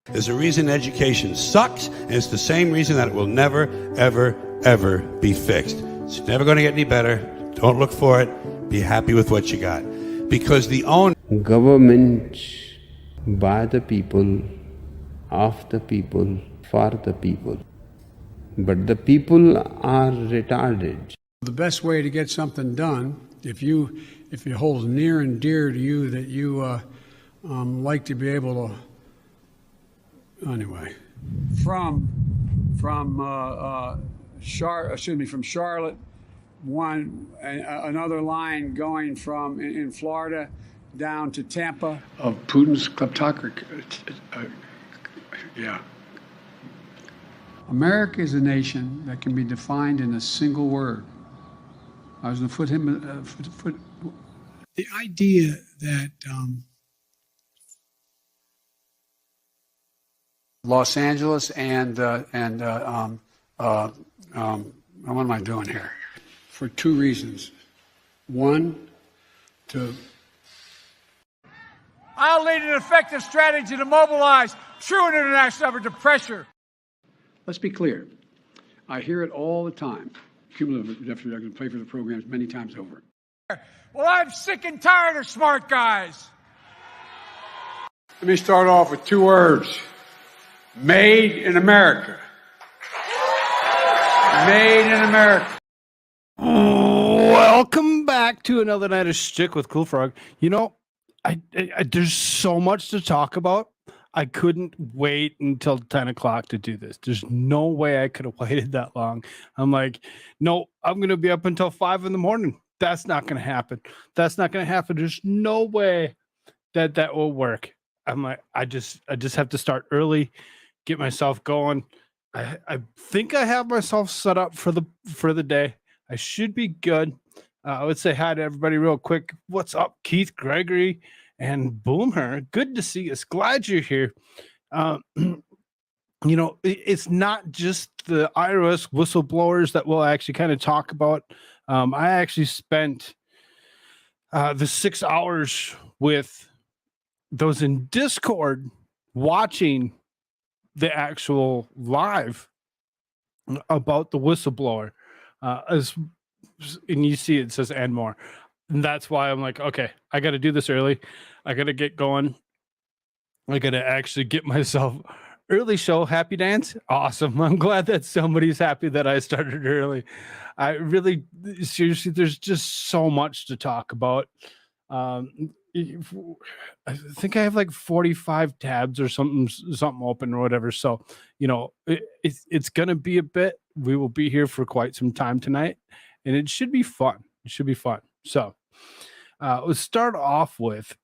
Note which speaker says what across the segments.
Speaker 1: There's a reason education sucks, and it's the same reason that it will never, ever, ever be fixed. It's never going to get any better. Don't look for it. Be happy with what you got. Because the own
Speaker 2: government by the people, of the people, for the people. But the people are retarded.
Speaker 3: The best way to get something done, if it holds near and dear to you that you like to be able to, anyway, from Charlotte, another line going from in Florida down to Tampa of Putin's kleptocracy. Yeah. America is a nation that can be defined in a single word. I was going to put him. The idea that Los Angeles and what am I doing here? For two reasons. One,
Speaker 4: I'll lead an effective strategy to mobilize true international effort to pressure.
Speaker 3: Let's be clear. I hear it all the time. Cumulative deficit, I can play for the programs many times over.
Speaker 4: Well, I'm sick and tired of smart guys.
Speaker 3: Let me start off with two words. Made in America. Made in America.
Speaker 5: Welcome back to another night of Shtick with Koolfrogg. You know, I there's so much to talk about. I couldn't wait until 10 o'clock to do this. There's no way I could have waited that long. I'm like, no, I'm going to be up until 5 in the morning. That's not going to happen. That's not going to happen. There's no way that will work. I'm like, I just have to start early, get myself going. I think I have myself set up for the day. I should be good. I would say hi to everybody real quick. What's up, Keith, Gregory, and Boomer? Good to see you. Glad you're here. You know, it's not just the IRS whistleblowers that we'll actually kind of talk about. I actually spent the 6 hours with those in Discord watching the actual live about the whistleblower. And you see it says and more. And that's why I'm like, okay, I got to do this early. I got to get going. I got to actually get myself early show. Happy dance. Awesome. I'm glad that somebody's happy that I started early. I really, seriously, there's just so much to talk about. I think I have like 45 tabs or something open or whatever. So, you know, it's going to be a bit. We will be here for quite some time tonight, and it should be fun. It should be fun. So let's start off with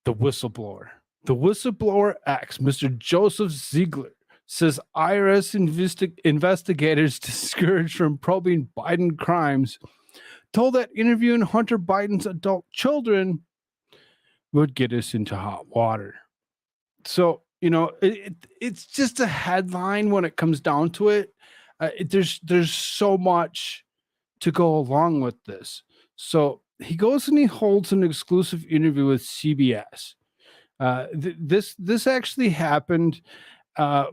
Speaker 5: the whistleblower. The whistleblower X, Mr. Joseph Ziegler, says IRS investigators discouraged from probing Biden crimes told that interviewing Hunter Biden's adult children would get us into hot water. So, you know, it's just a headline when it comes down to it. There's so much to go along with this. So he goes and he holds an exclusive interview with CBS. This actually happened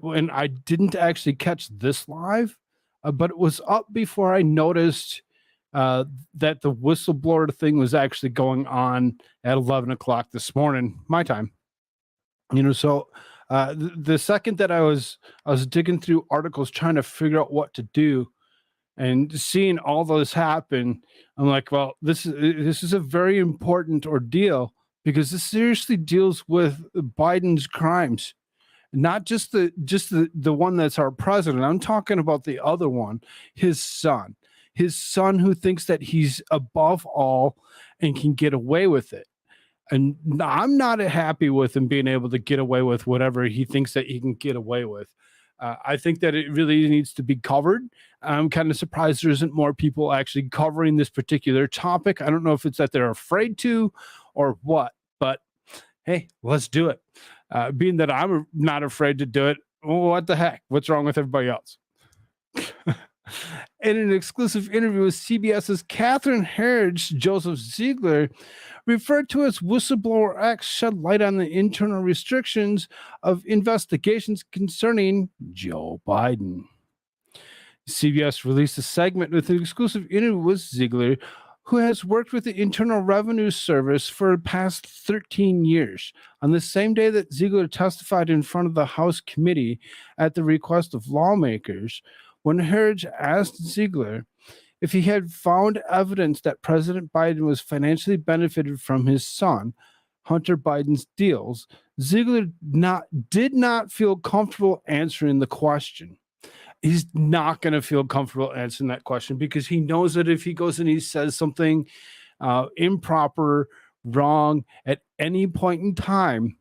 Speaker 5: when I didn't actually catch this live, but it was up before I noticed that the whistleblower thing was actually going on at 11 o'clock this morning, my time. You know, so the second that I was digging through articles trying to figure out what to do and seeing all those happen, I'm like, well, this is a very important ordeal because this seriously deals with Biden's crimes. Not just the one that's our president. I'm talking about the other one, his son who thinks that he's above all and can get away with it. And I'm not happy with him being able to get away with whatever he thinks that he can get away with. I think that it really needs to be covered. I'm kind of surprised there isn't more people actually covering this particular topic. I don't know if it's that they're afraid to or what, but hey, let's do it. Being that I'm not afraid to do it, what the heck? What's wrong with everybody else? In an exclusive interview with CBS's Catherine Herridge, Joseph Ziegler, referred to as Whistleblower X, shed light on the internal restrictions of investigations concerning Joe Biden. CBS released a segment with an exclusive interview with Ziegler, who has worked with the Internal Revenue Service for the past 13 years. On the same day that Ziegler testified in front of the House committee at the request of lawmakers, when Herridge asked Ziegler if he had found evidence that President Biden was financially benefited from his son, Hunter Biden's deals, Ziegler did not feel comfortable answering the question. He's not going to feel comfortable answering that question because he knows that if he goes and he says something improper, wrong at any point in time,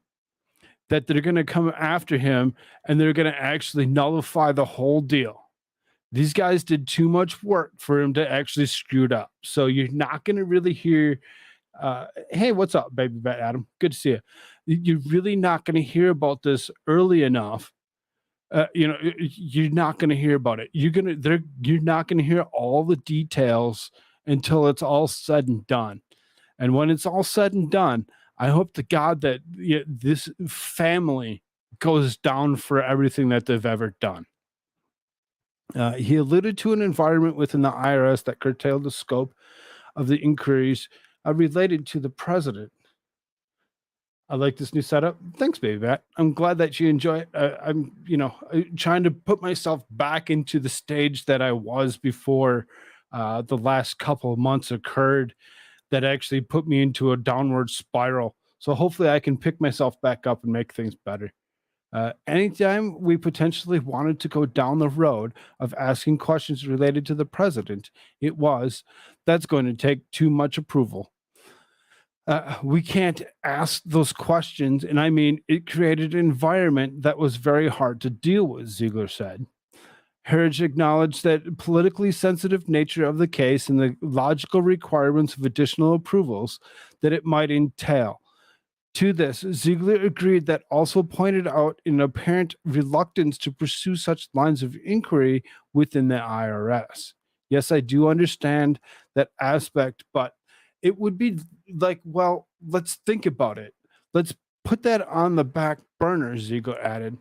Speaker 5: that they're going to come after him and they're going to actually nullify the whole deal. These guys did too much work for him to actually screw it up. So you're not going to really hear, hey, what's up, baby bat Adam? Good to see you. You're really not going to hear about this early enough. You're not going to hear about it. You're not going to hear all the details until it's all said and done. And when it's all said and done, I hope to God that this family goes down for everything that they've ever done. He alluded to an environment within the IRS that curtailed the scope of the inquiries related to the president. I like this new setup. Thanks, baby Matt. I'm glad that you enjoy it. I'm trying to put myself back into the stage that I was before the last couple of months occurred that actually put me into a downward spiral. So hopefully I can pick myself back up and make things better. Anytime we potentially wanted to go down the road of asking questions related to the president, that's going to take too much approval. We can't ask those questions. And I mean, it created an environment that was very hard to deal with, Ziegler said. Herridge acknowledged that politically sensitive nature of the case and the logical requirements of additional approvals that it might entail. To this, Ziegler agreed that also pointed out an apparent reluctance to pursue such lines of inquiry within the IRS. Yes, I do understand that aspect, but it would be like, well, let's think about it. Let's put that on the back burner, Ziegler added.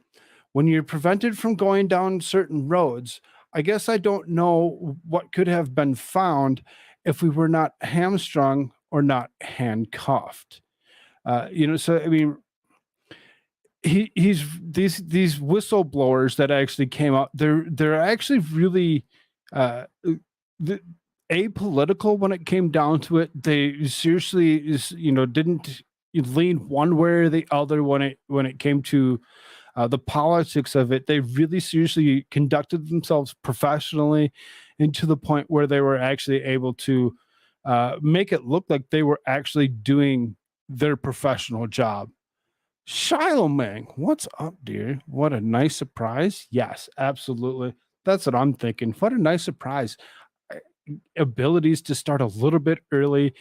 Speaker 5: When you're prevented from going down certain roads, I guess I don't know what could have been found if we were not hamstrung or not handcuffed. So I mean, he's these whistleblowers that actually came out. They're actually really apolitical when it came down to it. They seriously didn't lean one way or the other when it came to the politics of it. They really seriously conducted themselves professionally, and to the point where they were actually able to make it look like they were actually doing their professional job. Shiloh Mang, what's up, dear? What a nice surprise. Yes, absolutely. That's what I'm thinking. What a nice surprise. Abilities to start a little bit early,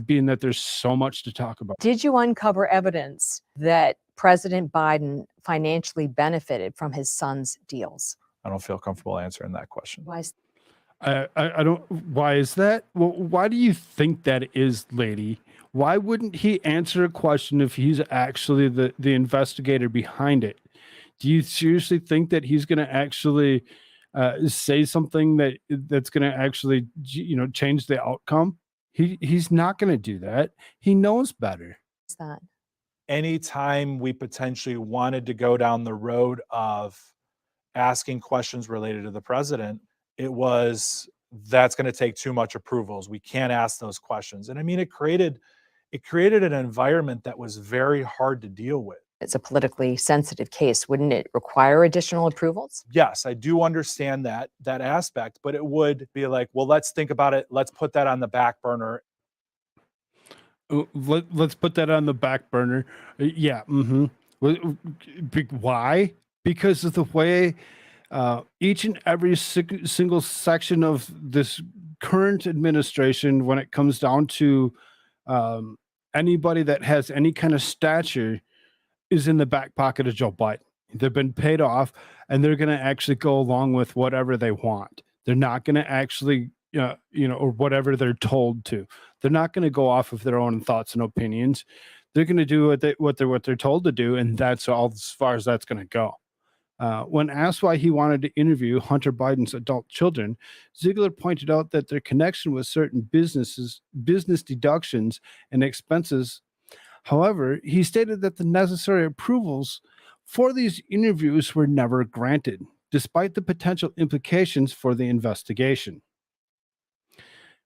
Speaker 5: being that there's so much to talk about.
Speaker 6: Did you uncover evidence that President Biden financially benefited from his son's deals?
Speaker 7: I don't feel comfortable answering that question.
Speaker 6: Why is
Speaker 5: I don't. Why is that? Well, why do you think that is, lady? Why wouldn't he answer a question if he's actually the investigator behind it? Do you seriously think that he's going to actually say something that's going to actually change the outcome? He's not going to do that. He knows better.
Speaker 6: that?
Speaker 7: Anytime we potentially wanted to go down the road of asking questions related to the president, that's going to take too much approvals. We can't ask those questions. And I mean, it created an environment that was very hard to deal with.
Speaker 6: It's a politically sensitive case. Wouldn't it require additional approvals?
Speaker 7: Yes, I do understand that aspect, but it would be like, well, let's think about it. Let's put that on the back burner.
Speaker 5: Let's put that on the back burner. Yeah. Mm-hmm. Why? Because of the way each and every single section of this current administration, when it comes down to anybody that has any kind of stature, is in the back pocket of Joe Biden. They've been paid off, and they're going to actually go along with whatever they want. They're not going to actually, or whatever they're told to. They're not going to go off of their own thoughts and opinions. They're going to do what they're told to do, and that's all as far as that's going to go. When asked why he wanted to interview Hunter Biden's adult children, Ziegler pointed out that their connection with certain business deductions and expenses. However, he stated that the necessary approvals for these interviews were never granted, despite the potential implications for the investigation.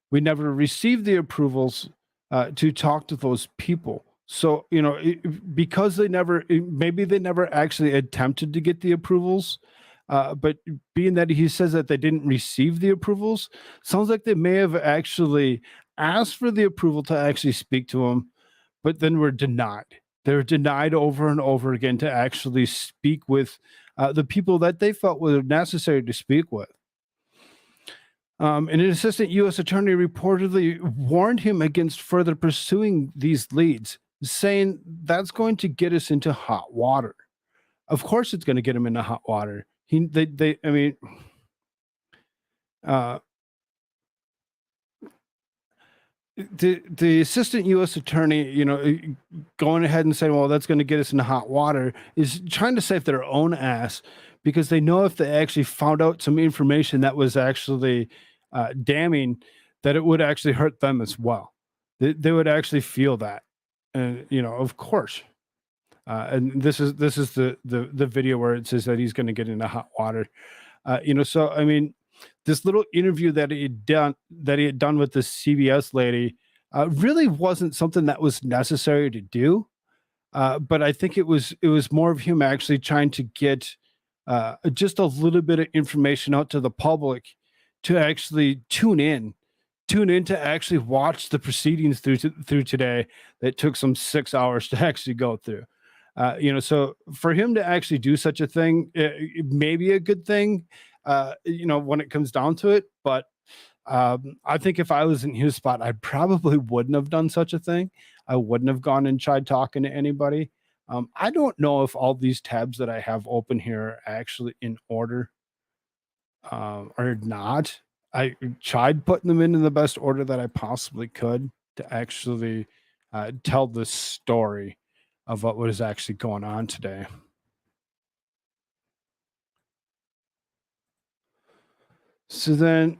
Speaker 5: We never received the approvals to talk to those people. So, because maybe they never actually attempted to get the approvals, but being that he says that they didn't receive the approvals, sounds like they may have actually asked for the approval to actually speak to him, but then were denied. They were denied over and over again to actually speak with the people that they felt were necessary to speak with. An assistant U.S. attorney reportedly warned him against further pursuing these leads, saying that's going to get us into hot water. Of course, it's going to get him into hot water. The assistant U.S. attorney, going ahead and saying, well, that's going to get us into hot water, is trying to save their own ass, because they know if they actually found out some information that was actually damning, that it would actually hurt them as well. They would actually feel that. And, of course. And this is the video where it says that he's going to get into hot water. So, this little interview that he had done with the CBS lady really wasn't something that was necessary to do. But I think it was more of him actually trying to get just a little bit of information out to the public to actually tune in to actually watch the proceedings through today that took some 6 hours to actually go through. So for him to actually do such a thing, it may be a good thing, when it comes down to it. But I think if I was in his spot, I probably wouldn't have done such a thing. I wouldn't have gone and tried talking to anybody. I don't know if all these tabs that I have open here are actually in order or not. I tried putting them in the best order that I possibly could to actually tell the story of what was actually going on today. So then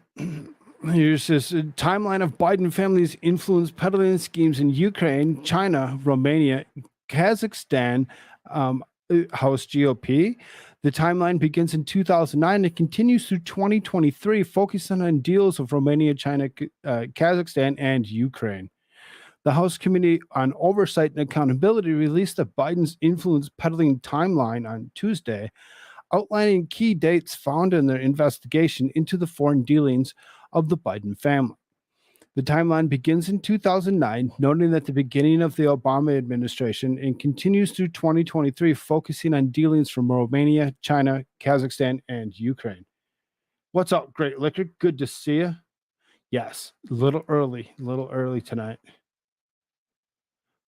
Speaker 5: here's this timeline of Biden family's influence peddling schemes in Ukraine, China, Romania, Kazakhstan, House GOP. The timeline begins in 2009 and continues through 2023, focusing on deals of Romania, China, Kazakhstan, and Ukraine. The House Committee on Oversight and Accountability released a Biden's influence peddling timeline on Tuesday, outlining key dates found in their investigation into the foreign dealings of the Biden family. The timeline begins in 2009, noting that the beginning of the Obama administration, and continues through 2023, focusing on dealings from Romania, China, Kazakhstan, and Ukraine. What's up, Great Liquor? Good to see you. Yes, a little early tonight.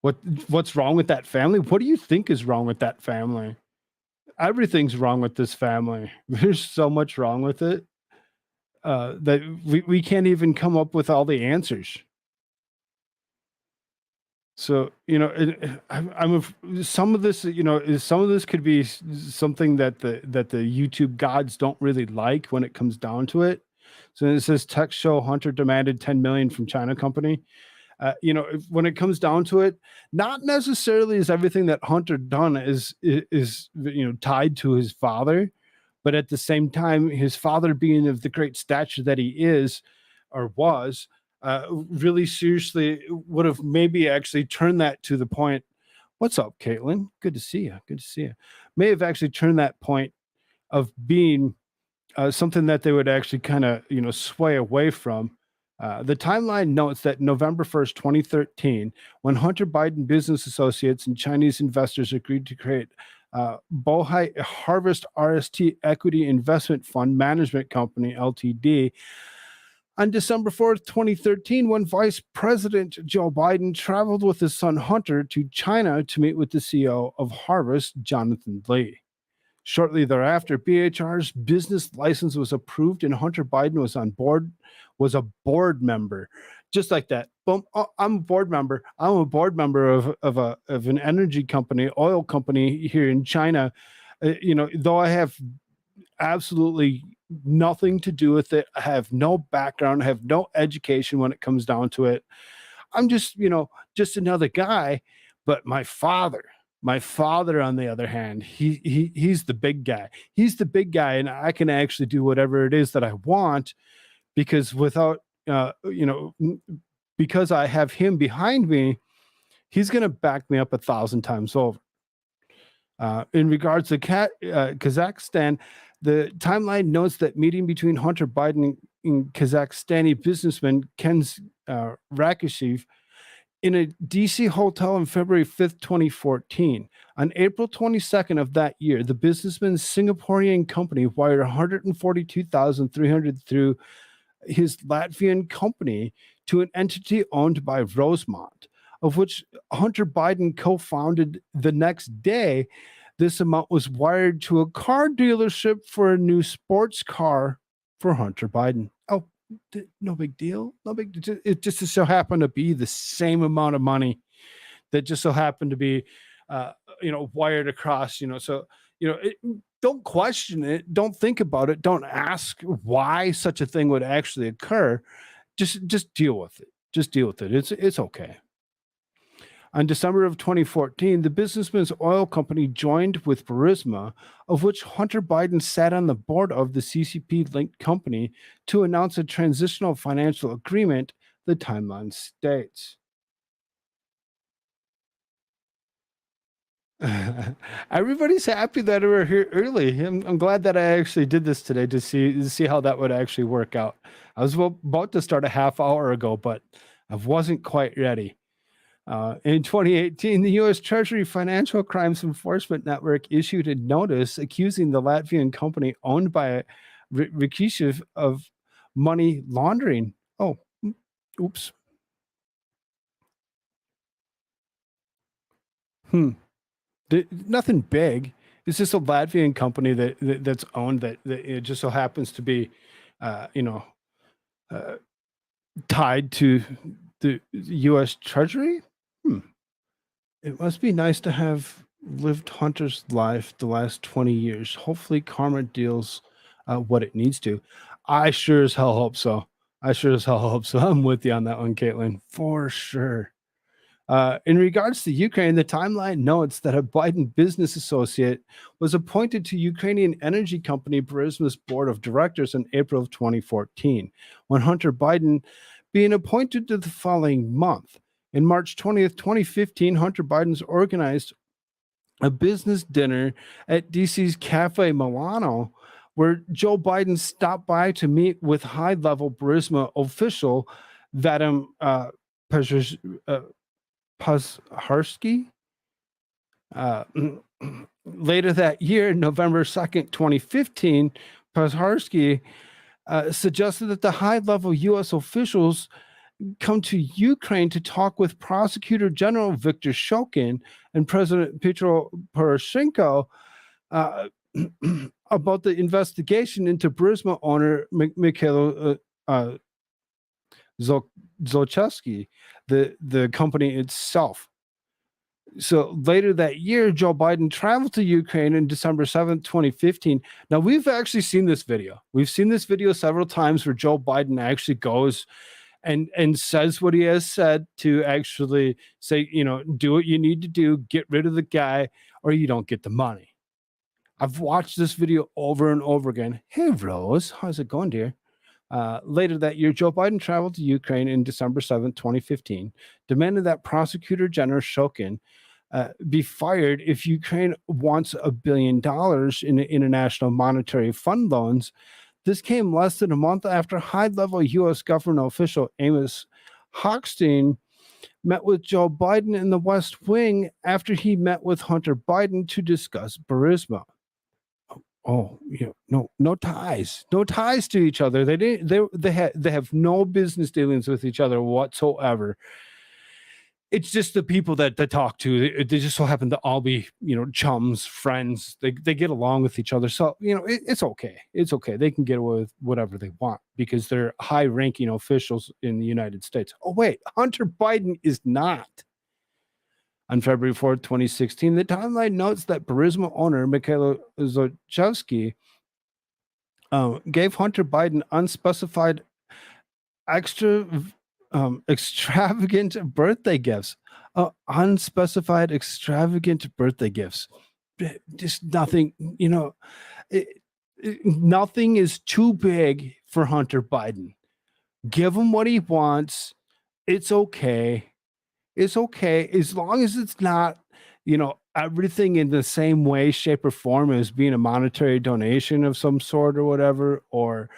Speaker 5: What's wrong with that family? What do you think is wrong with that family? Everything's wrong with this family. There's so much wrong with it. That we can't even come up with all the answers. So some of this could be something that the YouTube gods don't really like when it comes down to it. So it says tech show Hunter demanded 10 million from China company. When it comes down to it, not necessarily is everything that Hunter done is tied to his father. But at the same time, his father, being of the great stature that he is or was, really seriously would have maybe actually turned that to the point. What's up, Caitlin? Good to see you. Good to see you. May have actually turned that point of being something that they would actually kind of, sway away from. The timeline notes that November 1st, 2013, when Hunter Biden business associates and Chinese investors agreed to create Bohai Harvest RST Equity Investment Fund Management Company, Ltd. On December 4th, 2013, when Vice President Joe Biden traveled with his son Hunter to China to meet with the CEO of Harvest, Jonathan Lee. Shortly thereafter, BHR's business license was approved and Hunter Biden was a board member. Just like that. Boom. Oh, I'm a board member. I'm a board member of an energy company, oil company here in China. Though I have absolutely nothing to do with it, I have no background, I have no education when it comes down to it. I'm just, just another guy. But my father, on the other hand, he's the big guy. He's the big guy, and I can actually do whatever it is that I want because because I have him behind me, he's going to back me up 1,000 times over. In regards to Kazakhstan, the timeline notes that meeting between Hunter Biden and Kazakhstani businessman Ken Rakishev in a DC hotel on February 5th, 2014. On April 22nd of that year, the businessman's Singaporean company wired $142,300 through his Latvian company to an entity owned by Rosemont, of which Hunter Biden co-founded. The next day, this amount was wired to a car dealership for a new sports car for Hunter Biden. Oh, no big deal. No big. It just so happened to be the same amount of money that just so happened to be, wired across. Don't question it. Don't think about it. Don't ask why such a thing would actually occur. Just deal with it. Just deal with it. It's okay. On December of 2014, the businessman's oil company joined with Burisma, of which Hunter Biden sat on the board of the CCP-linked company, to announce a transitional financial agreement, the timeline states. Everybody's happy that we're here early. I'm glad that I actually did this today to see how that would actually work out. I was about to start a half hour ago, but I wasn't quite ready. In 2018, the U.S. Treasury Financial Crimes Enforcement Network issued a notice accusing the Latvian company owned by Rakishev of money laundering. Oh, oops. Nothing big. It's just a Latvian company that's owned that it just so happens to be, tied to the U.S. Treasury. It must be nice to have lived Hunter's life the last 20 years. Hopefully karma deals what it needs to. I sure as hell hope so. I'm with you on that one, Caitlin, for sure. In regards to Ukraine, the timeline notes that a Biden business associate was appointed to Ukrainian energy company Burisma's board of directors in April of 2014, when Hunter Biden being appointed to the following month. In March 20th, 2015, Hunter Biden's organized a business dinner at DC's Cafe Milano, where Joe Biden stopped by to meet with high-level Burisma official Vadim Pazharsky. Later that year, November 2nd, 2015, Pazharsky suggested that the high-level U.S. officials come to Ukraine to talk with Prosecutor General Viktor Shokin and President Petro Poroshenko about the investigation into Burisma owner Mikhailo Zlochevsky, the company itself. So later that year, Joe Biden traveled to Ukraine on December 7th, 2015. Now, we've actually seen this video. We've seen this video several times where Joe Biden actually goes and says what he has said to actually say, do what you need to do, get rid of the guy, or you don't get the money. I've watched this video over and over again. Hey, Rose, how's it going, dear? Later that year, Joe Biden traveled to Ukraine in December 7th, 2015, demanded that Prosecutor General Shokin be fired if Ukraine wants $1 billion in International Monetary Fund loans. This came less than a month after high-level U.S. government official Amos Hochstein met with Joe Biden in the West Wing after he met with Hunter Biden to discuss Burisma. No ties to each other. They have no business dealings with each other whatsoever. it's just the people that they talk to. They just so happen to all be, chums, friends. They get along with each other. So, it's okay. It's okay. They can get away with whatever they want because they're high-ranking officials in the United States. Oh, wait, Hunter Biden is not. On February 4th, 2016, the timeline notes that Burisma owner Mikhail Zlochevsky gave Hunter Biden unspecified extravagant birthday gifts. Unspecified extravagant birthday gifts. Just nothing, nothing is too big for Hunter Biden. Give him what he wants. It's okay. It's okay as long as it's not, everything in the same way, shape, or form as being a monetary donation of some sort or whatever, or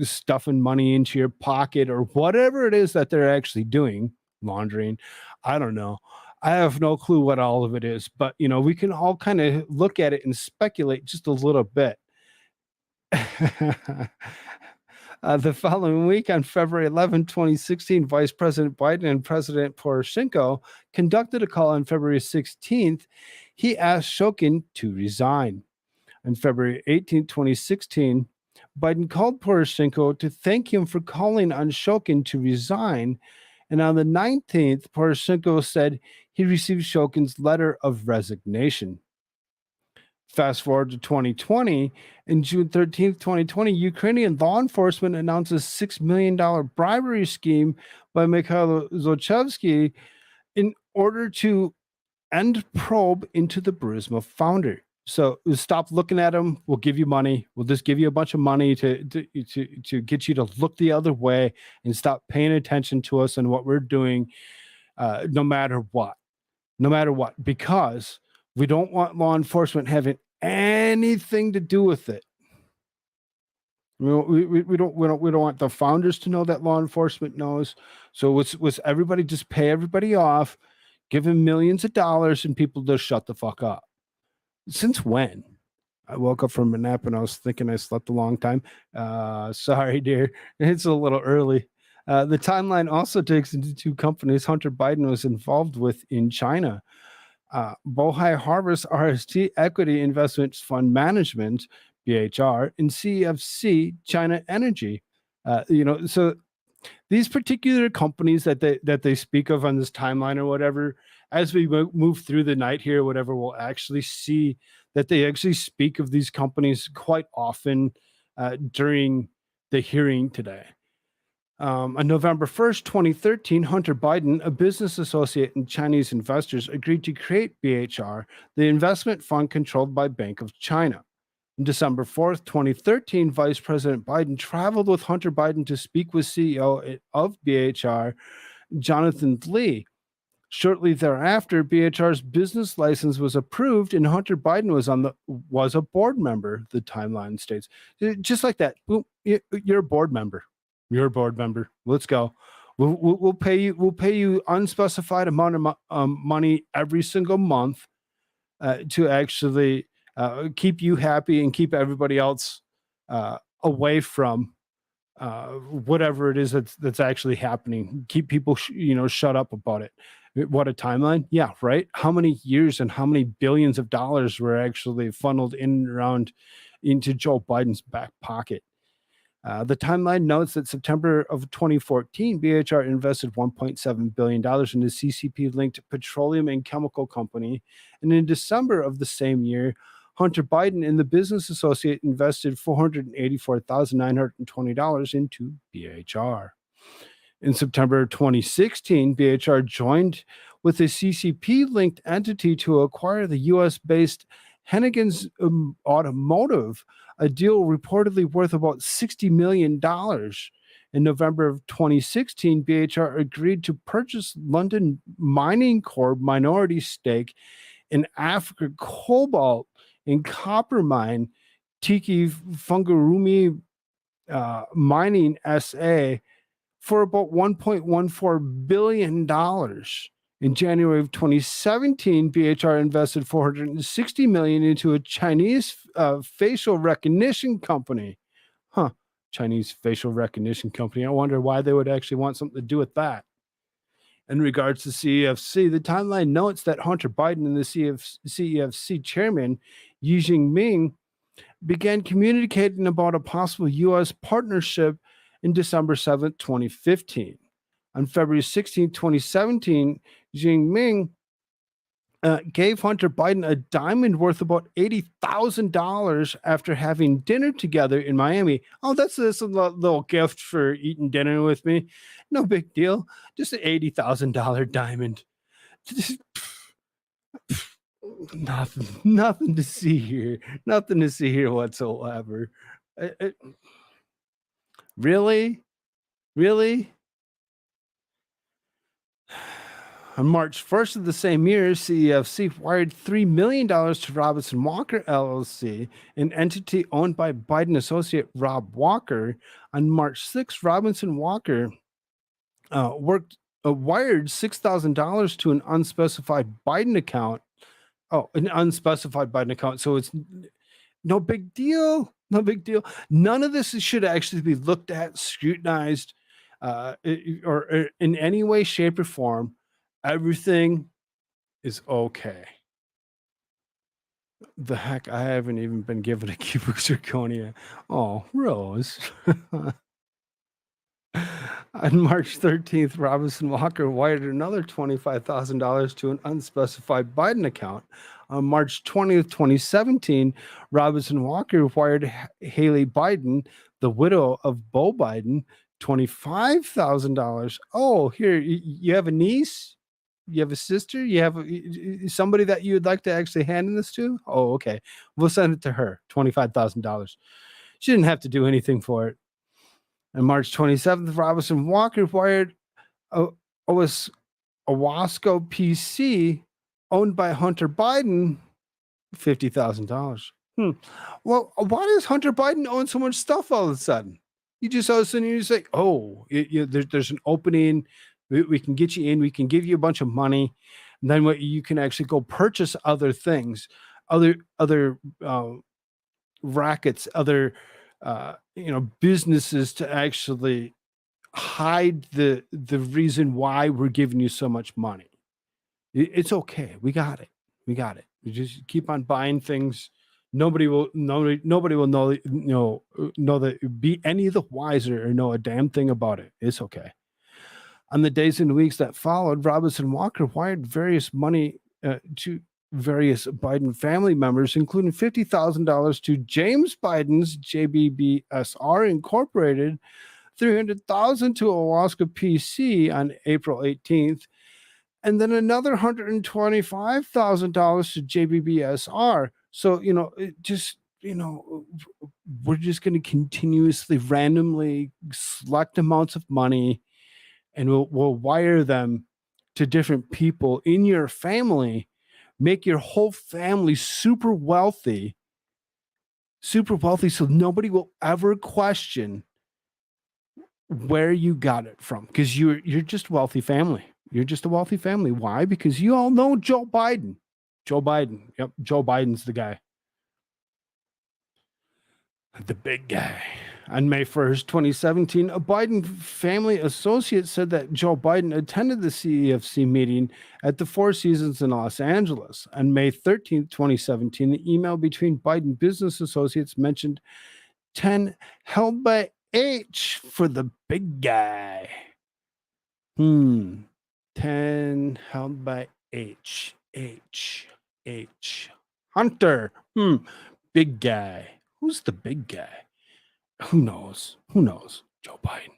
Speaker 5: stuffing money into your pocket or whatever it is that they're actually doing, laundering. I don't know. I have no clue what all of it is, but we can all kind of look at it and speculate just a little bit. The following week, on February 11, 2016, Vice President Biden and President Poroshenko conducted a call on February 16th. He asked Shokin to resign. On February 18, 2016, Biden called Poroshenko to thank him for calling on Shokin to resign. And on the 19th, Poroshenko said he received Shokin's letter of resignation. Fast forward to 2020, in June 13th, 2020, Ukrainian law enforcement announced a $6 million bribery scheme by Mikhail Zlochevsky in order to end probe into the Burisma founder. So stop looking at him. We'll give you money. We'll just give you a bunch of money to get you to look the other way and stop paying attention to us and what we're doing, no matter what, because we don't want law enforcement having anything to do with it. We don't want the founders to know that law enforcement knows. So was everybody just pay everybody off, give them millions of dollars, and people just shut the fuck up? Since when? I woke up from a nap and I was thinking I slept a long time. Sorry, dear. It's a little early. The timeline also takes into two companies Hunter Biden was involved with in China. Bohai Harvest RST Equity Investments Fund Management, BHR, and CFC China Energy. So these particular companies that they speak of on this timeline or whatever, as we move through the night here, whatever, we'll actually see that they actually speak of these companies quite often during the hearing today. On November 1st, 2013, Hunter Biden, a business associate and Chinese investors, agreed to create BHR, the investment fund controlled by Bank of China. On December 4th, 2013, Vice President Biden traveled with Hunter Biden to speak with CEO of BHR, Jonathan Lee. Shortly thereafter, BHR's business license was approved, and Hunter Biden was a board member, the timeline states. Just like that. Boom, you're a board member. You're a board member. Let's go. We'll pay you. We'll pay you unspecified amount of money every single month to actually keep you happy and keep everybody else away from whatever it is that's actually happening. Keep people, shut up about it. What a timeline. Yeah, right. How many years and how many billions of dollars were actually funneled in and around into Joe Biden's back pocket? The timeline notes that September of 2014, BHR invested $1.7 billion in the CCP-linked petroleum and chemical company. And in December of the same year, Hunter Biden and the business associate invested $484,920 into BHR. In September 2016, BHR joined with a CCP-linked entity to acquire the U.S.-based Hennigan's Automotive, a deal reportedly worth about $60 million. In November of 2016, BHR agreed to purchase London Mining Corp minority stake in Africa cobalt and copper mine Tiki Fungurumi Mining SA for about $1.14 billion. In January of 2017, BHR invested $460 million into a Chinese facial recognition company. Chinese facial recognition company. I wonder why they would actually want something to do with that. In regards to CEFC, the timeline notes that Hunter Biden and the CEFC chairman, Xi Jinping, began communicating about a possible U.S. partnership in December 7th, 2015. On February 16th, 2017, Xi Jinping gave Hunter Biden a diamond worth about $80,000 after having dinner together in Miami. Oh, that's a little gift for eating dinner with me. No big deal. Just an $80,000 diamond. Nothing to see here. Nothing to see here whatsoever. Really? Really? On March 1st of the same year, CEFC wired $3 million to Robinson Walker LLC, an entity owned by Biden associate Rob Walker. On March 6th, Robinson Walker wired $6,000 to an unspecified Biden account. Oh, an unspecified Biden account. So it's no big deal. No big deal. None of this should actually be looked at, scrutinized, or in any way, shape, or form. Everything is okay. The heck, I haven't even been given a cubic zirconia. Oh, Rose. On March 13th, Robinson Walker wired another $25,000 to an unspecified Biden account. On March 20th, 2017, Robinson Walker wired Haley Biden, the widow of Beau Biden, $25,000. Oh, here, you have a niece? You have a sister? You have somebody that you would like to actually hand this to? Oh, okay. We'll send it to her, $25,000. She didn't have to do anything for it. On March 27th, Robinson Walker wired Owasco PC, owned by Hunter Biden, $50,000. Well, why does Hunter Biden own so much stuff all of a sudden? You just all of a sudden you say, oh, there's an opening. We can get you in. We can give you a bunch of money. And then you can actually go purchase other things, other rackets, other businesses to actually hide the reason why we're giving you so much money. It's okay. We got it. You just keep on buying things. Nobody will know that be any of the wiser or know a damn thing about it. It's okay. On the days and weeks that followed, Robinson Walker wired various money to various Biden family members, including $50,000 to James Biden's JBBSR Incorporated, $300,000 to Owasco PC on April 18th, and then another $125,000 to JBBSR. So, we're just going to continuously, randomly select amounts of money, and we'll wire them to different people in your family, make your whole family super wealthy, so nobody will ever question where you got it from, because you're just a wealthy family. You're just a wealthy family. Why? Because you all know Joe Biden. Yep, Joe Biden's the guy. The big guy. On May 1st, 2017, a Biden family associate said that Joe Biden attended the CEFC meeting at the Four Seasons in Los Angeles. On May 13th, 2017, the email between Biden business associates mentioned 10 held by H for the big guy. 10 held by H. Hunter. Big guy. Who's the big guy? Who knows? Joe Biden.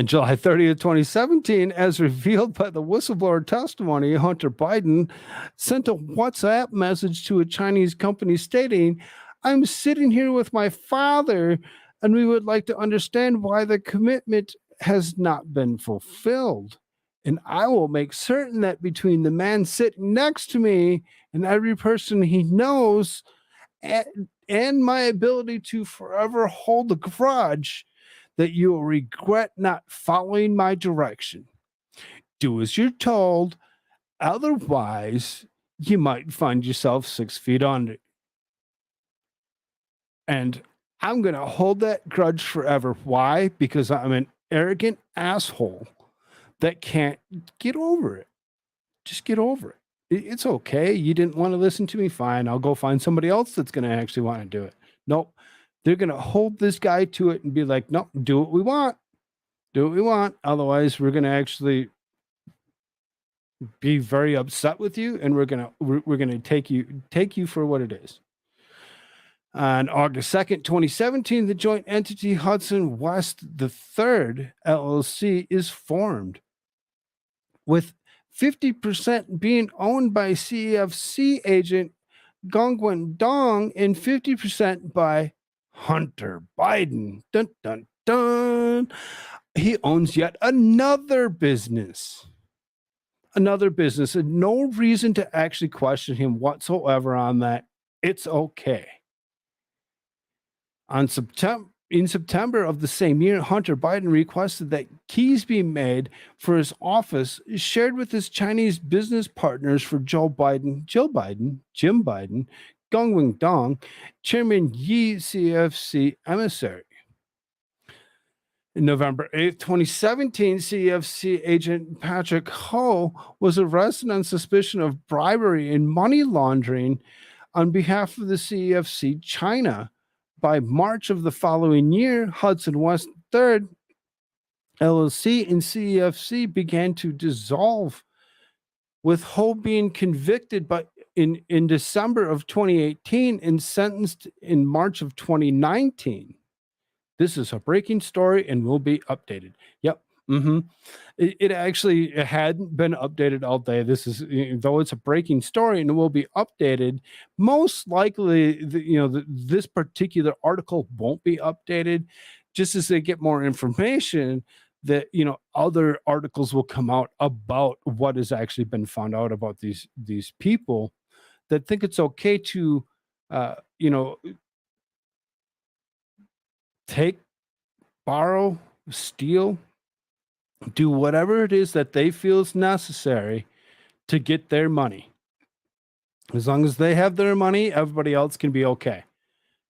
Speaker 5: July 30th, 2017, as revealed by the whistleblower testimony, Hunter Biden sent a WhatsApp message to a Chinese company stating, "I'm sitting here with my father, and we would like to understand why the commitment has not been fulfilled. And I will make certain that between the man sitting next to me and every person he knows, and my ability to forever hold a grudge, that you will regret not following my direction. Do as you're told, otherwise you might find yourself 6 feet under. And I'm going to hold that grudge forever. Why? Because I'm an arrogant asshole that can't get over it. Just get over it. It's okay. You didn't want to listen to me. Fine. I'll go find somebody else that's going to actually want to do it. Nope. They're going to hold this guy to it and be like, nope, do what we want. Do what we want. Otherwise, we're going to actually be very upset with you, and we're going to take you for what it is. On August 2nd, 2017, the joint entity Hudson West III LLC is formed, with 50% being owned by CEFC agent Gongwen Dong and 50% by Hunter Biden. Dun, dun, dun. He owns yet another business. And no reason to actually question him whatsoever on that. It's okay. In September of the same year, Hunter Biden requested that keys be made for his office shared with his Chinese business partners for Jim Biden, Gongwen Dong, Chairman Yi CFC emissary. In November 8th, 2017, CFC agent Patrick Ho was arrested on suspicion of bribery and money laundering on behalf of the CFC China. By March of the following year, Hudson West III LLC and CEFC began to dissolve, with Ho being convicted in December of 2018 and sentenced in March of 2019. This is a breaking story and will be updated. Yep. It actually hadn't been updated all day. This is, though it's a breaking story and it will be updated, most likely, this particular article won't be updated. Just as they get more information, that other articles will come out about what has actually been found out about these people that think it's okay to take, borrow, steal, do whatever it is that they feel is necessary to get their money. As long as they have their money, everybody else can be okay.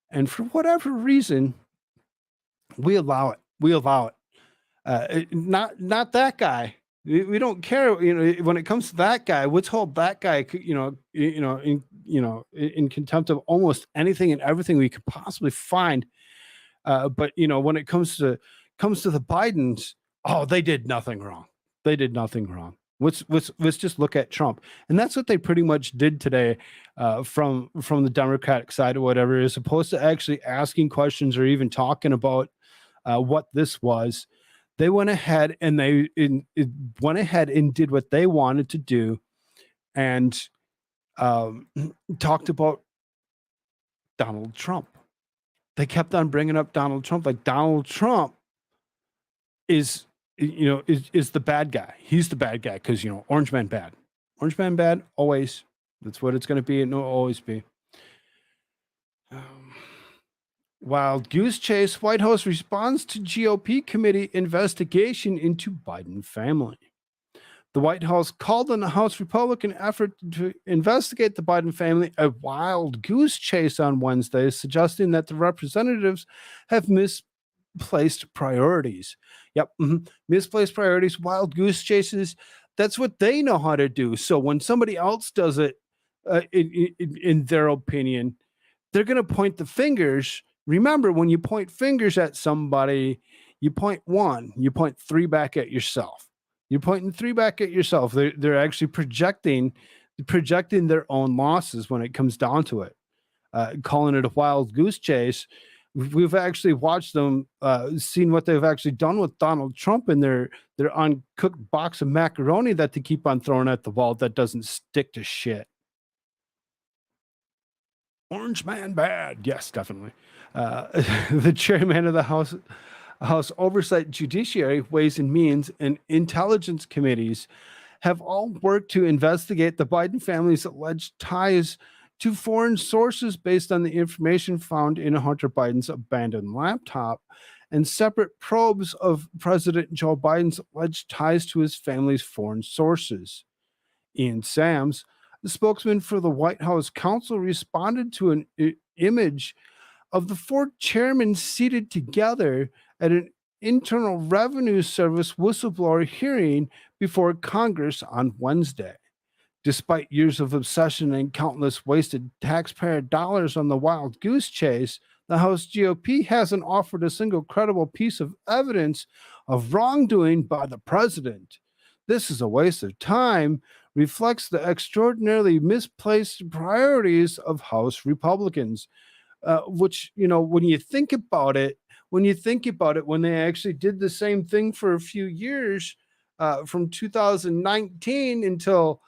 Speaker 5: And for whatever reason, we allow it. Not that guy. We don't care. When it comes to that guy, let's hold that guy. In contempt of almost anything and everything we could possibly find. But when it comes to the Bidens, oh, they did nothing wrong. Let's just look at Trump, and that's what they pretty much did today, from the Democratic side or whatever, as opposed to actually asking questions or even talking about what this was. They went ahead and went ahead and did what they wanted to do, and talked about Donald Trump. They kept on bringing up Donald Trump, like Donald Trump is the bad guy. He's the bad guy because, Orange Man bad. Orange Man bad, always. That's what it's going to be, and it'll always be. Wild Goose Chase, White House responds to GOP committee investigation into Biden family. The White House called on the House Republican effort to investigate the Biden family a wild goose chase on Wednesday, suggesting that the representatives have misplaced priorities. Yep, misplaced priorities, wild goose chases. That's what they know how to do. So when somebody else does it, in their opinion, they're going to point the fingers. Remember, when you point fingers at somebody, you point one, you point three back at yourself. You're pointing three back at yourself. They're actually projecting their own losses when it comes down to it. Calling it a wild goose chase. We've actually watched them, seen what they've actually done with Donald Trump and their uncooked box of macaroni that they keep on throwing at the wall that doesn't stick to shit. Orange Man bad. Yes, definitely. The chairman of the House Oversight, Judiciary, Ways and Means, and Intelligence Committees have all worked to investigate the Biden family's alleged ties to foreign sources based on the information found in Hunter Biden's abandoned laptop and separate probes of President Joe Biden's alleged ties to his family's foreign sources. Ian Sams, the spokesman for the White House counsel, responded to an image of the four chairmen seated together at an Internal Revenue Service whistleblower hearing before Congress on Wednesday. Despite years of obsession and countless wasted taxpayer dollars on the wild goose chase, the House GOP hasn't offered a single credible piece of evidence of wrongdoing by the president. This is a waste of time, reflects the extraordinarily misplaced priorities of House Republicans. Which, when you think about it, when they actually did the same thing for a few years, from 2019 until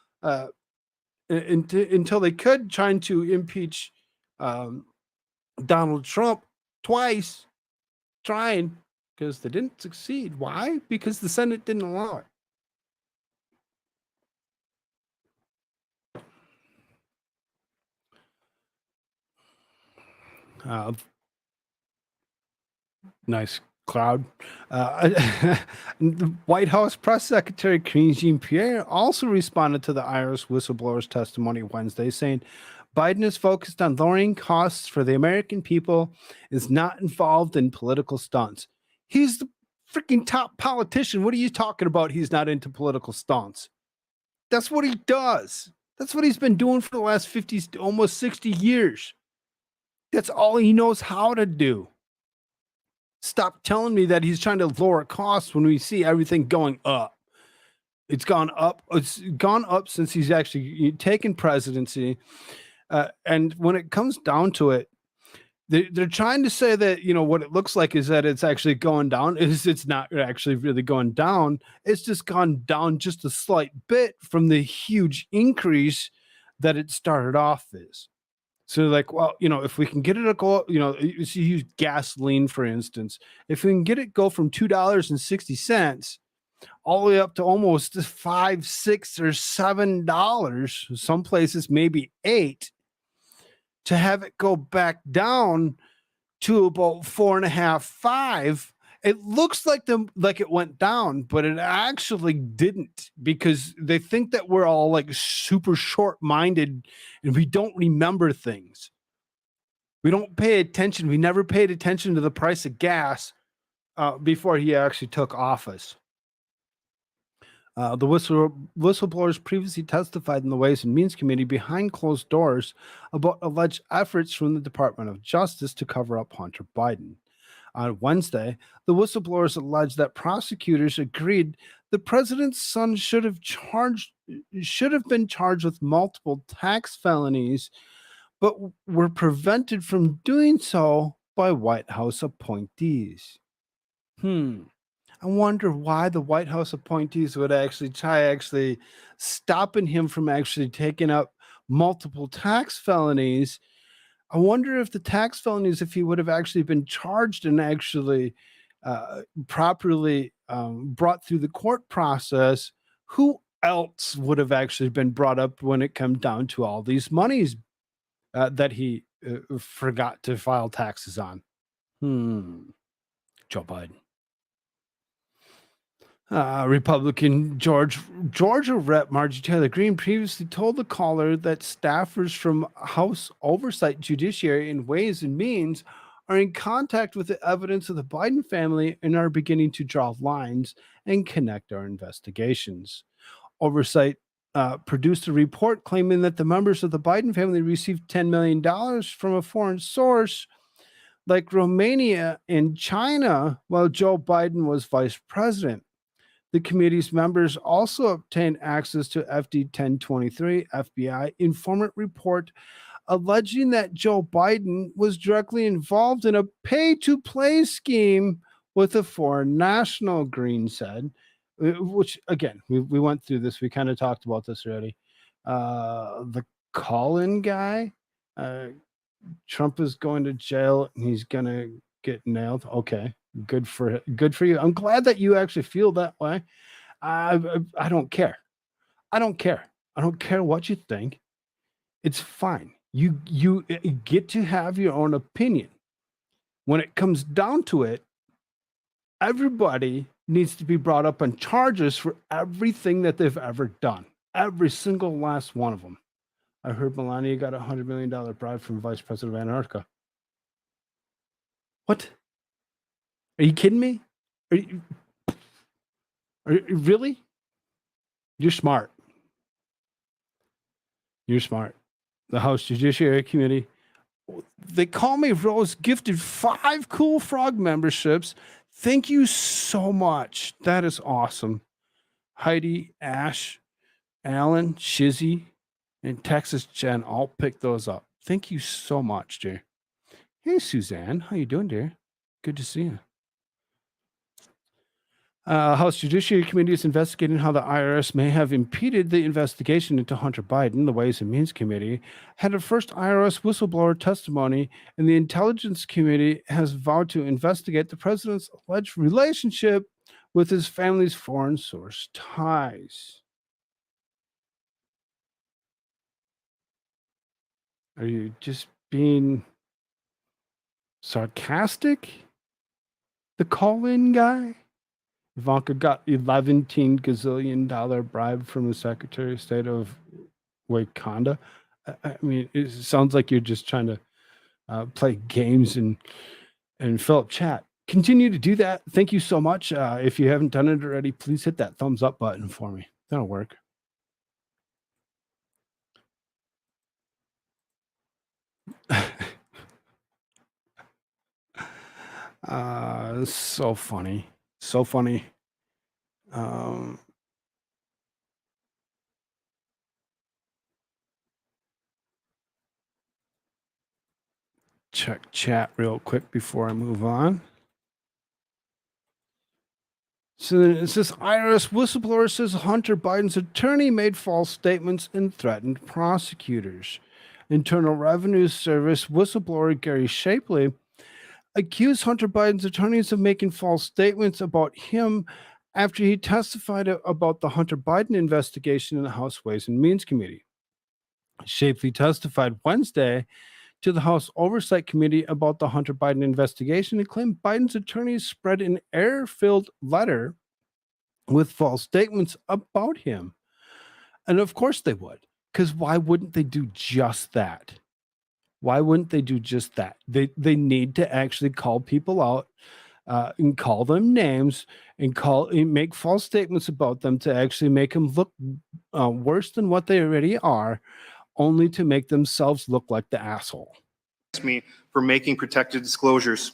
Speaker 5: they could, trying to impeach um, Donald Trump twice, because they didn't succeed. Why? Because the Senate didn't allow it. Nice cloud. The White House Press Secretary Karine Jean-Pierre also responded to the IRS whistleblower's testimony Wednesday, saying Biden is focused on lowering costs for the American people, is not involved in political stunts. He's the freaking top politician. What are you talking about? He's not into political stunts. That's what he does. That's what he's been doing for the last 50, almost 60 years. That's all he knows how to do. Stop telling me that he's trying to lower costs when we see everything going up. It's gone up. It's gone up since he's actually taken presidency. And when it comes down to it, they're trying to say that, what it looks like is that it's actually going down. It's not actually really going down. It's just gone down just a slight bit from the huge increase that it started off as. So like, well, if we can get it to go, you use gasoline, for instance, if we can get it go from $2.60 all the way up to almost $5, $6, or $7, some places maybe $8, to have it go back down to about 4.5, 5. It looks like it went down, but it actually didn't, because they think that we're all like super short-minded and we don't remember things. We don't pay attention. We never paid attention to the price of gas before he actually took office. The whistleblowers previously testified in the Ways and Means Committee behind closed doors about alleged efforts from the Department of Justice to cover up Hunter Biden. On Wednesday, the whistleblowers alleged that prosecutors agreed the president's son should have been charged with multiple tax felonies, but were prevented from doing so by White House appointees. I wonder why the White House appointees would actually try stopping him from actually taking up multiple tax felonies. I wonder if the tax felonies, if he would have actually been charged and actually properly brought through the court process, who else would have actually been brought up when it comes down to all these monies that he forgot to file taxes on? Joe Biden. Republican Georgia Rep. Marjorie Taylor Greene previously told the caller that staffers from House Oversight, Judiciary, and Ways and Means are in contact with the evidence of the Biden family and are beginning to draw lines and connect our investigations. Oversight produced a report claiming that the members of the Biden family received $10 million from a foreign source like Romania and China while Joe Biden was vice president. The committee's members also obtained access to FD 1023 FBI informant report alleging that Joe Biden was directly involved in a pay-to-play scheme with a foreign national, Greene said, which, again, we went through this. We kind of talked about this already. The call-in guy, Trump is going to jail and he's going to get nailed. Okay. Good for you. I'm glad that you actually feel that way. I don't care. I don't care what you think. It's fine. You get to have your own opinion. When it comes down to it, everybody needs to be brought up on charges for everything that they've ever done. Every single last one of them. I heard Melania got a $100 million bribe from Vice President of Antarctica. What? Are you kidding me? Are you, really? You're smart. You're smart. The House Judiciary Committee. They call me Rose, gifted 5 Koolfrogg memberships. Thank you so much. That is awesome. Heidi, Ash, Alan, Shizzy, and Texas Jen all picked those up. Thank you so much, dear. Hey, Suzanne. How you doing, dear? Good to see you. House Judiciary Committee is investigating how the IRS may have impeded the investigation into Hunter Biden. The Ways and Means Committee had a first IRS whistleblower testimony, and the Intelligence Committee has vowed to investigate the president's alleged relationship with his family's foreign source ties. Are you just being sarcastic? The call-in guy? Ivanka got $11 gazillion bribe from the Secretary of State of Wakanda. I mean, it sounds like you're just trying to play games and fill up chat. Continue to do that. Thank you so much. If you haven't done it already, please hit that thumbs up button for me. That'll work. So funny. So funny. Check chat real quick before I move on. So it says IRS whistleblower says Hunter Biden's attorney made false statements and threatened prosecutors. Internal Revenue Service whistleblower Gary Shapley accused Hunter Biden's attorneys of making false statements about him after he testified about the Hunter Biden investigation in the House Ways and Means Committee. Shapley testified Wednesday to the House Oversight Committee about the Hunter Biden investigation and claimed Biden's attorneys spread an error-filled letter with false statements about him. And of course they would, because why wouldn't they do just that? Why wouldn't they do just that? They need to actually call people out and call them names and make false statements about them to actually make them look worse than what they already are, only to make themselves look like the asshole.
Speaker 8: Me for making protected disclosures.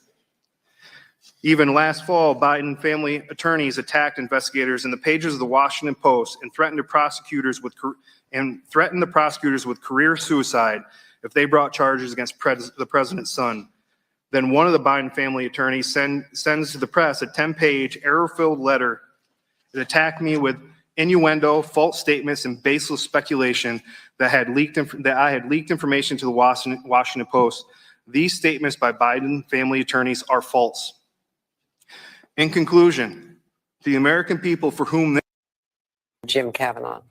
Speaker 8: Even last fall, Biden family attorneys attacked investigators in the pages of the Washington Post and threatened the prosecutors with career suicide if they brought charges against the president's son. Then one of the Biden family attorneys sends to the press a 10-page error-filled letter that attacked me with innuendo, false statements, and baseless speculation that I had leaked information to the Washington Post. These statements by Biden family attorneys are false. In conclusion, the American people for whom
Speaker 9: Jim Kavanaugh.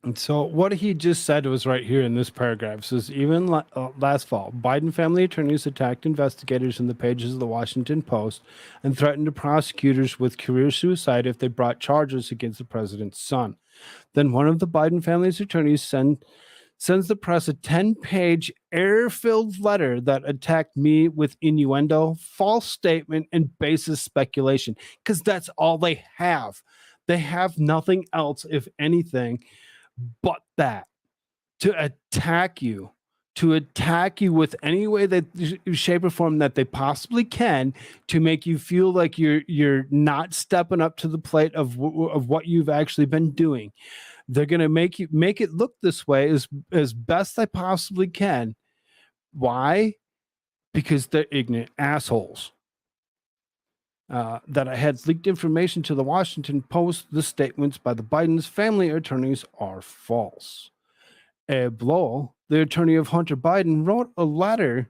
Speaker 5: And so what he just said was right here in this paragraph. It says, even last fall, Biden family attorneys attacked investigators in the pages of the Washington Post and threatened to prosecutors with career suicide if they brought charges against the president's son. Then one of the Biden family's attorneys sends the press a 10-page error-filled letter that attacked me with innuendo, false statement, and baseless speculation, because that's all they have. They have nothing else, if anything, but that, to attack you with any way that shape or form that they possibly can, to make you feel like you're not stepping up to the plate of what you've actually been doing. They're going to make it look this way as best they possibly can. Why? Because they're ignorant assholes. That I had leaked information to the Washington Post. The statements by the Biden's family attorneys are false. Ed Lowell, the attorney of Hunter Biden, wrote a letter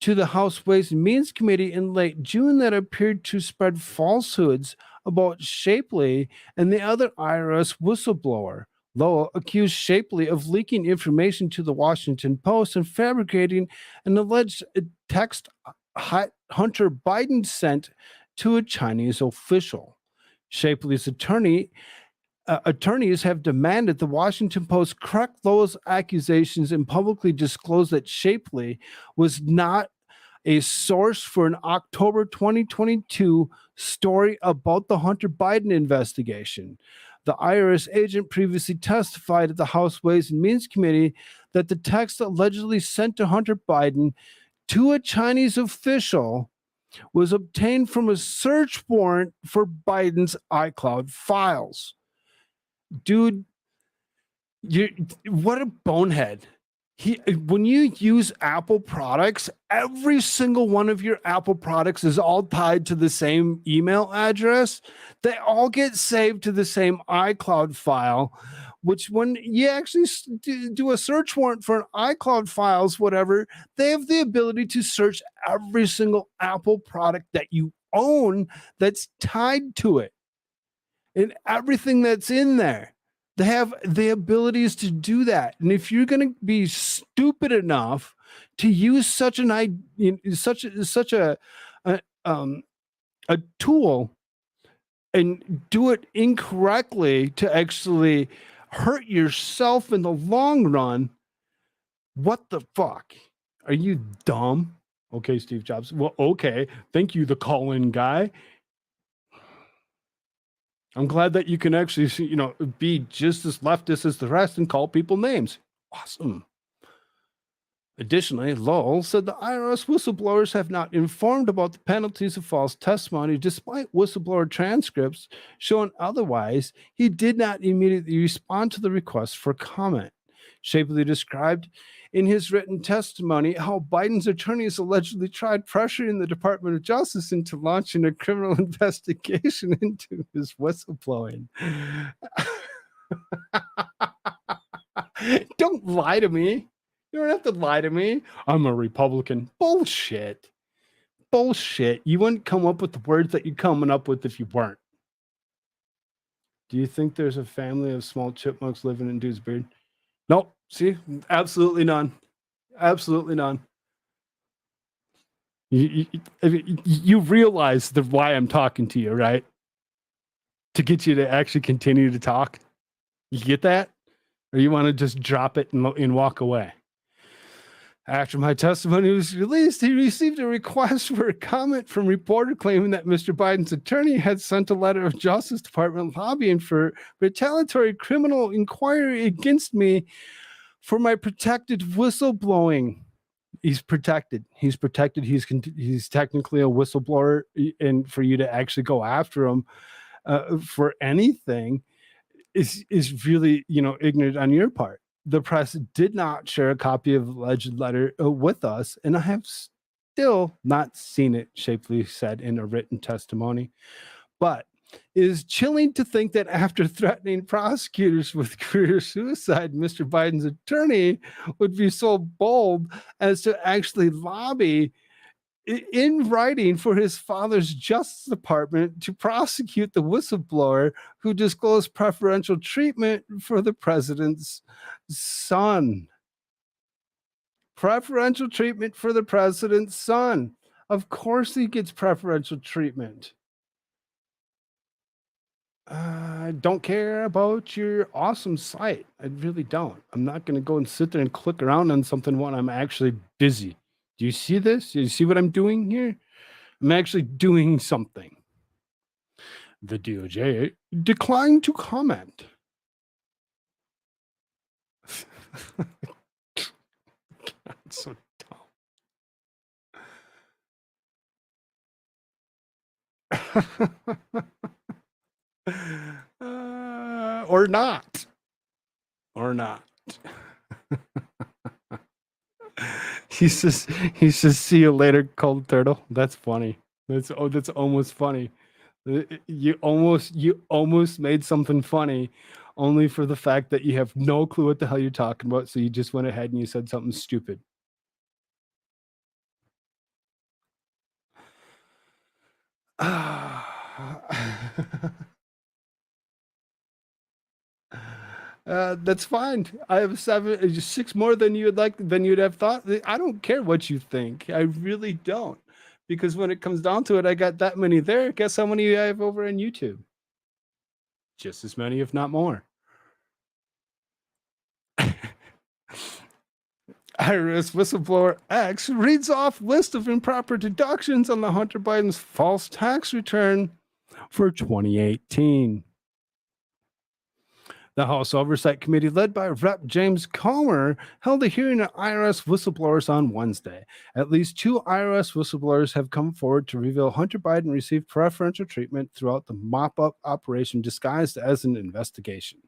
Speaker 5: to the House Ways and Means Committee in late June that appeared to spread falsehoods about Shapley and the other IRS whistleblower. Lowell accused Shapley of leaking information to the Washington Post and fabricating an alleged text Hunter Biden sent to a Chinese official. Shapley's attorneys have demanded the Washington Post correct Lowell's accusations and publicly disclose that Shapley was not a source for an October 2022 story about the Hunter Biden investigation. The IRS agent previously testified at the House Ways and Means Committee that the text allegedly sent to Hunter Biden to a Chinese official was obtained from a search warrant for Biden's iCloud files. Dude, what a bonehead. When you use Apple products, every single one of your Apple products is all tied to the same email address. They all get saved to the same iCloud file, which when you actually do a search warrant for an iCloud files, whatever, they have the ability to search every single Apple product that you own that's tied to it and everything that's in there. They have the abilities to do that. And if you're going to be stupid enough to use such a tool and do it incorrectly to actually hurt yourself in the long run, what the fuck? Are you dumb? Okay, Steve Jobs. Well, okay. Thank you, the call-in guy. I'm glad that you can actually, be just as leftist as the rest and call people names. Awesome. Additionally, Lowell said the IRS whistleblowers have not informed about the penalties of false testimony, despite whistleblower transcripts showing otherwise. He did not immediately respond to the request for comment. Shapley described in his written testimony how Biden's attorneys allegedly tried pressuring the Department of Justice into launching a criminal investigation into his whistleblowing. Don't lie to me. You don't have to lie to me. I'm a Republican. Bullshit. Bullshit. You wouldn't come up with the words that you're coming up with if you weren't. Do you think there's a family of small chipmunks living in Dewsbury? Nope. See, absolutely none. Absolutely none. You realize why I'm talking to you, right? To get you to actually continue to talk. You get that? Or you want to just drop it and walk away? After my testimony was released, he received a request for a comment from a reporter claiming that Mr. Biden's attorney had sent a letter of Justice Department lobbying for retaliatory criminal inquiry against me for my protected whistleblowing. He's protected. He's protected. He's technically a whistleblower, and for you to actually go after him for anything is really, ignorant on your part. The press did not share a copy of the alleged letter with us, and I have still not seen it, Shapley said in a written testimony. But it is chilling to think that after threatening prosecutors with career suicide, Mr. Biden's attorney would be so bold as to actually lobby in writing for his father's Justice Department to prosecute the whistleblower who disclosed preferential treatment for the president's son. Preferential treatment for the president's son. Of course he gets preferential treatment. I don't care about your awesome site. I really don't. I'm not going to go and sit there and click around on something when I'm actually busy. Do you see this? Do you see what I'm doing here? I'm actually doing something. The DOJ declined to comment. God, so dumb. Or not. He says, see you later, cold turtle. That's funny. That's almost funny. You almost made something funny only for the fact that you have no clue what the hell you're talking about. So you just went ahead and you said something stupid. That's fine. I have 6 more than you'd have thought. I don't care what you think. I really don't. Because when it comes down to it, I got that many there. Guess how many I have over on YouTube? Just as many, if not more. IRS whistleblower X reads off list of improper deductions on the Hunter Biden's false tax return for 2018. The House Oversight Committee, led by Rep. James Comer, held a hearing on IRS whistleblowers on Wednesday. At least 2 IRS whistleblowers have come forward to reveal Hunter Biden received preferential treatment throughout the mop-up operation disguised as an investigation.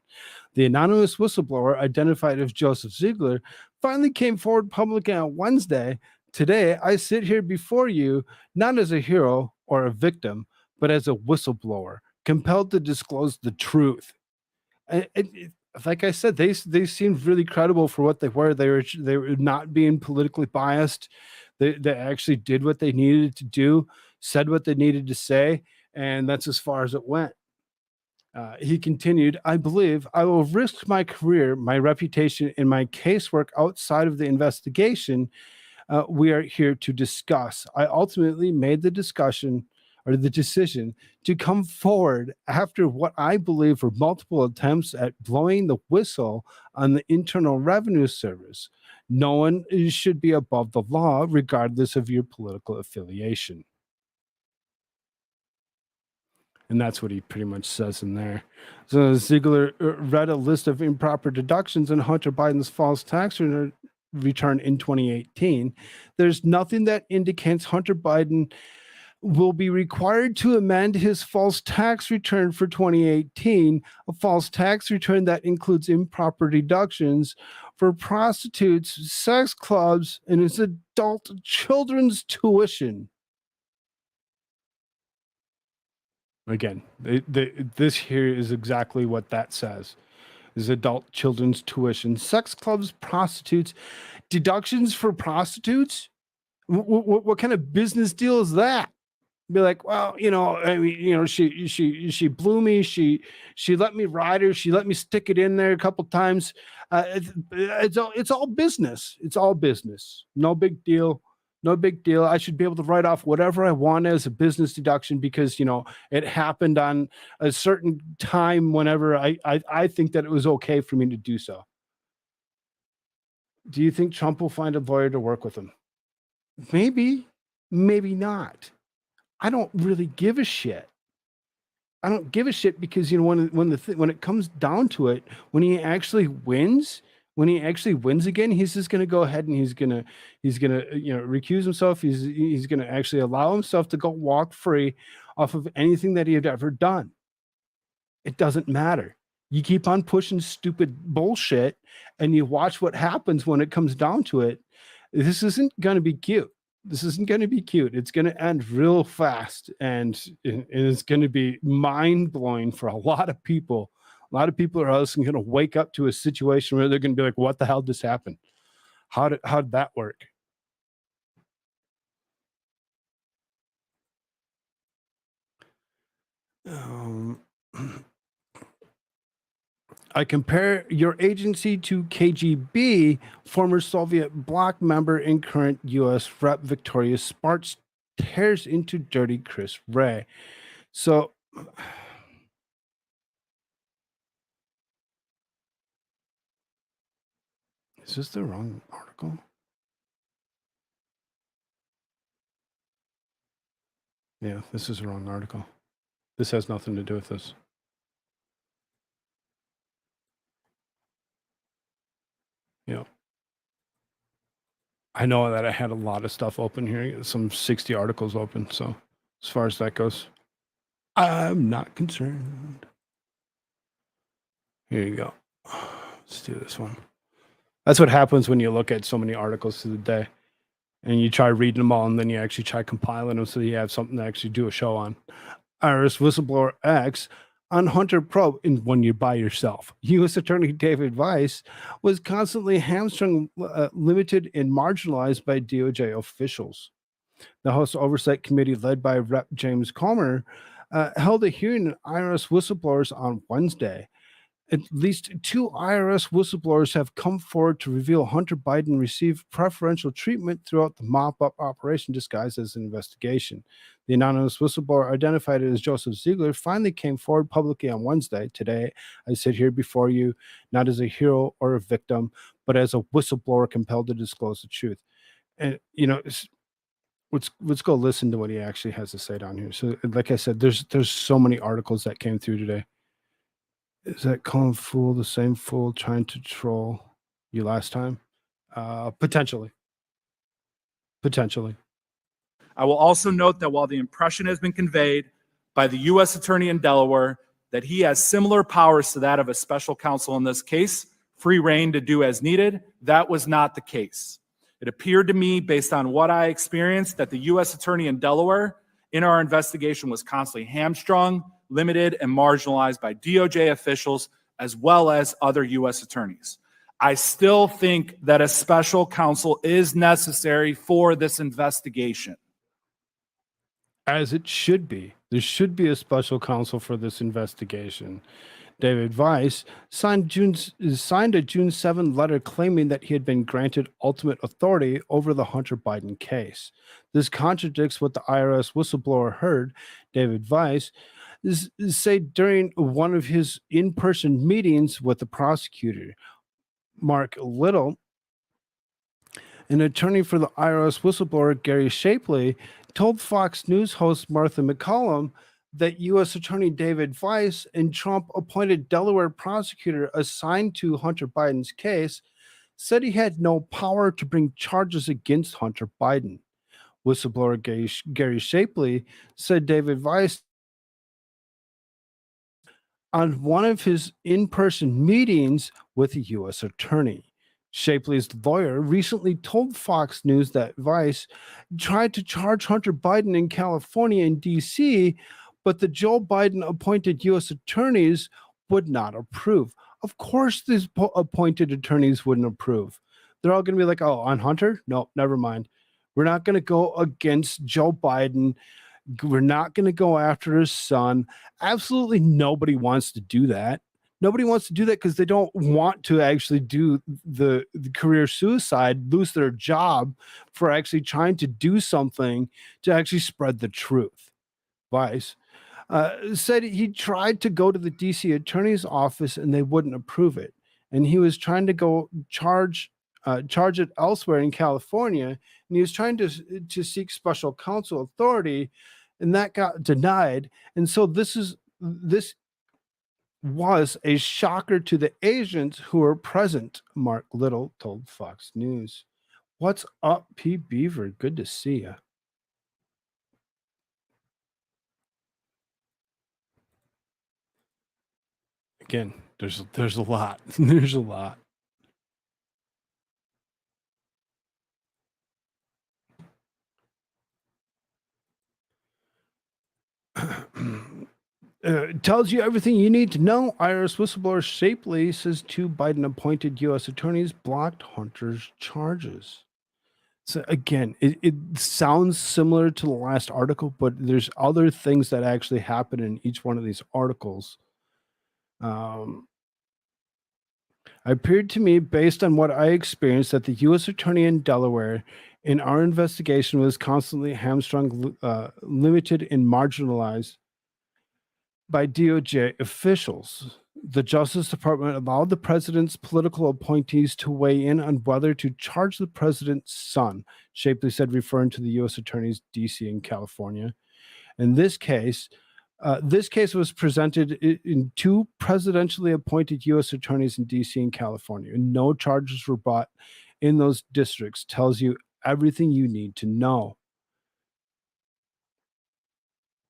Speaker 5: The anonymous whistleblower, identified as Joseph Ziegler, finally came forward publicly on Wednesday. Today, I sit here before you not as a hero or a victim, but as a whistleblower, compelled to disclose the truth. Like I said, they seemed really credible for what they were. They were not being politically biased. They actually did what they needed to do, said what they needed to say, and that's as far as it went. He continued, I believe I will risk my career, my reputation, and my casework outside of the investigation we are here to discuss. I ultimately made the decision to come forward after what I believe were multiple attempts at blowing the whistle on the Internal Revenue Service. No one should be above the law, regardless of your political affiliation. And that's what he pretty much says in there. So Ziegler read a list of improper deductions in Hunter Biden's false tax return in 2018. There's nothing that indicates Hunter Biden will be required to amend his false tax return for 2018, a false tax return that includes improper deductions for prostitutes, sex clubs, and his adult children's tuition. Again, this here is exactly what that says. Is adult children's tuition, sex clubs, prostitutes, deductions for prostitutes. What kind of business deal is that? Be like, well, I mean, she blew me. She let me ride her. She let me stick it in there a couple times. It's all business. It's all business. No big deal. No big deal. I should be able to write off whatever I want as a business deduction because, it happened on a certain time whenever I think that it was okay for me to do so. Do you think Trump will find a lawyer to work with him? Maybe, maybe not. I don't really give a shit. I don't give a shit because, when it comes down to it, when he actually wins again, he's just going to go ahead and he's going to recuse himself. He's going to actually allow himself to go walk free off of anything that he had ever done. It doesn't matter. You keep on pushing stupid bullshit and you watch what happens when it comes down to it. This isn't going to be cute. This isn't going to be cute. It's going to end real fast and it's going to be mind-blowing for a lot of people. A lot of people are also going to wake up to a situation where they're going to be like, what the hell just happened? How did that work? I compare your agency to KGB, former Soviet bloc member and current U.S. Rep. Victoria Sparks tears into dirty Chris Wray. So, is this the wrong article? Yeah, this is the wrong article. This has nothing to do with this. Yeah. I know that I had a lot of stuff open here, some 60 articles open. So as far as that goes, I'm not concerned. Here you go. Let's do this one. That's what happens when you look at so many articles through the day and you try reading them all and then you actually try compiling them so you have something to actually do a show on. IRS whistleblower X on Hunter probe in 1 year by yourself. U.S. Attorney David Weiss was constantly hamstrung, limited, and marginalized by DOJ officials. The House Oversight Committee, led by Rep. James Comer, held a hearing on IRS whistleblowers on Wednesday. At least 2 IRS whistleblowers have come forward to reveal Hunter Biden received preferential treatment throughout the mop-up operation disguised as an investigation. The anonymous whistleblower, identified as Joseph Ziegler, finally came forward publicly on Wednesday. Today, I sit here before you not as a hero or a victim, but as a whistleblower compelled to disclose the truth. And let's go listen to what he actually has to say down here. So, like I said, there's so many articles that came through today. Is that Colin Fool the same fool trying to troll you last time? Potentially. Potentially.
Speaker 7: I will also note that while the impression has been conveyed by the U.S. Attorney in Delaware that he has similar powers to that of a special counsel in this case, free reign to do as needed, that was not the case. It appeared to me, based on what I experienced, that the U.S. Attorney in Delaware in our investigation was constantly hamstrung, limited, and marginalized by DOJ officials as well as other U.S. attorneys. I still think that a special counsel is necessary for this investigation.
Speaker 5: As it should be. There should be a special counsel for this investigation. David Weiss signed a June 7 letter claiming that he had been granted ultimate authority over the Hunter Biden case. This contradicts what the IRS whistleblower heard David Weiss say during one of his in-person meetings with the prosecutor. Mark Little, an attorney for the IRS whistleblower Gary Shapley, told Fox News host Martha McCollum that U.S. Attorney David Weiss and Trump-appointed Delaware prosecutor assigned to Hunter Biden's case said he had no power to bring charges against Hunter Biden. Whistleblower Gary Shapley said David Weiss on one of his in-person meetings with a U.S. attorney. Shapley's lawyer recently told Fox News that Weiss tried to charge Hunter Biden in California and D.C., but the Joe Biden-appointed U.S. attorneys would not approve. Of course, these appointed attorneys wouldn't approve. They're all going to be like, oh, on Hunter? No, never mind. We're not going to go against Joe Biden. We're not going to go after his son. Absolutely nobody wants to do that. Nobody wants to do that because they don't want to actually do the career suicide, lose their job for actually trying to do something to actually spread the truth. Weiss said he tried to go to the DC attorney's office and they wouldn't approve it. And he was trying to go charge it elsewhere in California. And he was trying to seek special counsel authority, and that got denied. And so this was a shocker to the agents who were present, Mark Little told Fox News. What's up, P. Beaver? Good to see you. Again, there's a lot. There's a lot. Tells you everything you need to know. IRS whistleblower Shapley says 2 Biden-appointed U.S. attorneys blocked Hunter's charges. So again, it sounds similar to the last article, but there's other things that actually happen in each one of these articles. It appeared to me, based on what I experienced, that the U.S. attorney in Delaware in our investigation was constantly hamstrung, limited, and marginalized by DOJ officials. The Justice Department allowed the president's political appointees to weigh in on whether to charge the president's son, Shapley said, referring to the U.S. attorneys D.C. and California. In this case was presented in 2 presidentially appointed U.S. attorneys in D.C. and California, and no charges were brought in those districts. Tells you everything you need to know.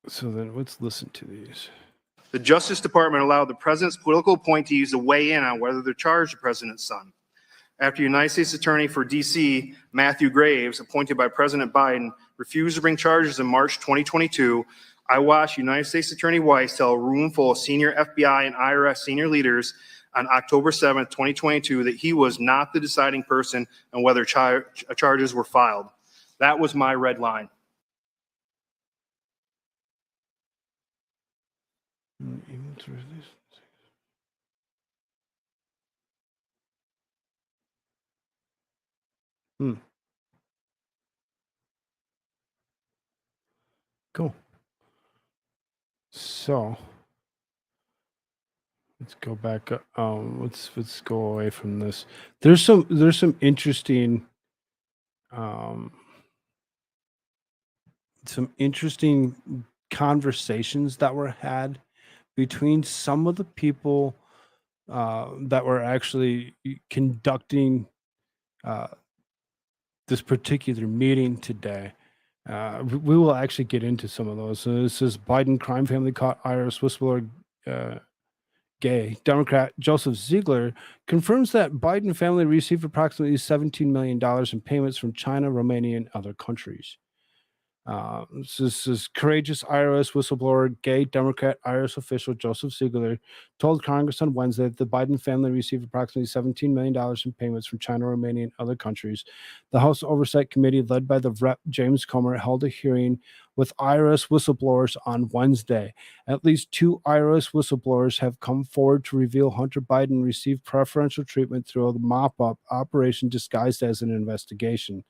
Speaker 5: So then let's listen to these.
Speaker 8: The Justice Department allowed the president's political appointees to weigh in on whether to charge the president's son. After United States Attorney for D.C., Matthew Graves, appointed by President Biden, refused to bring charges in March 2022, I watched United States Attorney Weiss tell a room full of senior FBI and IRS senior leaders on October 7th, 2022, that he was not the deciding person on whether charges were filed. That was my red line.
Speaker 5: Cool. So let's go back. Let's go away from this. There's some interesting conversations that were had between some of the people that were actually conducting this particular meeting today. We will actually get into some of those. So this is Biden crime family caught IRS whistleblower gay. Democrat Joseph Ziegler confirms that Biden family received approximately $17 million in payments from China, Romania, and other countries. This is courageous IRS whistleblower, gay Democrat IRS official Joseph Ziegler told Congress on Wednesday that the Biden family received approximately $17 million in payments from China, Romania, and other countries. The House Oversight Committee, led by the Rep. James Comer, held a hearing with IRS whistleblowers on Wednesday. At least 2 IRS whistleblowers have come forward to reveal Hunter Biden received preferential treatment through a mop-up operation disguised as an investigation.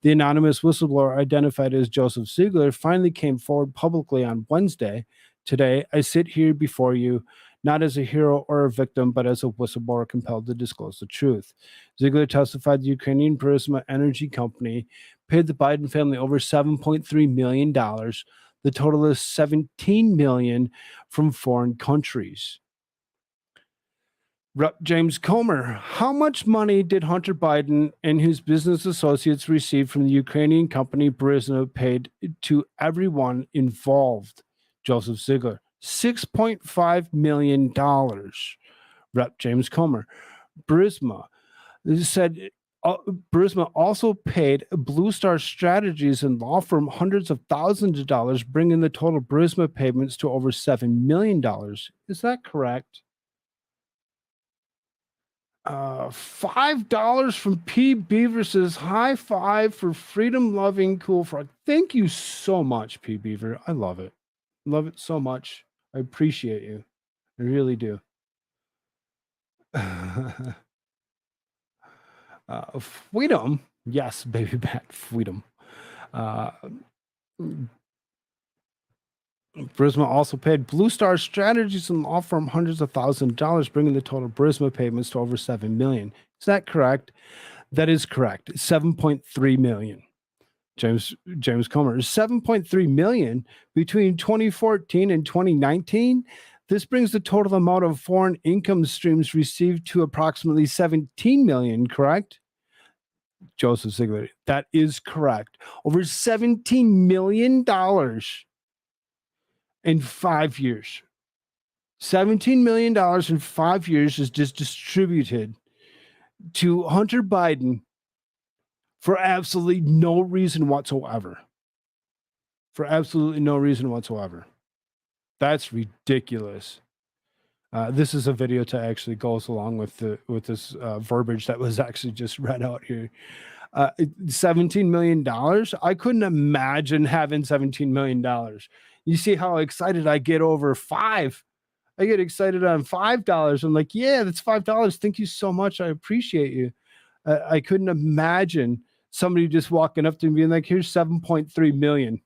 Speaker 5: The anonymous whistleblower, identified as Joseph Ziegler, finally came forward publicly on Wednesday. Today, I sit here before you, not as a hero or a victim, but as a whistleblower compelled to disclose the truth. Ziegler testified the Ukrainian Burisma Energy Company paid the Biden family over $7.3 million. The total is $17 million from foreign countries. Rep. James Comer, how much money did Hunter Biden and his business associates receive from the Ukrainian company Burisma paid to everyone involved? Joseph Ziegler, $6.5 million. Rep. James Comer, Burisma said Burisma also paid Blue Star Strategies and law firm hundreds of thousands of dollars, bringing the total Burisma payments to over $7 million. Is that correct? $5 from P. Beaver says, high five for freedom-loving Koolfrogg. Thank you so much, P. Beaver. I love it. Love it so much. I appreciate you. I really do. Freedom. Yes, baby bat, freedom. Burisma also paid Blue Star Strategies and law firm hundreds of thousands of dollars, bringing the total Burisma payments to over $7 million. Is that correct? That is correct. $7.3 million. James Comer, $7.3 million between 2014 and 2019. This brings the total amount of foreign income streams received to approximately $17 million, correct? Joseph Ziegler, that is correct. Over $17 million in 5 years. $17 million in 5 years is just distributed to Hunter Biden for absolutely no reason whatsoever. For absolutely no reason whatsoever. That's ridiculous. This is a video to actually goes along with this verbiage that was actually just read out here. $17 million. I couldn't imagine having $17 million. You see how excited I get over 5. I get excited on $5. I'm like, yeah, that's $5. Thank you so much. I appreciate you. I couldn't imagine somebody just walking up to me and being like, here's 7.3 million.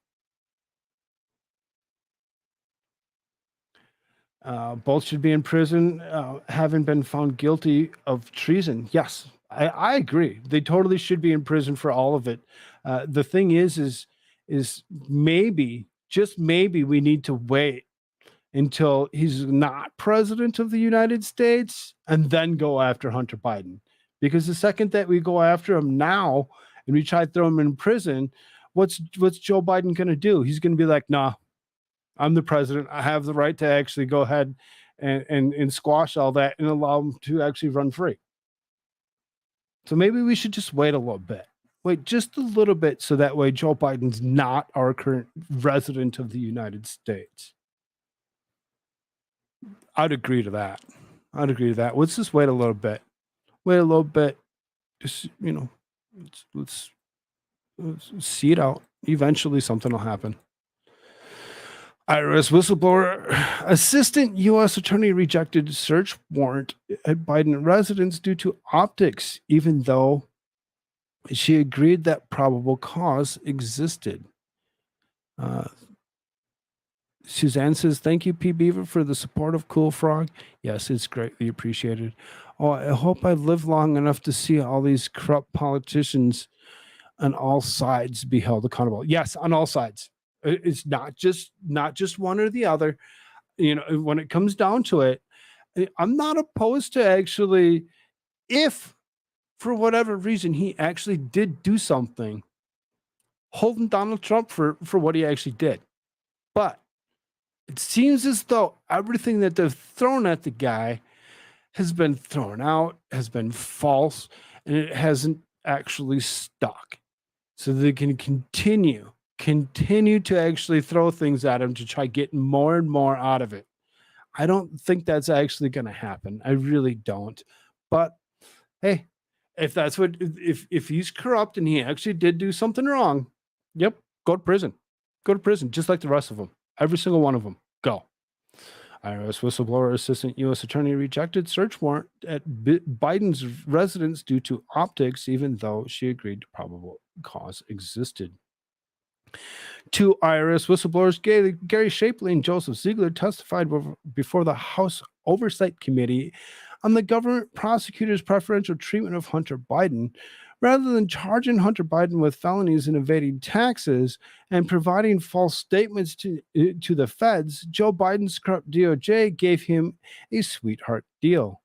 Speaker 5: Both should be in prison, having been found guilty of treason. Yes, I agree. They totally should be in prison for all of it. The thing is maybe, just maybe, we need to wait until he's not president of the United States and then go after Hunter Biden. Because the second that we go after him now and we try to throw him in prison, what's Joe Biden going to do? He's going to be like, nah, I'm the president. I have the right to actually go ahead and squash all that and allow him to actually run free. So maybe we should just wait a little bit. Wait just a little bit so that way Joe Biden's not our current resident of the United States. I'd agree to that. Let's just wait a little bit. Wait a little bit. Just, let's see it out. Eventually something will happen. IRS whistleblower, assistant U.S. attorney rejected search warrant at Biden residence due to optics, even though she agreed that probable cause existed. Suzanne says, thank you, P. Beaver, for the support of Koolfrogg. Yes, it's greatly appreciated. Oh, I hope I live long enough to see all these corrupt politicians on all sides be held accountable. Yes, on all sides. It's not just one or the other. You know, when it comes down to it, I'm not opposed to actually, if for whatever reason he actually did do something, holding Donald Trump for what he actually did. But it seems as though everything that they've thrown at the guy has been thrown out, has been false, and it hasn't actually stuck. So they can continue to actually throw things at him to try getting more and more out of it. I don't think that's actually going to happen. I really don't. But hey, if that's what, if he's corrupt and he actually did do something wrong, yep, go to prison. Go to prison, just like the rest of them. Every single one of them. Go. IRS whistleblower assistant U.S. attorney rejected search warrant at Biden's residence due to optics, even though she agreed probable cause existed. Two IRS whistleblowers, Gary Shapley and Joseph Ziegler, testified before the House Oversight Committee on the government prosecutor's preferential treatment of Hunter Biden. Rather than charging Hunter Biden with felonies and evading taxes and providing false statements to the feds, Joe Biden's corrupt DOJ gave him a sweetheart deal.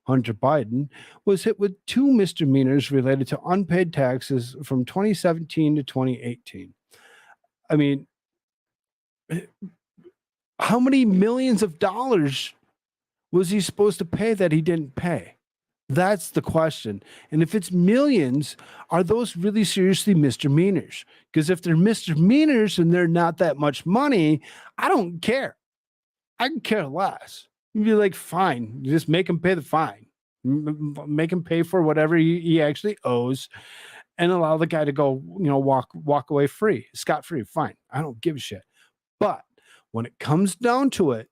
Speaker 5: Hunter Biden was hit with 2 misdemeanors related to unpaid taxes from 2017 to 2018. I mean, how many millions of dollars was he supposed to pay that he didn't pay? That's the question. And if it's millions, are those really seriously misdemeanors? Because if they're misdemeanors and they're not that much money, I don't care. I can care less. You'd be like, fine, just make him pay the fine. Make him pay for whatever he actually owes and allow the guy to go, walk away free, scot-free. Fine. I don't give a shit. But when it comes down to it,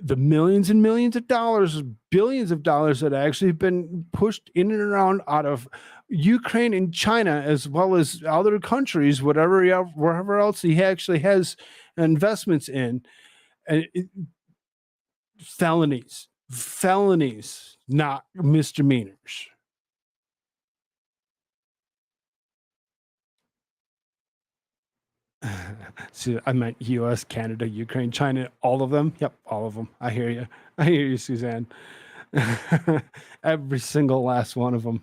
Speaker 5: the millions and millions of dollars, billions of dollars that actually have been pushed in and around out of Ukraine and China, as well as other countries, wherever else he actually has investments in, felonies, not misdemeanors. See, I meant U.S., Canada, Ukraine, China, all of them. Yep, all of them. I hear you. I hear you, Suzanne. Every single last one of them.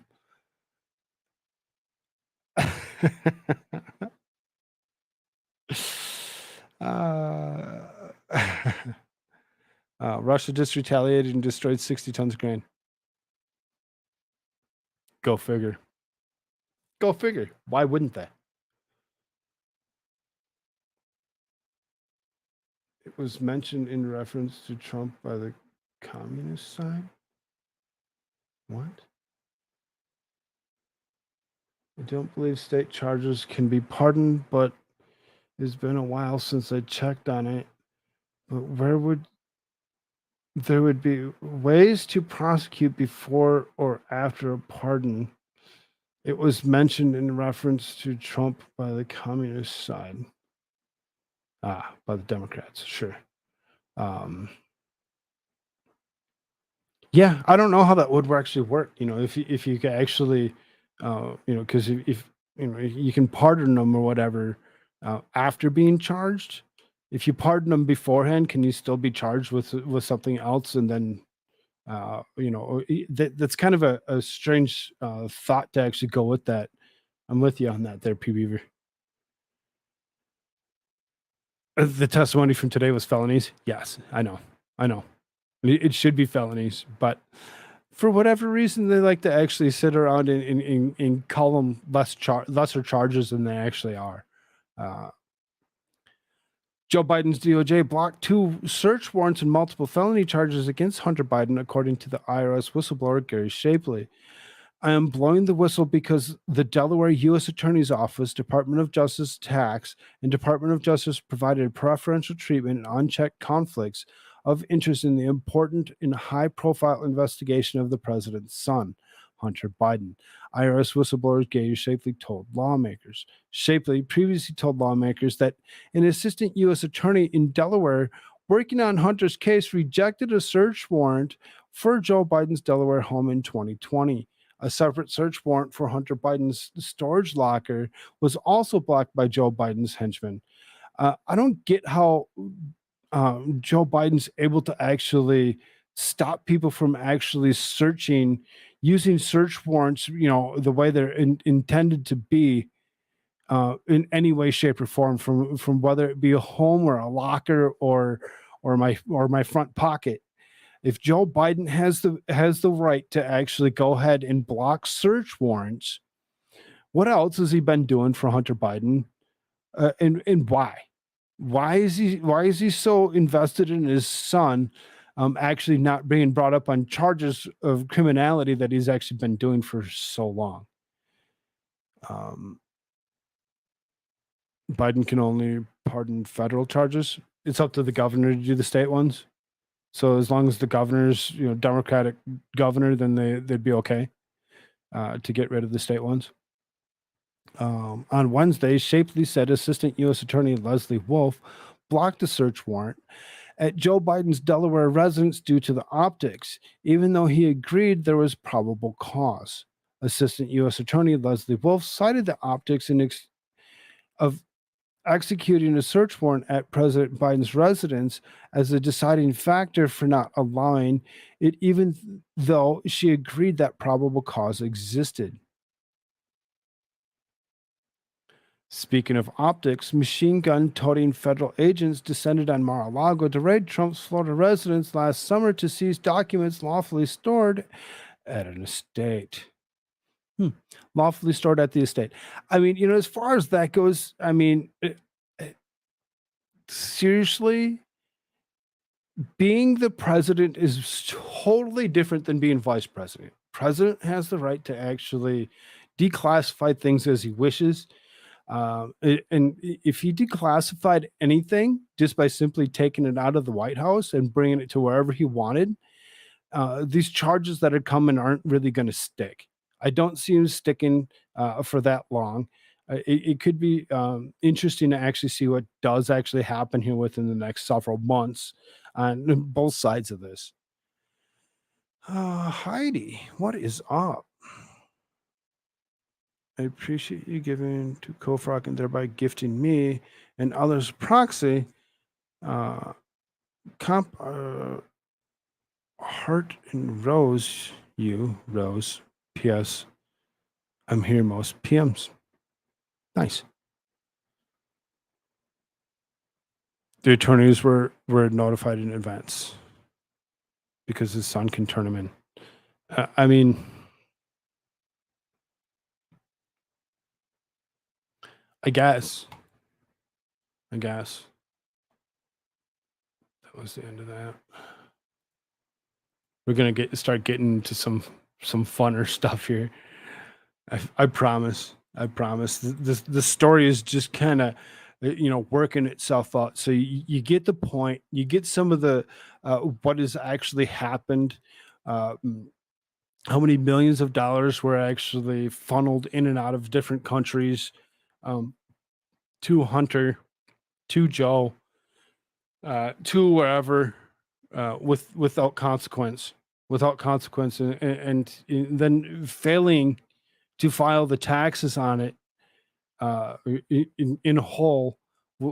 Speaker 5: Russia just retaliated and destroyed 60 tons of grain. Go figure. Go figure. Why wouldn't they? It was mentioned in reference to Trump by the communist side. What? I don't believe state charges can be pardoned, but it's been a while since I checked on it. But there would be ways to prosecute before or after a pardon. It was mentioned in reference to Trump by the communist side. By the Democrats, sure. Yeah, I don't know how that would actually work. If you could actually, because if you can pardon them or whatever after being charged. If you pardon them beforehand, can you still be charged with something else? And then, that's kind of a strange thought to actually go with that. I'm with you on that there, P. Beaver. The testimony from today was felonies. Yes, I know. It should be felonies, but for whatever reason, they like to actually sit around and call them lesser charges than they actually are. Joe Biden's DOJ blocked 2 search warrants and multiple felony charges against Hunter Biden, according to the IRS whistleblower Gary Shapley. I am blowing the whistle because the Delaware U.S. Attorney's Office, Department of Justice Tax, and Department of Justice provided preferential treatment and unchecked conflicts of interest in the important and high-profile investigation of the president's son, Hunter Biden. IRS whistleblower Gay Shapley told lawmakers. Shapley previously told lawmakers that an assistant U.S. attorney in Delaware working on Hunter's case rejected a search warrant for Joe Biden's Delaware home in 2020. A separate search warrant for Hunter Biden's storage locker was also blocked by Joe Biden's henchmen. I don't get how Joe Biden's able to actually stop people from actually searching using search warrants, the way they're intended to be in any way, shape, or form, from whether it be a home or a locker or my front pocket. If Joe Biden has the right to actually go ahead and block search warrants, what else has he been doing for Hunter Biden, and why? Why is he so invested in his son actually not being brought up on charges of criminality that he's actually been doing for so long? Biden can only pardon federal charges. It's up to the governor to do the state ones. So as long as the governor's, Democratic governor, then they'd be okay to get rid of the state ones. On Wednesday, Shapley said Assistant U.S. Attorney Leslie Wolf blocked a search warrant at Joe Biden's Delaware residence due to the optics, even though he agreed there was probable cause. Assistant U.S. Attorney Leslie Wolf cited the optics of executing a search warrant at President Biden's residence as a deciding factor for not allowing it, even though she agreed that probable cause existed. Speaking of optics, machine gun-toting federal agents descended on Mar-a-Lago to raid Trump's Florida residence last summer to seize documents lawfully stored at an estate. Lawfully stored at the estate. I mean, as far as that goes, I mean, seriously, being the president is totally different than being vice president. President has the right to actually declassify things as he wishes. And if he declassified anything just by simply taking it out of the White House and bringing it to wherever he wanted, these charges that are coming aren't really going to stick. I don't see him sticking for that long. It could be interesting to actually see what does actually happen here within the next several months on both sides of this. Heidi, what is up? I appreciate you giving to Koolfrogg and thereby gifting me and others proxy. Heart and Rose, Rose. P.S. I'm here most PMs. Nice. The attorneys were notified in advance because his son can turn him in. I mean, I guess. That was the end of that. We're gonna start getting into some funner stuff here. I promise. The story is just kind of, working itself out. So you get the point. You get some of the what has actually happened. How many millions of dollars were actually funneled in and out of different countries to Hunter, to Joe, to wherever, without consequence. And then failing to file the taxes on it in whole.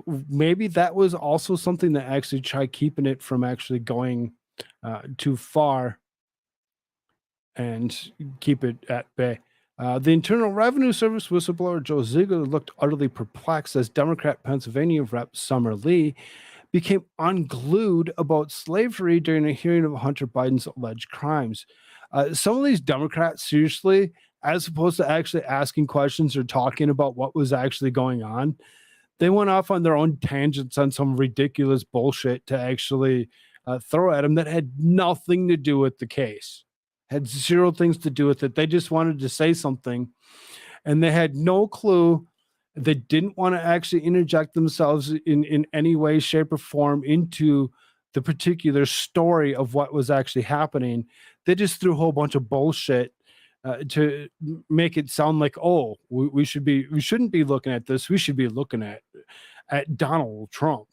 Speaker 5: Maybe that was also something that actually tried keeping it from actually going too far and keep it at bay. The Internal Revenue Service whistleblower Joe Ziegler looked utterly perplexed as Democrat Pennsylvania Rep. Summer Lee became unglued about slavery during a hearing of Hunter Biden's alleged crimes. Some of these Democrats, seriously, as opposed to actually asking questions or talking about what was actually going on, they went off on their own tangents on some ridiculous bullshit to actually throw at him that had nothing to do with the case. Had zero things to do with it. They just wanted to say something, and they had no clue. They didn't want to actually interject themselves in any way, shape, or form into the particular story of what was actually happening. They just threw a whole bunch of bullshit to make it sound like, oh, we shouldn't be looking at this. We should be looking at Donald Trump.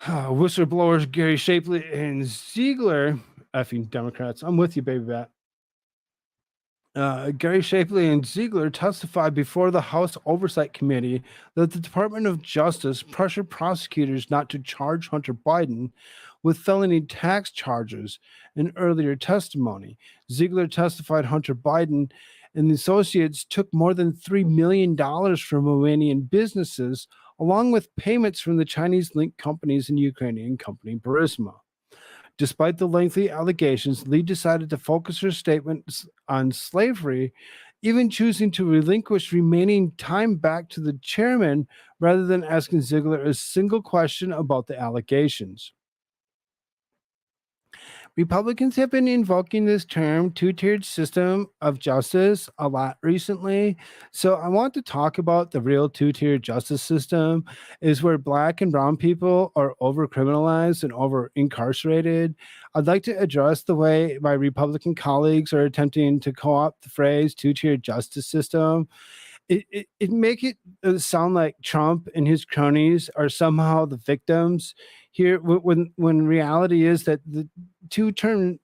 Speaker 5: Whistleblowers Gary Shapley and Ziegler, effing Democrats. I'm with you, baby bat. Gary Shapley and Ziegler testified before the House Oversight Committee that the Department of Justice pressured prosecutors not to charge Hunter Biden with felony tax charges in earlier testimony. Ziegler testified Hunter Biden and the associates took more than $3 million from Iranian businesses, along with payments from the Chinese-linked companies and Ukrainian company Burisma. Despite the lengthy allegations, Lee decided to focus her statements on slavery, even choosing to relinquish remaining time back to the chairman rather than asking Ziegler a single question about the allegations. Republicans have been invoking this term two-tiered system of justice a lot recently. So I want to talk about the real two-tiered justice system is where black and brown people are over-criminalized and over-incarcerated. I'd like to address the way my Republican colleagues are attempting to co-opt the phrase two-tiered justice system. It make it sound like Trump and his cronies are somehow the victims here, when reality is that the two-tiered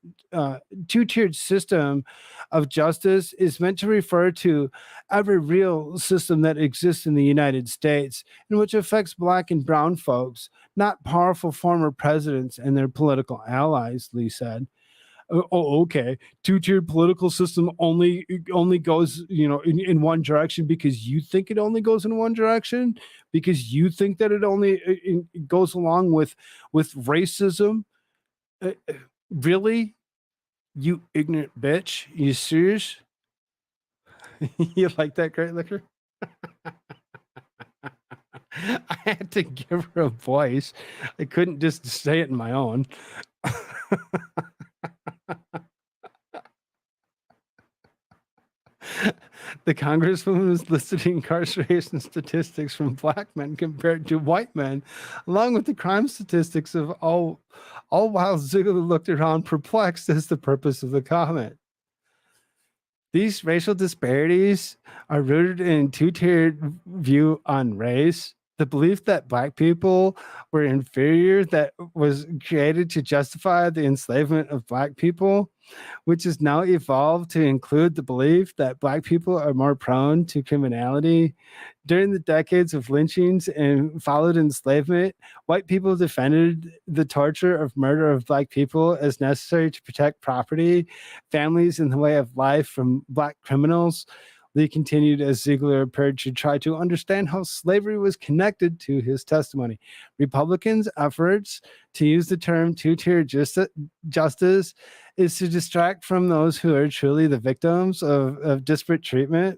Speaker 5: system of justice is meant to refer to every real system that exists in the United States and which affects black and brown folks, not powerful former presidents and their political allies, Lee said. Oh, okay. Two-tiered political system only goes, in one direction because you think it only goes in one direction, because you think that it only it goes along with racism. Really, you ignorant bitch? You serious? You like that, Great Liquor? I had to give her a voice. I couldn't just say it in my own. The congresswoman was listed incarceration statistics from black men compared to white men, along with the crime statistics of all while Ziegler looked around perplexed as the purpose of the comment. These racial disparities are rooted in a two-tiered view on race. The belief that black people were inferior that was created to justify the enslavement of black people, which has now evolved to include the belief that black people are more prone to criminality. During the decades of lynchings and followed enslavement, white people defended the torture of murder of black people as necessary to protect property, families, and the way of life from black criminals. Lee continued as Ziegler appeared to try to understand how slavery was connected to his testimony. Republicans' efforts to use the term two-tier justice is to distract from those who are truly the victims of disparate treatment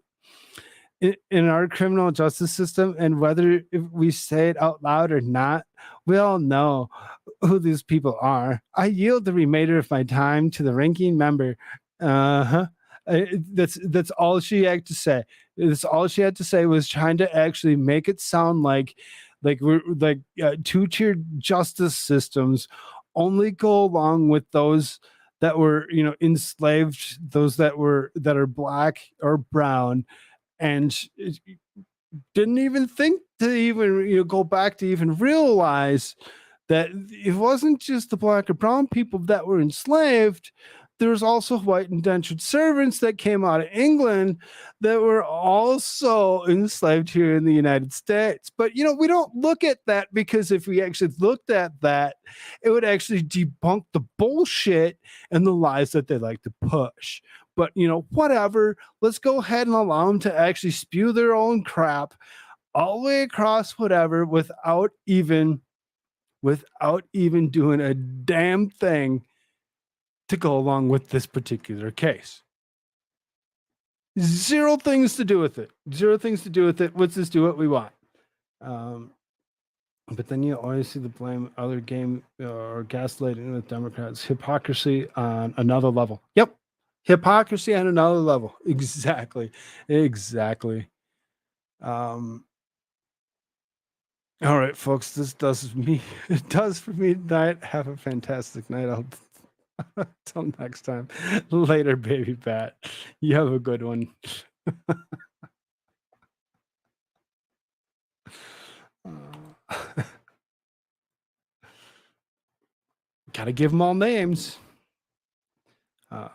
Speaker 5: in our criminal justice system. And whether we say it out loud or not, we all know who these people are. I yield the remainder of my time to the ranking member. That's all she had to say. That's all she had to say was trying to actually make it sound like we're like two-tiered justice systems only go along with those that were enslaved, those that are black or brown, and didn't even think to even go back to even realize that it wasn't just the black or brown people that were enslaved. There's also white indentured servants that came out of England that were also enslaved here in the United States. But, we don't look at that, because if we actually looked at that, it would actually debunk the bullshit and the lies that they like to push. But, whatever, let's go ahead and allow them to actually spew their own crap all the way across whatever without even doing a damn thing to go along with this particular case. Zero things to do with it. Let's just do what we want. But then you always see the blame other game or gaslighting with Democrats. Hypocrisy on another level. Yep. Hypocrisy on another level. Exactly. All right, folks, this does for me. It does for me tonight. Have a fantastic night. I'll Till next time. Later, baby bat. You have a good one. Gotta give them all names. Okay.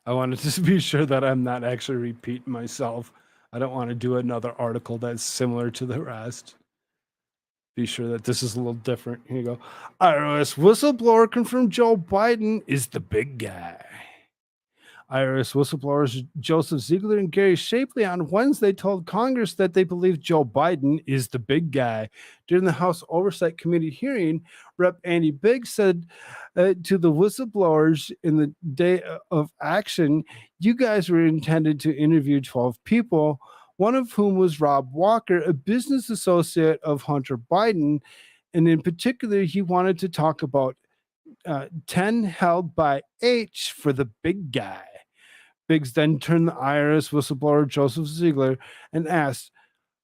Speaker 5: I wanted to be sure that I'm not actually repeating myself. I don't want to do another article that's similar to the rest. Be sure that this is a little different. Here you go. IRS whistleblower confirmed Joe Biden is the big guy. IRS whistleblowers Joseph Ziegler and Gary Shapley on Wednesday told Congress that they believe Joe Biden is the big guy. During the House Oversight Committee hearing, Rep. Andy Biggs said to the whistleblowers in the day of action, "You guys were intended to interview 12 people, one of whom was Rob Walker, a business associate of Hunter Biden. And in particular, he wanted to talk about 10 held by H for the big guy." Biggs then turned the IRS whistleblower Joseph Ziegler and asked,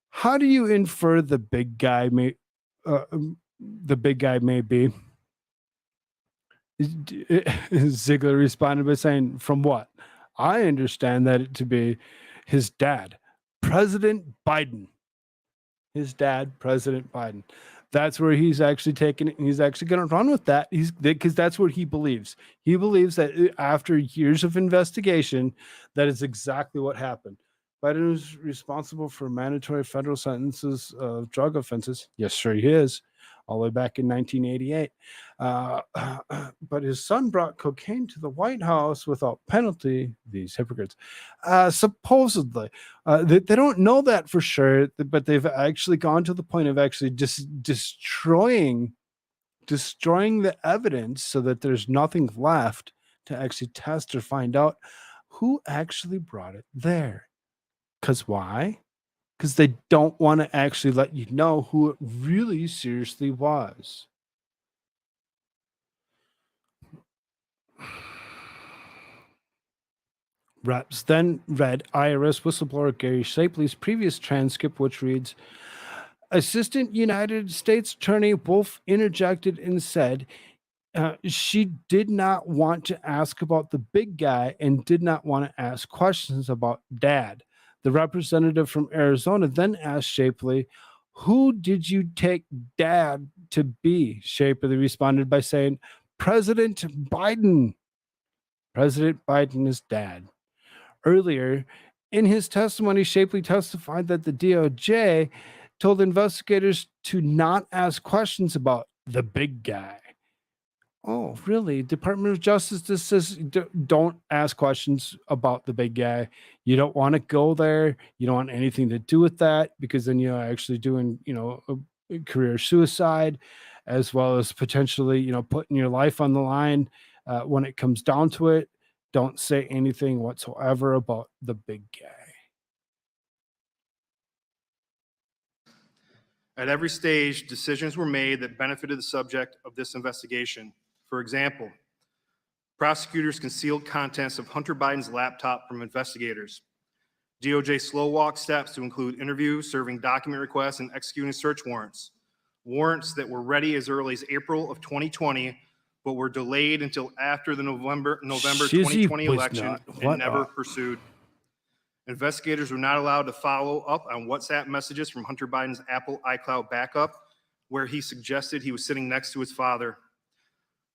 Speaker 5: "How do you infer the big guy may be?" Ziegler responded by saying, "From what? I understand that it to be his dad, President Biden." His dad, President Biden. That's where he's actually taking it, and he's actually going to run with that. Because that's what he believes. He believes that after years of investigation, that is exactly what happened. Biden was responsible for mandatory federal sentences of drug offenses. Yes, sure he is. All the way back in 1988. But his son brought cocaine to the White House without penalty. These hypocrites. Supposedly. They don't know that for sure, but they've actually gone to the point of actually just destroying the evidence so that there's nothing left to actually test or find out who actually brought it there. Because why? Because they don't want to actually let you know who it really seriously was. Reps then read IRS whistleblower Gary Shapley's previous transcript, which reads, Assistant United States Attorney Wolf interjected and said she did not want to ask about the big guy and did not want to ask questions about dad. The representative from Arizona then asked Shapley, "Who did you take dad to be?" Shapley responded by saying, "President Biden." President Biden is dad. Earlier, in his testimony, Shapley testified that the DOJ told investigators to not ask questions about the big guy. Oh, really? Department of Justice just says don't ask questions about the big guy. You don't want to go there. You don't want anything to do with that, because then you're actually doing, a career suicide, as well as potentially, putting your life on the line. When it comes down to it, don't say anything whatsoever about the big guy.
Speaker 8: At every stage, decisions were made that benefited the subject of this investigation. For example, prosecutors concealed contents of Hunter Biden's laptop from investigators. DOJ slow-walked steps to include interviews, serving document requests, and executing search warrants. Warrants that were ready as early as April of 2020, but were delayed until after the November 2020 election and never pursued. Investigators were not allowed to follow up on WhatsApp messages from Hunter Biden's Apple iCloud backup, where he suggested he was sitting next to his father.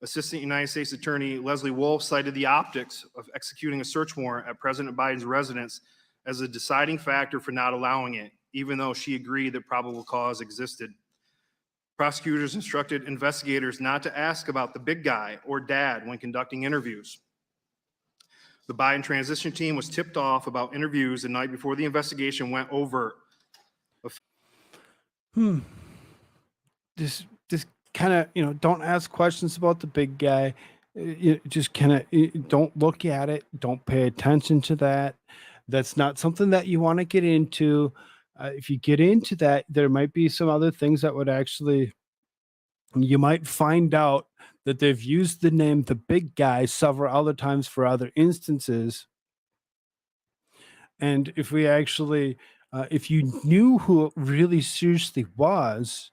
Speaker 8: Assistant United States Attorney Leslie Wolf cited the optics of executing a search warrant at President Biden's residence as a deciding factor for not allowing it, even though she agreed that probable cause existed. Prosecutors instructed investigators not to ask about the big guy or dad when conducting interviews. The Biden transition team was tipped off about interviews the night before the investigation went over.
Speaker 5: Just kind of, don't ask questions about the big guy. Just kind of don't look at it. Don't pay attention to that. That's not something that you want to get into. If you get into that, there might be some other things that would actually, you might find out that they've used the name the big guy several other times for other instances. And if we actually, if you knew who it really seriously was,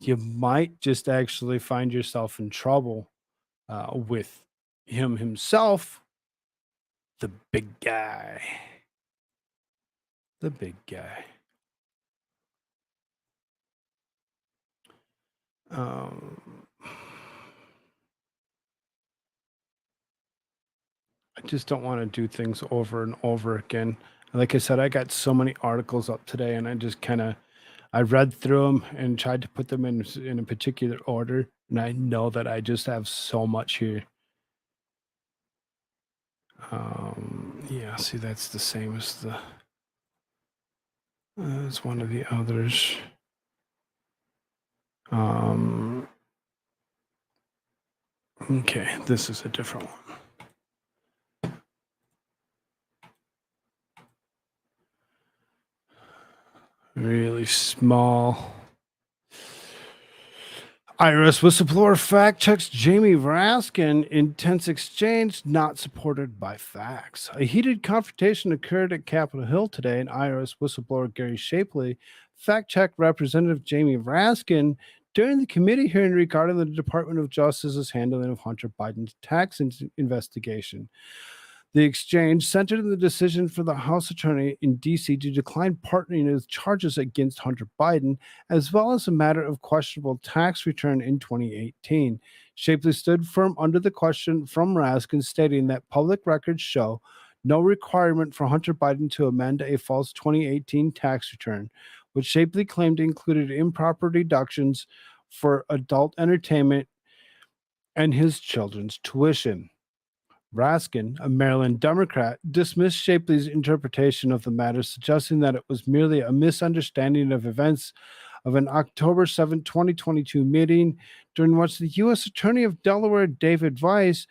Speaker 5: you might just actually find yourself in trouble with him himself, the big guy. The big guy. I just don't want to do things over and over again. Like I said, I got so many articles up today, and I just I read through them and tried to put them in a particular order. And I know that I just have so much here. Yeah, see, that's the same as the as one of the others. Okay, this is a different one. Really small. IRS whistleblower fact checks Jamie Raskin. Intense exchange not supported by facts. A heated confrontation occurred at Capitol Hill today, and IRS whistleblower Gary Shapley fact checked Representative Jamie Raskin during the committee hearing regarding the Department of Justice's handling of Hunter Biden's tax investigation. The exchange centered in the decision for the House attorney in D.C. to decline partnering with charges against Hunter Biden, as well as a matter of questionable tax return in 2018. Shapley stood firm under the question from Raskin, stating that public records show no requirement for Hunter Biden to amend a false 2018 tax return, which Shapley claimed included improper deductions for adult entertainment and his children's tuition. Raskin, a Maryland Democrat, dismissed Shapley's interpretation of the matter, suggesting that it was merely a misunderstanding of events of an October 7, 2022 meeting during which the U.S. Attorney of Delaware, David Weiss,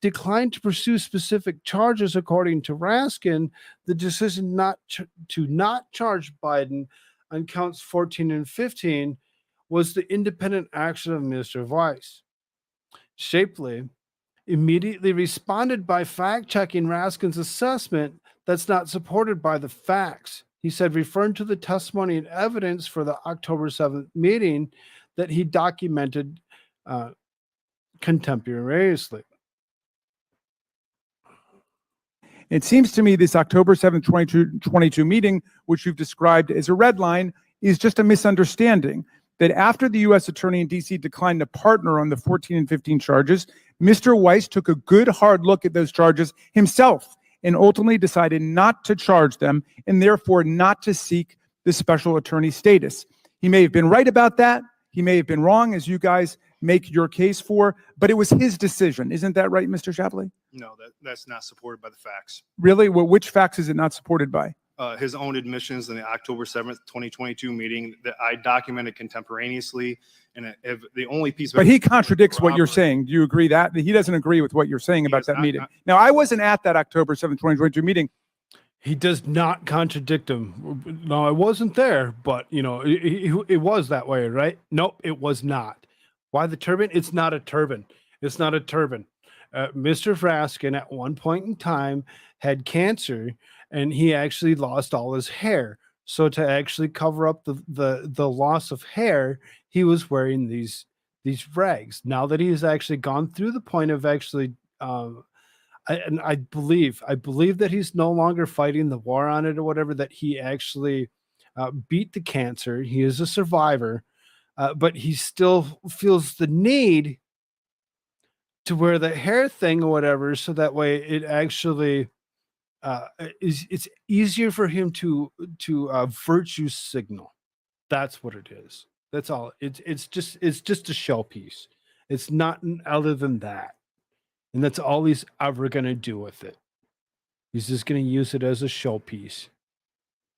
Speaker 5: declined to pursue specific charges. According to Raskin, the decision to not charge Biden on counts 14 and 15 was the independent action of Mr. Weiss. Shapley immediately responded by fact-checking Raskin's assessment that's not supported by the facts. He said, referring to the testimony and evidence for the October 7th meeting, that he documented contemporaneously.
Speaker 10: It seems to me this October 7th, 2022 meeting, which you've described as a red line, is just a misunderstanding. That after the U.S. Attorney in D.C. declined to partner on the 14 and 15 charges, Mr. Weiss took a good hard look at those charges himself and ultimately decided not to charge them and therefore not to seek the special attorney status. He may have been right about that. He may have been wrong, as you guys make your case for, but it was his decision. Isn't that right, Mr. Shapley?
Speaker 8: No, that's not supported by the facts.
Speaker 10: Really? Well, which facts is it not supported by?
Speaker 8: His own admissions in the October 7th, 2022 meeting that I documented contemporaneously. And if the only piece of
Speaker 10: But he contradicts what you're saying. Do you agree that? He doesn't agree with what you're saying about that meeting. Now, I wasn't at that October 7th, 2022 meeting.
Speaker 5: He does not contradict him. No, I wasn't there, but, you know, it was that way, right? Nope, it was not. Why the turban? It's not a turban. It's not a turban. Mr. Raskin at one point in time had cancer, and he actually lost all his hair. So to actually cover up the loss of hair, he was wearing these rags. Now that he has actually gone through the point of actually, I believe that he's no longer fighting the war on it or whatever, that he actually beat the cancer. He is a survivor, but he still feels the need to wear the hair thing or whatever, so that way it actually it's easier for him to virtue signal. That's what it is. That's all. It's just a showpiece. It's not other than that, and that's all he's ever gonna do with it. He's just gonna use it as a showpiece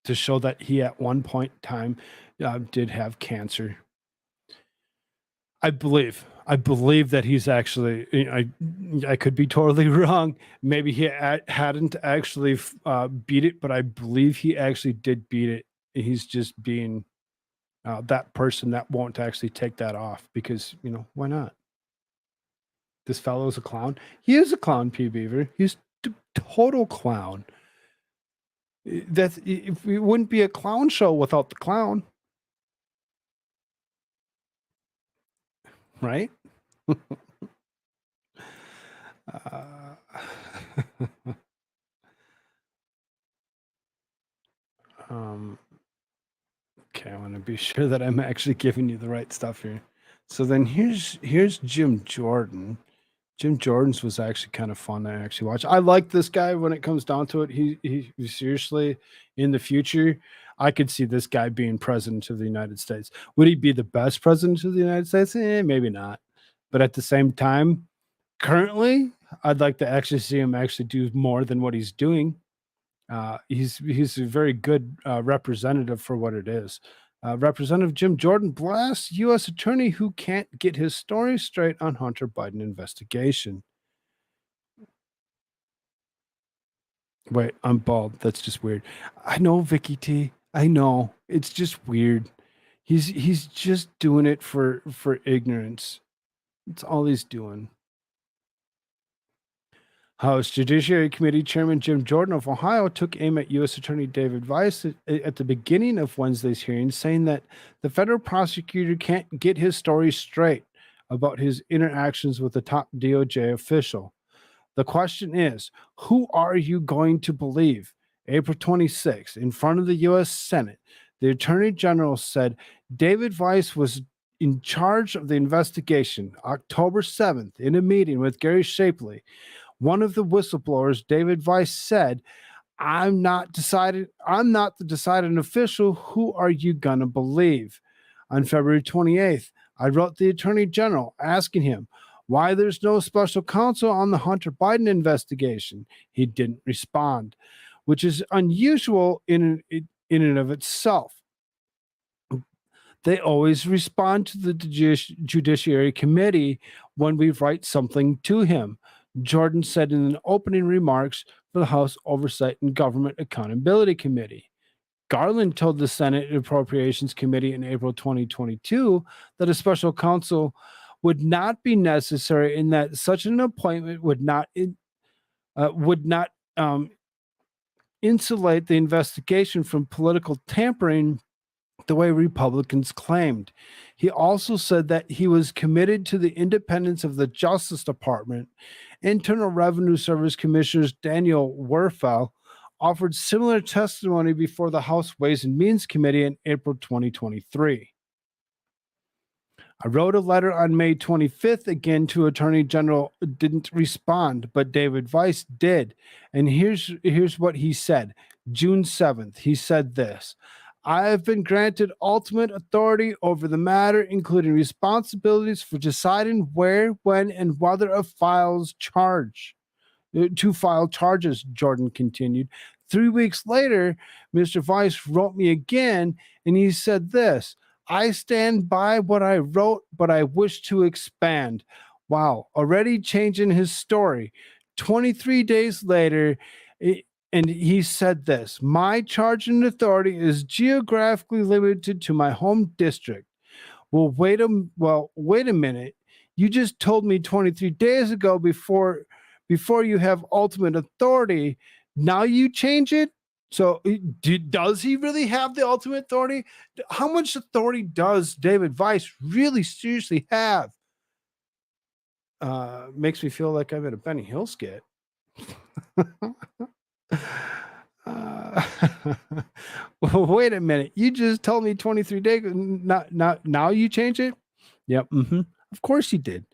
Speaker 5: to show that he at one point in time did have cancer. I believe that he's actually, I could be totally wrong. Maybe he hadn't actually beat it, but I believe he actually did beat it. He's just being that person that won't actually take that off because, you know, why not? This fellow is a clown. He is a clown, P. Beaver. He's a total clown. It wouldn't be a clown show without the clown. right? um, okay, I want to be sure that I'm actually giving you the right stuff here. So then here's Jim Jordan. Jim Jordan's was actually kind of fun to actually watch. I like this guy when it comes down to it. He seriously, in the future, I could see this guy being president of the United States. Would he be the best president of the United States? Maybe not. But at the same time, currently, I'd like to actually see him actually do more than what he's doing. He's a very good representative for what it is. Representative Jim Jordan blasts U.S. attorney who can't get his story straight on Hunter Biden investigation. Wait, I'm bald. That's just weird. I know, Vicky T. I know. It's just weird. He's just doing it for ignorance. That's all he's doing. House Judiciary Committee Chairman Jim Jordan of Ohio took aim at U.S. Attorney David Weiss at the beginning of Wednesday's hearing, saying that the federal prosecutor can't get his story straight about his interactions with the top DOJ official. The question is, who are you going to believe? April 26, in front of the U.S. Senate, the Attorney General said David Weiss was in charge of the investigation. October 7th, in a meeting with Gary Shapley, one of the whistleblowers, David Weiss, said, I'm not the deciding official. Who are you going to believe? On February 28th, I wrote the Attorney General asking him why there's no special counsel on the Hunter Biden investigation. He didn't respond, which is unusual in and of itself. They always respond to the Judiciary Committee when we write something to him, Jordan said in an opening remarks for the House Oversight and Government Accountability Committee. Garland told the Senate Appropriations Committee in April 2022 that a special counsel would not be necessary and that such an appointment would not insulate the investigation from political tampering the way Republicans claimed. He also said that he was committed to the independence of the Justice Department. Internal Revenue Service Commissioners Daniel Werfel offered similar testimony before the House Ways and Means Committee in April 2023. I wrote a letter on May 25th again to Attorney General, didn't respond, but David Weiss did. And here's what he said. June 7th, he said this: I have been granted ultimate authority over the matter, including responsibilities for deciding where, when, and whether to file charges, Jordan continued. 3 weeks later, Mr. Weiss wrote me again, and he said this: I stand by what I wrote, but I wish to expand. Wow, already changing his story. 23 days later, and he said this: my charge and authority is geographically limited to my home district. Well, wait a minute. You just told me 23 days ago before you have ultimate authority. Now you change it? So does he really have the ultimate authority? How much authority does David Weiss really seriously have? Makes me feel like I'm at a Benny Hill skit. Well, wait a minute. You just told me 23 days. Now you change it? Yep. Of course you did.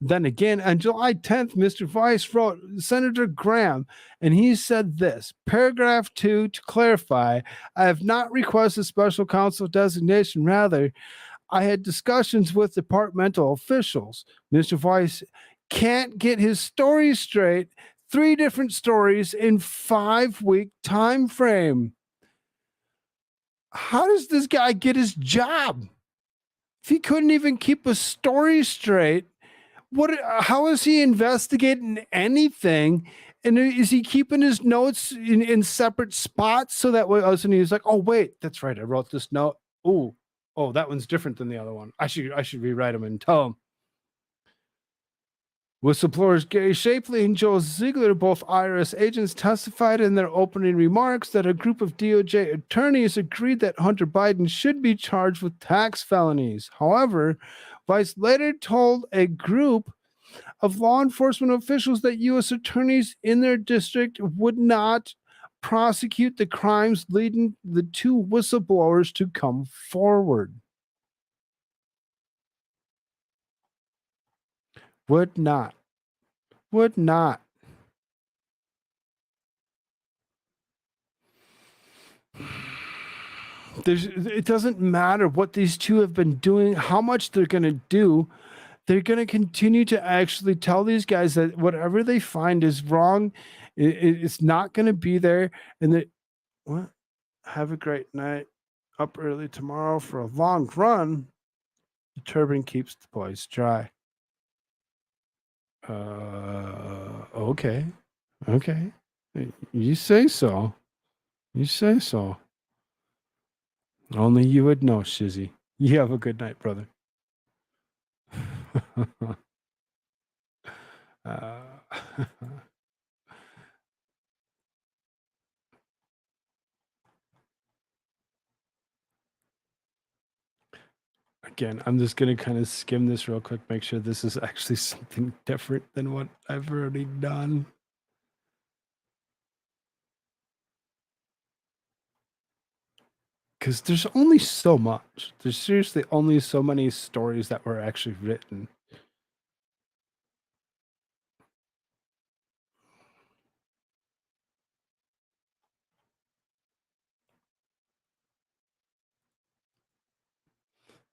Speaker 5: Then again, on July 10th, Mr. Weiss wrote Senator Graham, and he said this, paragraph 2, to clarify, I have not requested special counsel designation. Rather, I had discussions with departmental officials. Mr. Weiss can't get his story straight. 3 different stories in 5-week time frame. How does this guy get his job? If he couldn't even keep a story straight, how is he investigating anything? And is he keeping his notes in separate spots so that way all of a sudden he's like, oh wait, that's right, I wrote this note. Oh, that one's different than the other one. I should rewrite them and tell him. Whistleblowers Gary Shapley and Joel Ziegler, both IRS agents, testified in their opening remarks that a group of DOJ attorneys agreed that Hunter Biden should be charged with tax felonies. However, Vice later told a group of law enforcement officials that U.S. attorneys in their district would not prosecute the crimes leading the two whistleblowers to come forward. Would not. Would not. It doesn't matter what these two have been doing, how much they're going to do. They're going to continue to actually tell these guys that whatever they find is wrong. It's not going to be there. And they, what? Have a great night. Up early tomorrow for a long run. The turban keeps the boys dry. Okay. Okay. You say so. You say so. Only you would know, Shizzy. You have a good night, brother. Again, I'm just going to kind of skim this real quick, make sure this is actually something different than what I've already done. Because there's only so much. There's seriously only so many stories that were actually written.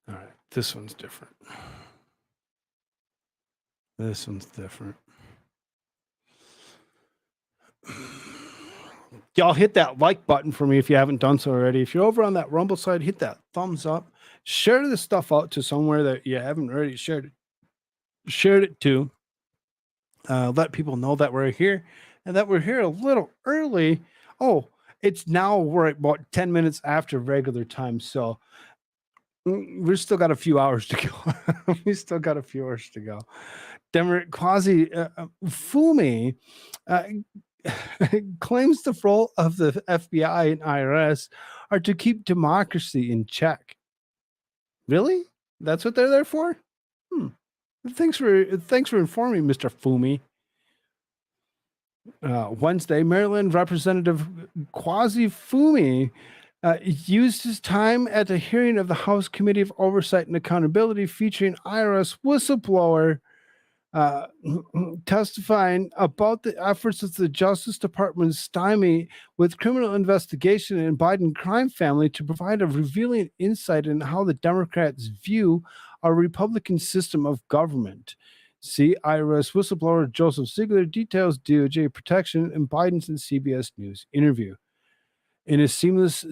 Speaker 5: All right, this one's different. This one's different. Y'all hit that like button for me if you haven't done so already. If you're over on that Rumble side, hit that thumbs up. Share this stuff out to somewhere that you haven't already shared it to. Let people know that we're here and that we're here a little early. Oh, it's now we're about 10 minutes after regular time. So we've still got a few hours to go. We still got a few hours to go. Democrat Quasi Fumi claims the role of the FBI and IRS are to keep democracy in check. Really? That's what they're there for? Thanks for informing, Mr. Fumi. Wednesday, Maryland Representative Quasi Fumi used his time at the hearing of the House Committee of Oversight and Accountability featuring IRS whistleblower testifying about the efforts of the Justice Department's stymie with criminal investigation in Biden crime family to provide a revealing insight into how the Democrats view our Republican system of government. See IRS whistleblower Joseph Ziegler details DOJ protection in Biden's and CBS News interview. In a seamless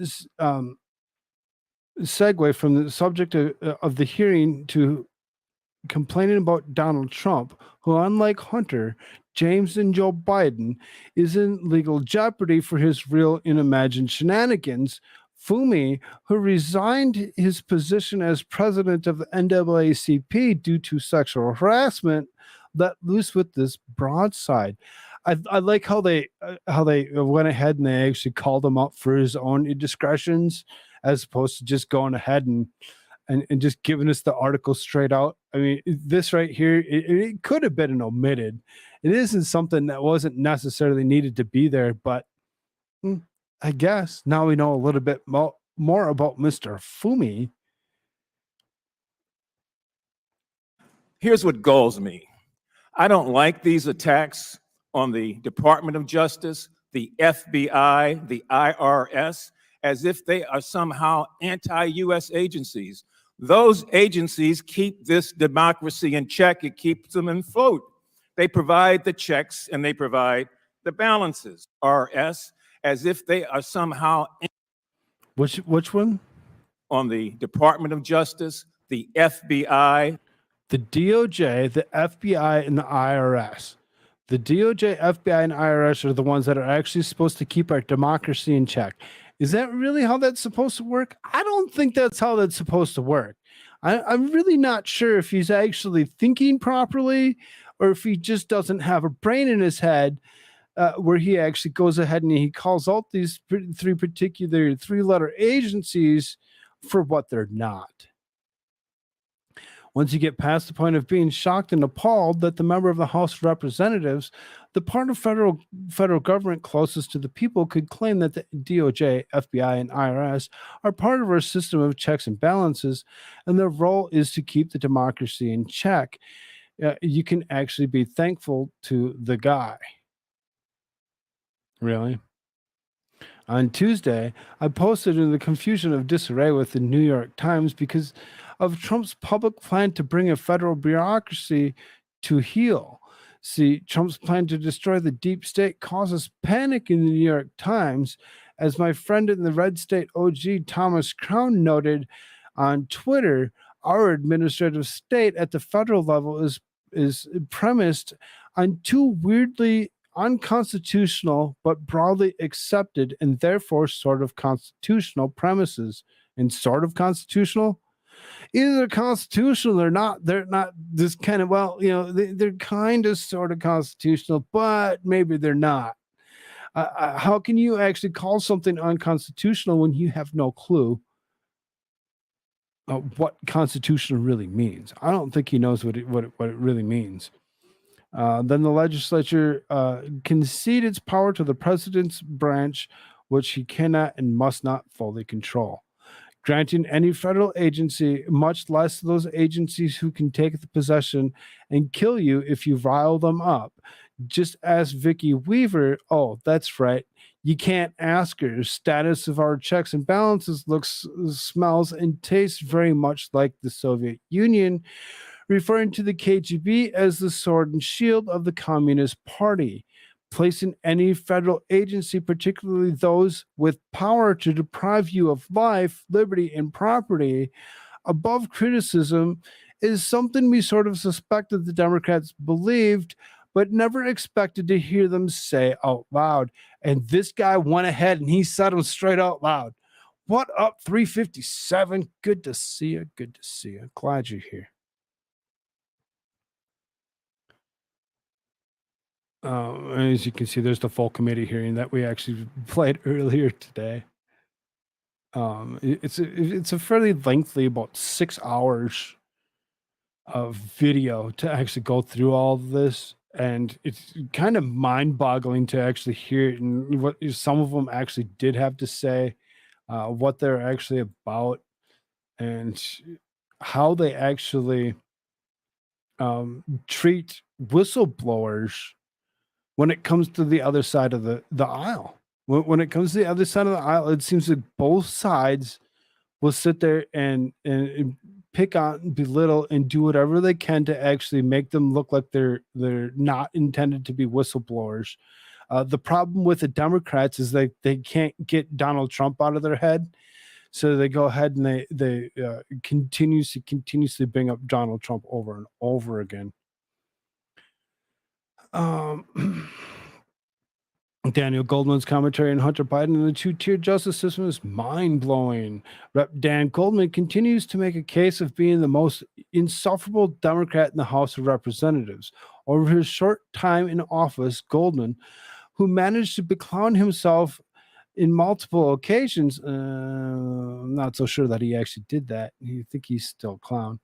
Speaker 5: segue from the subject of the hearing to complaining about Donald Trump, who, unlike Hunter, James, and Joe Biden, is in legal jeopardy for his real and imagined shenanigans, Fumi, who resigned his position as president of the NAACP due to sexual harassment, let loose with this broadside. I like how they went ahead and they actually called him up for his own indiscretions, as opposed to just going ahead and just giving us the article straight out. I mean, this right here, it could have been an omitted. It isn't something that wasn't necessarily needed to be there, but I guess now we know a little bit more about Mr. Fumi.
Speaker 11: Here's what galls me. I don't like these attacks on the Department of Justice, the FBI, the IRS, as if they are somehow anti-U.S. agencies. Those agencies keep this democracy in check. It keeps them afloat. They provide the checks and they provide the balances. IRS, as if they are somehow.
Speaker 5: Which one?
Speaker 11: On the Department of Justice, the FBI.
Speaker 5: The DOJ, the FBI, and the IRS. The DOJ, FBI, and IRS are the ones that are actually supposed to keep our democracy in check. Is that really how that's supposed to work? I don't think that's how that's supposed to work. I'm really not sure if he's actually thinking properly or if he just doesn't have a brain in his head where he actually goes ahead and he calls out these three-letter agencies for what they're not. Once you get past the point of being shocked and appalled that the member of the House of Representatives, the part of federal government closest to the people, could claim that the DOJ, FBI, and IRS are part of our system of checks and balances, and their role is to keep the democracy in check, you can actually be thankful to the guy. Really? On Tuesday, I posted in the confusion of disarray with the New York Times because of Trump's public plan to bring a federal bureaucracy to heel. See, Trump's plan to destroy the deep state causes panic in the New York Times, as my friend in the red state OG, Thomas Crown, noted on Twitter. Our administrative state at the federal level is premised on two weirdly unconstitutional but broadly accepted and therefore sort of constitutional premises. And sort of constitutional, either they're constitutional or not. They're not this kind of, well, they're kind of sort of constitutional, but maybe they're not. How can you actually call something unconstitutional when you have no clue what constitutional really means? I don't think he knows what it really means. Then the legislature conceded its power to the president's branch, which he cannot and must not fully control, granting any federal agency, much less those agencies who can take the possession and kill you if you rile them up. Just ask Vicky Weaver. Oh, that's right. You can't ask her. Status of our checks and balances looks, smells, and tastes very much like the Soviet Union, referring to the KGB as the sword and shield of the Communist Party, placing any federal agency, particularly those with power to deprive you of life, liberty, and property, above criticism is something we sort of suspected the Democrats believed, but never expected to hear them say out loud. And this guy went ahead and he said them straight out loud. What up, 357? Good to see you. Good to see you. Glad you're here. As you can see, there's the full committee hearing that we actually played earlier today. It's a fairly lengthy, about 6 hours of video to actually go through all of this, and it's kind of mind-boggling to actually hear it and what some of them actually did have to say, what they're actually about, and how they actually treat whistleblowers when it comes to the other side of the aisle. When it comes to the other side of the aisle, it seems like both sides will sit there and pick on, belittle, and do whatever they can to actually make them look like they're not intended to be whistleblowers. The problem with the Democrats is they can't get Donald Trump out of their head, so they go ahead and they continuously bring up Donald Trump over and over again. Daniel Goldman's commentary on Hunter Biden and the two-tier justice system is mind-blowing. Rep. Dan Goldman continues to make a case of being the most insufferable Democrat in the House of Representatives. Over his short time in office, Goldman, who managed to beclown himself in multiple occasions, I'm not so sure that he actually did that. I think he's still a clown.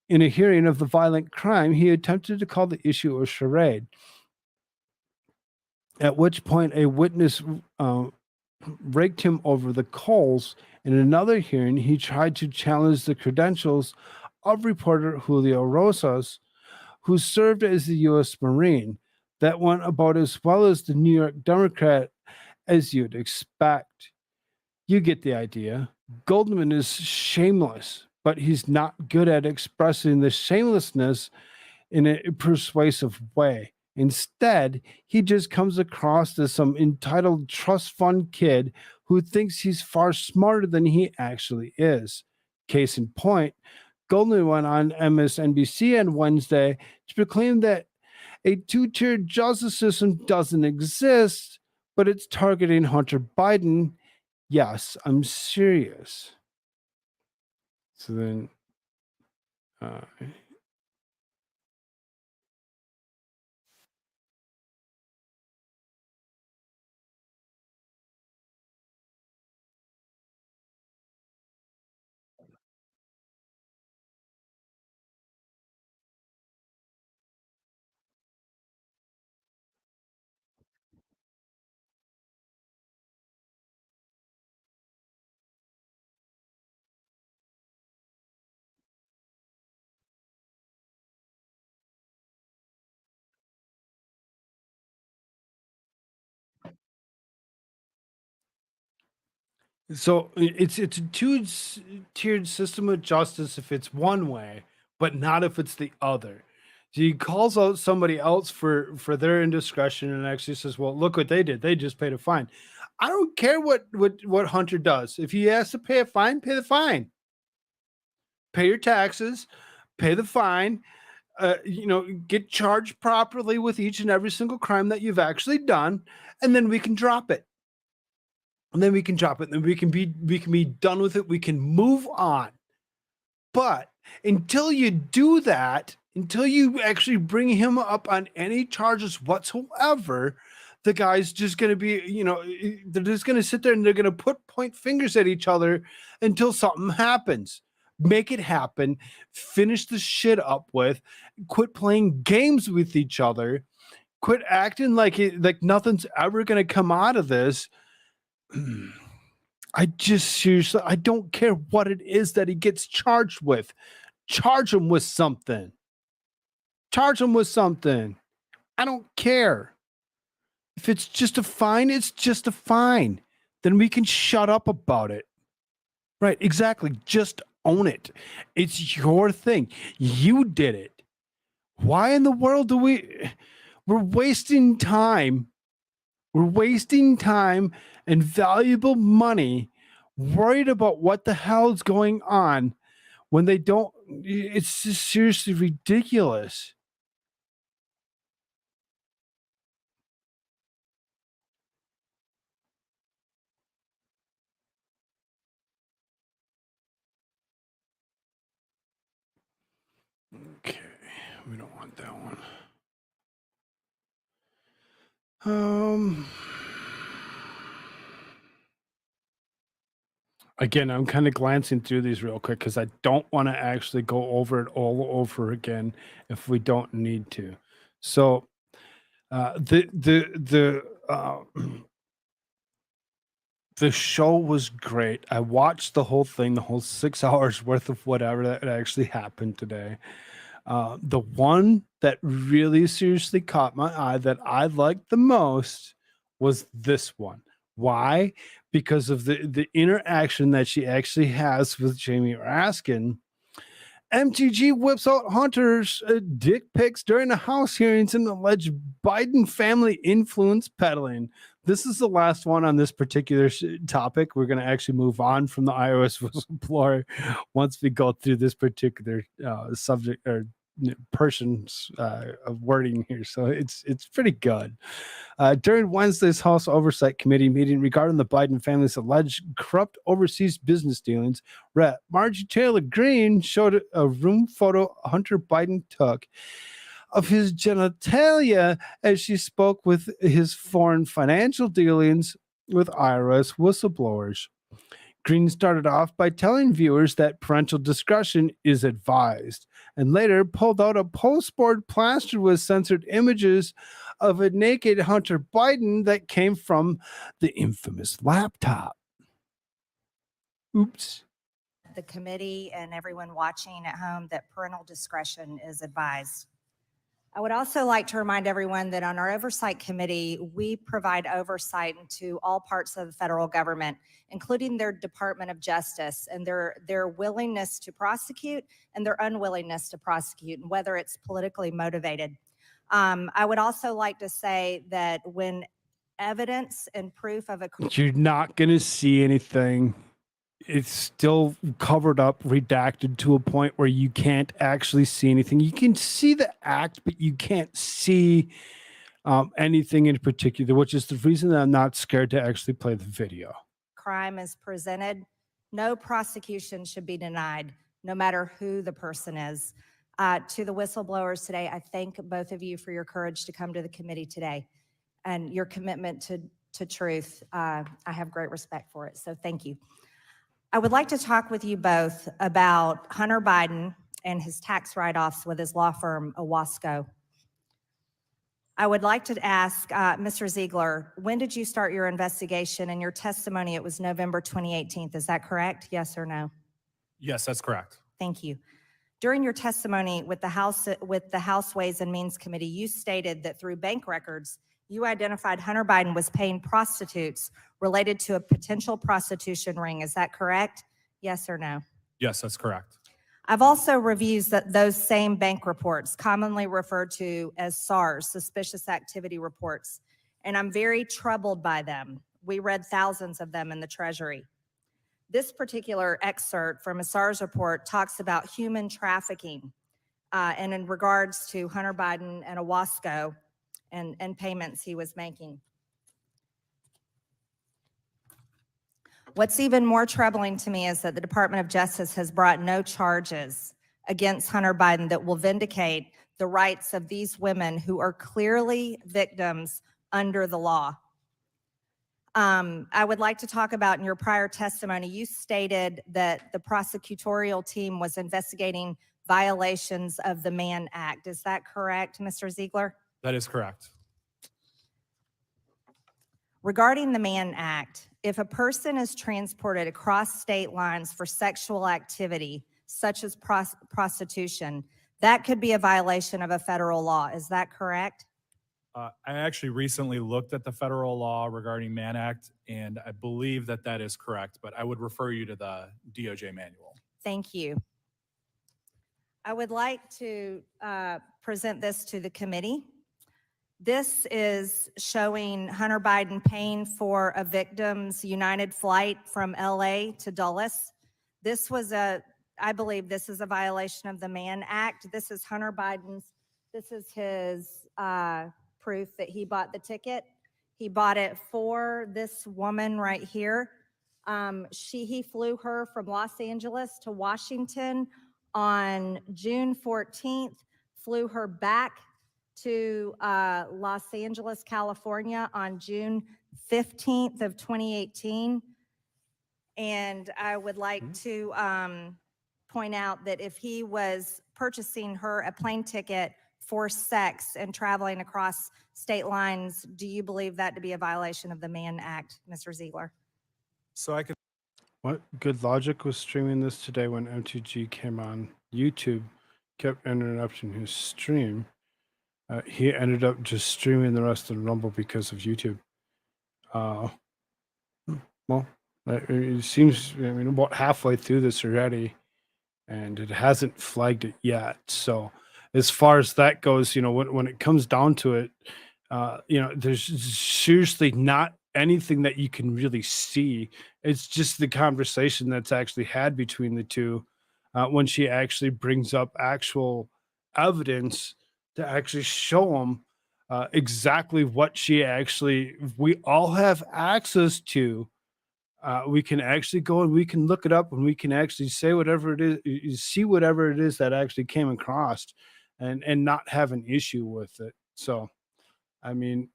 Speaker 5: In a hearing of the violent crime, he attempted to call the issue a charade, at which point a witness raked him over the coals. In another hearing, he tried to challenge the credentials of reporter Julio Rosas, who served as the U.S. Marine. That went about as well as the New York Democrat as you'd expect. You get the idea. Goldman is shameless, but he's not good at expressing the shamelessness in a persuasive way. Instead, he just comes across as some entitled trust fund kid who thinks he's far smarter than he actually is. Case in point, Goldman went on MSNBC on Wednesday to proclaim that a two-tier justice system doesn't exist, but it's targeting Hunter Biden. Yes, I'm serious. So then, So it's a two-tiered system of justice if it's one way, but not if it's the other. So he calls out somebody else for their indiscretion and actually says, "Well, look what they did. They just paid a fine." I don't care what Hunter does. If he has to pay a fine, pay the fine. Pay your taxes, pay the fine. Get charged properly with each and every single crime that you've actually done, and then we can drop it. And then we can drop it, and then we can be done with it. We can move on. But until you do that, until you actually bring him up on any charges whatsoever, the guy's just going to be, they're just going to sit there and they're going to point fingers at each other until something happens. Make it happen. Finish the shit up with. Quit playing games with each other. Quit acting like nothing's ever going to come out of this. I don't care what it is that he gets charged with. Charge him with something. Charge him with something. I don't care. If it's just a fine, it's just a fine. Then we can shut up about it. Right, exactly. Just own it. It's your thing. You did it. Why in the world we're wasting time. We're wasting time and valuable money worried about what the hell's going on when they don't. It's just seriously ridiculous. Okay, we don't want that one. Again, I'm kind of glancing through these real quick because I don't want to actually go over it all over again if we don't need to. So, the show was great. I watched the whole thing, the whole 6 hours worth of whatever that actually happened today. The one that really seriously caught my eye that I liked the most was this one. Why? Because of the interaction that she actually has with Jamie Raskin. MTG whips out Hunter's dick pics during the House hearings and alleged Biden family influence peddling. This is the last one on this particular topic. We're going to actually move on from the IRS whistleblower once we go through this particular subject or person's wording here. So it's pretty good. During Wednesday's House Oversight Committee meeting regarding the Biden family's alleged corrupt overseas business dealings, Rep. Marjorie Taylor Greene showed a room photo Hunter Biden took of his genitalia as she spoke with his foreign financial dealings with IRS whistleblowers. Greene started off by telling viewers that parental discretion is advised, and later pulled out a postboard plastered with censored images of a naked Hunter Biden that came from the infamous laptop. Oops.
Speaker 12: The committee and everyone watching at home that parental discretion is advised. I would also like to remind everyone that on our oversight committee, we provide oversight into all parts of the federal government, including their Department of Justice and their willingness to prosecute and their unwillingness to prosecute, and whether it's politically motivated. I would also like to say that when evidence and proof of a...
Speaker 5: You're not going to see anything. It's still covered up, redacted to a point where you can't actually see anything. You can see the act, but you can't see anything in particular, which is the reason that I'm not scared to actually play the video.
Speaker 12: Crime is presented, no prosecution should be denied, no matter who the person is. To the whistleblowers today, I thank both of you for your courage to come to the committee today and your commitment to truth. I have great respect for it, so thank you. I would like to talk with you both about Hunter Biden and his tax write-offs with his law firm, Owasco. I would like to ask Mr. Ziegler, when did you start your investigation? In your testimony, it was November 2018. Is that correct? Yes or no?
Speaker 13: Yes, that's correct.
Speaker 12: Thank you. During your testimony with the House Ways and Means Committee, you stated that through bank records, you identified Hunter Biden was paying prostitutes related to a potential prostitution ring. Is that correct? Yes or no?
Speaker 7: Yes, that's correct.
Speaker 12: I've also reviewed those same bank reports, commonly referred to as SARS, suspicious activity reports, and I'm very troubled by them. We read thousands of them in the Treasury. This particular excerpt from a SARS report talks about human trafficking and in regards to Hunter Biden and Owasco and payments he was making. What's even more troubling to me is that the Department of Justice has brought no charges against Hunter Biden that will vindicate the rights of these women who are clearly victims under the law. I would like to talk about in your prior testimony, you stated that the prosecutorial team was investigating violations of the Mann Act. Is that correct, Mr. Ziegler?
Speaker 7: That is correct.
Speaker 12: Regarding the Mann Act, if a person is transported across state lines for sexual activity, such as prostitution, that could be a violation of a federal law. Is that correct?
Speaker 7: I actually recently looked at the federal law regarding Mann Act, and I believe that that is correct, but I would refer you to the DOJ manual.
Speaker 12: Thank you. I would like to present this to the committee. This is showing Hunter Biden paying for a victim's United flight from LA to Dulles. This was I believe this is a violation of the Mann Act. This is Hunter Biden's, this is his proof that he bought the ticket. He bought it for this woman right here. He flew her from Los Angeles to Washington on June 14th, flew her back to Los Angeles, California on June 15th of 2018. And I would like to point out that if he was purchasing her a plane ticket for sex and traveling across state lines, do you believe that to be a violation of the Mann Act, Mr. Ziegler?
Speaker 7: So I could.
Speaker 5: What Good Logic was streaming this today when MTG came on YouTube, kept interrupting his stream. He ended up just streaming the rest of the Rumble because of YouTube. Well, it seems, I mean, about halfway through this already, and it hasn't flagged it yet. So as far as that goes, you know, when it comes down to it, you know, there's seriously not anything that you can really see. It's just the conversation that's actually had between the two when she actually brings up actual evidence to actually show them exactly what she actually, we all have access to. We can actually go and we can look it up and we can actually say whatever it is, see whatever it is that actually came across and not have an issue with it. So, I mean,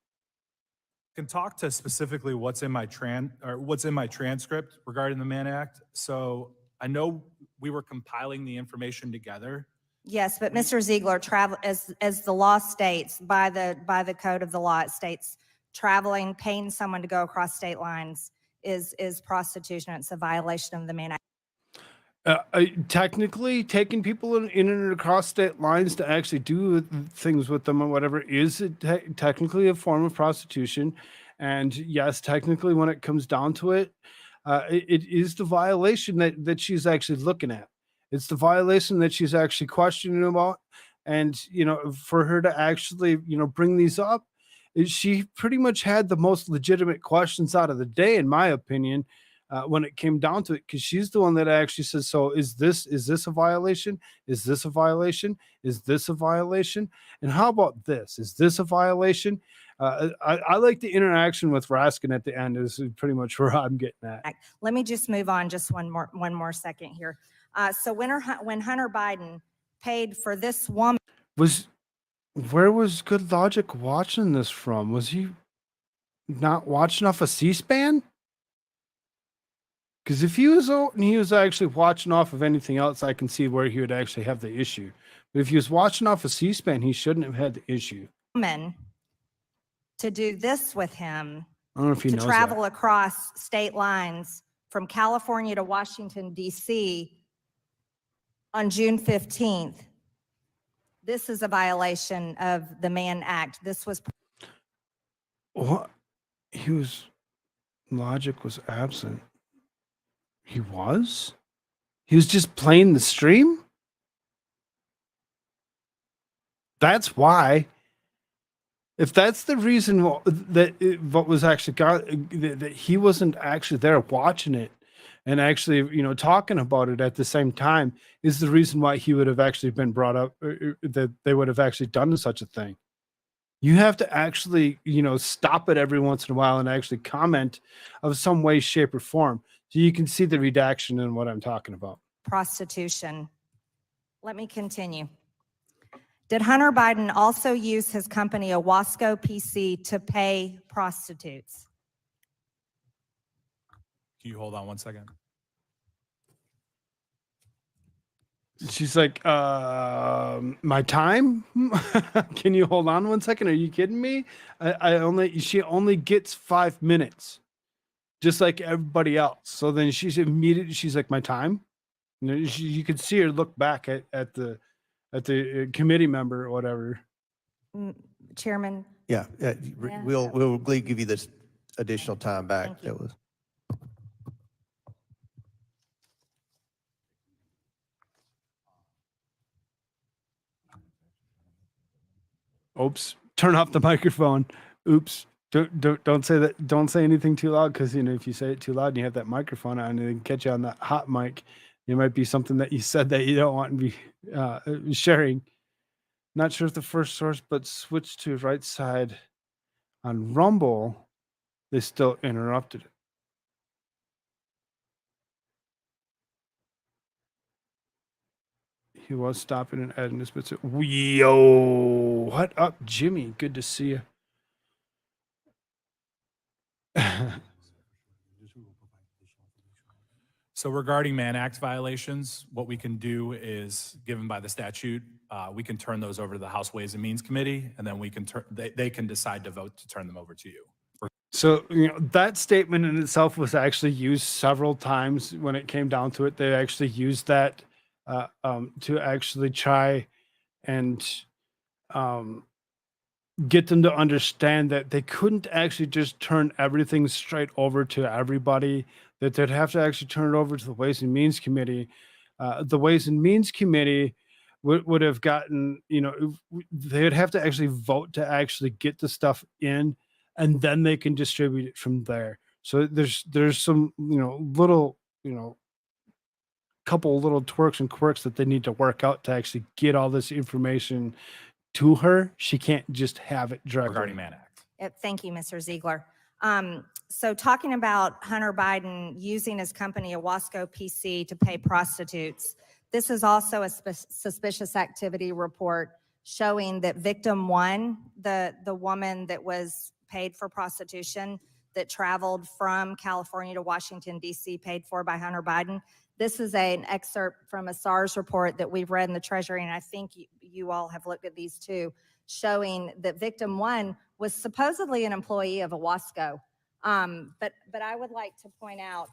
Speaker 7: Can talk to specifically what's in my transcript regarding the Mann Act. So I know we were compiling the information together.
Speaker 12: Yes, but Mr. Ziegler, travel as the law states, by the code of the law, it states traveling, paying someone to go across state lines is prostitution. It's a violation of the Mann Act.
Speaker 5: Technically, taking people in and across state lines to actually do things with them or whatever is technically a form of prostitution. And yes, technically, when it comes down to it, it is the violation that she's actually looking at. It's the violation that she's actually questioning about. And, you know, for her to actually, you know, bring these up, she pretty much had the most legitimate questions out of the day, in my opinion, when it came down to it, because she's the one that actually says, so is this a violation? Is this a violation? Is this a violation? And how about this? Is this a violation? I like the interaction with Raskin at the end is pretty much where I'm getting at.
Speaker 12: Let me just move on just one more second here. So when Hunter Biden paid for this woman,
Speaker 5: Where was Good Logic watching this from? Was he not watching off a C-SPAN? Because if he was actually watching off of anything else, I can see where he would actually have the issue. But if he was watching off of C-SPAN, he shouldn't have had the issue.
Speaker 12: To do this with him,
Speaker 5: I don't know if he knows
Speaker 12: travel
Speaker 5: that.
Speaker 12: across state lines from California to Washington, D.C. on June 15th. This is a violation of the Mann Act. This was
Speaker 5: What? He was, logic was absent. He was? He was just playing the stream? That's why. If that's the reason what was actually that he wasn't actually there watching it and actually, talking about it at the same time is the reason why he would have actually been brought up, that they would have actually done such a thing. You have to actually, stop it every once in a while and actually comment of some way, shape, or form. So you can see the redaction in what I'm talking about.
Speaker 12: Prostitution. Let me continue. Did Hunter Biden also use his company, Owasco PC, to pay prostitutes?
Speaker 7: Can you hold on one second?
Speaker 5: She's like, my time? Can you hold on one second? Are you kidding me? She only gets 5 minutes, just like everybody else. So then she's like, my time? You could see her look back at the committee member or whatever.
Speaker 12: Chairman?
Speaker 13: Yeah, we'll give you this additional time back.
Speaker 12: Thank you.
Speaker 13: That was.
Speaker 5: Oops, turn off the microphone. Oops. Don't say that. Don't say anything too loud, because if you say it too loud and you have that microphone on and they can catch you on that hot mic, it might be something that you said that you don't want to be sharing. Not sure if the first source, but switch to right side on Rumble. They still interrupted it. He was stopping and adding this bit. Yo, what up, Jimmy? Good to see you.
Speaker 7: So regarding Mann Act violations, what we can do is, given by the statute, we can turn those over to the House Ways and Means Committee, and then we can they can decide to vote to turn them over to you.
Speaker 5: So, that statement in itself was actually used several times when it came down to it. They actually used that to actually try and get them to understand that they couldn't actually just turn everything straight over to everybody, that they'd have to actually turn it over to the Ways and Means Committee. The Ways and Means Committee would have gotten, they'd have to actually vote to actually get the stuff in, and then they can distribute it from there. So there's some, little, couple little twerks and quirks that they need to work out to actually get all this information to her. She can't just have it directly.
Speaker 7: Regarding Mann Act.
Speaker 12: Thank you, Mr. Ziegler. So talking about Hunter Biden using his company, Owasco PC, to pay prostitutes, this is also a suspicious activity report showing that victim one, the woman that was paid for prostitution, that traveled from California to Washington, D.C., paid for by Hunter Biden. This is an excerpt from a SARS report that we've read in the Treasury, and I think you all have looked at these too, showing that victim one was supposedly an employee of Owasco. But I would like to point out,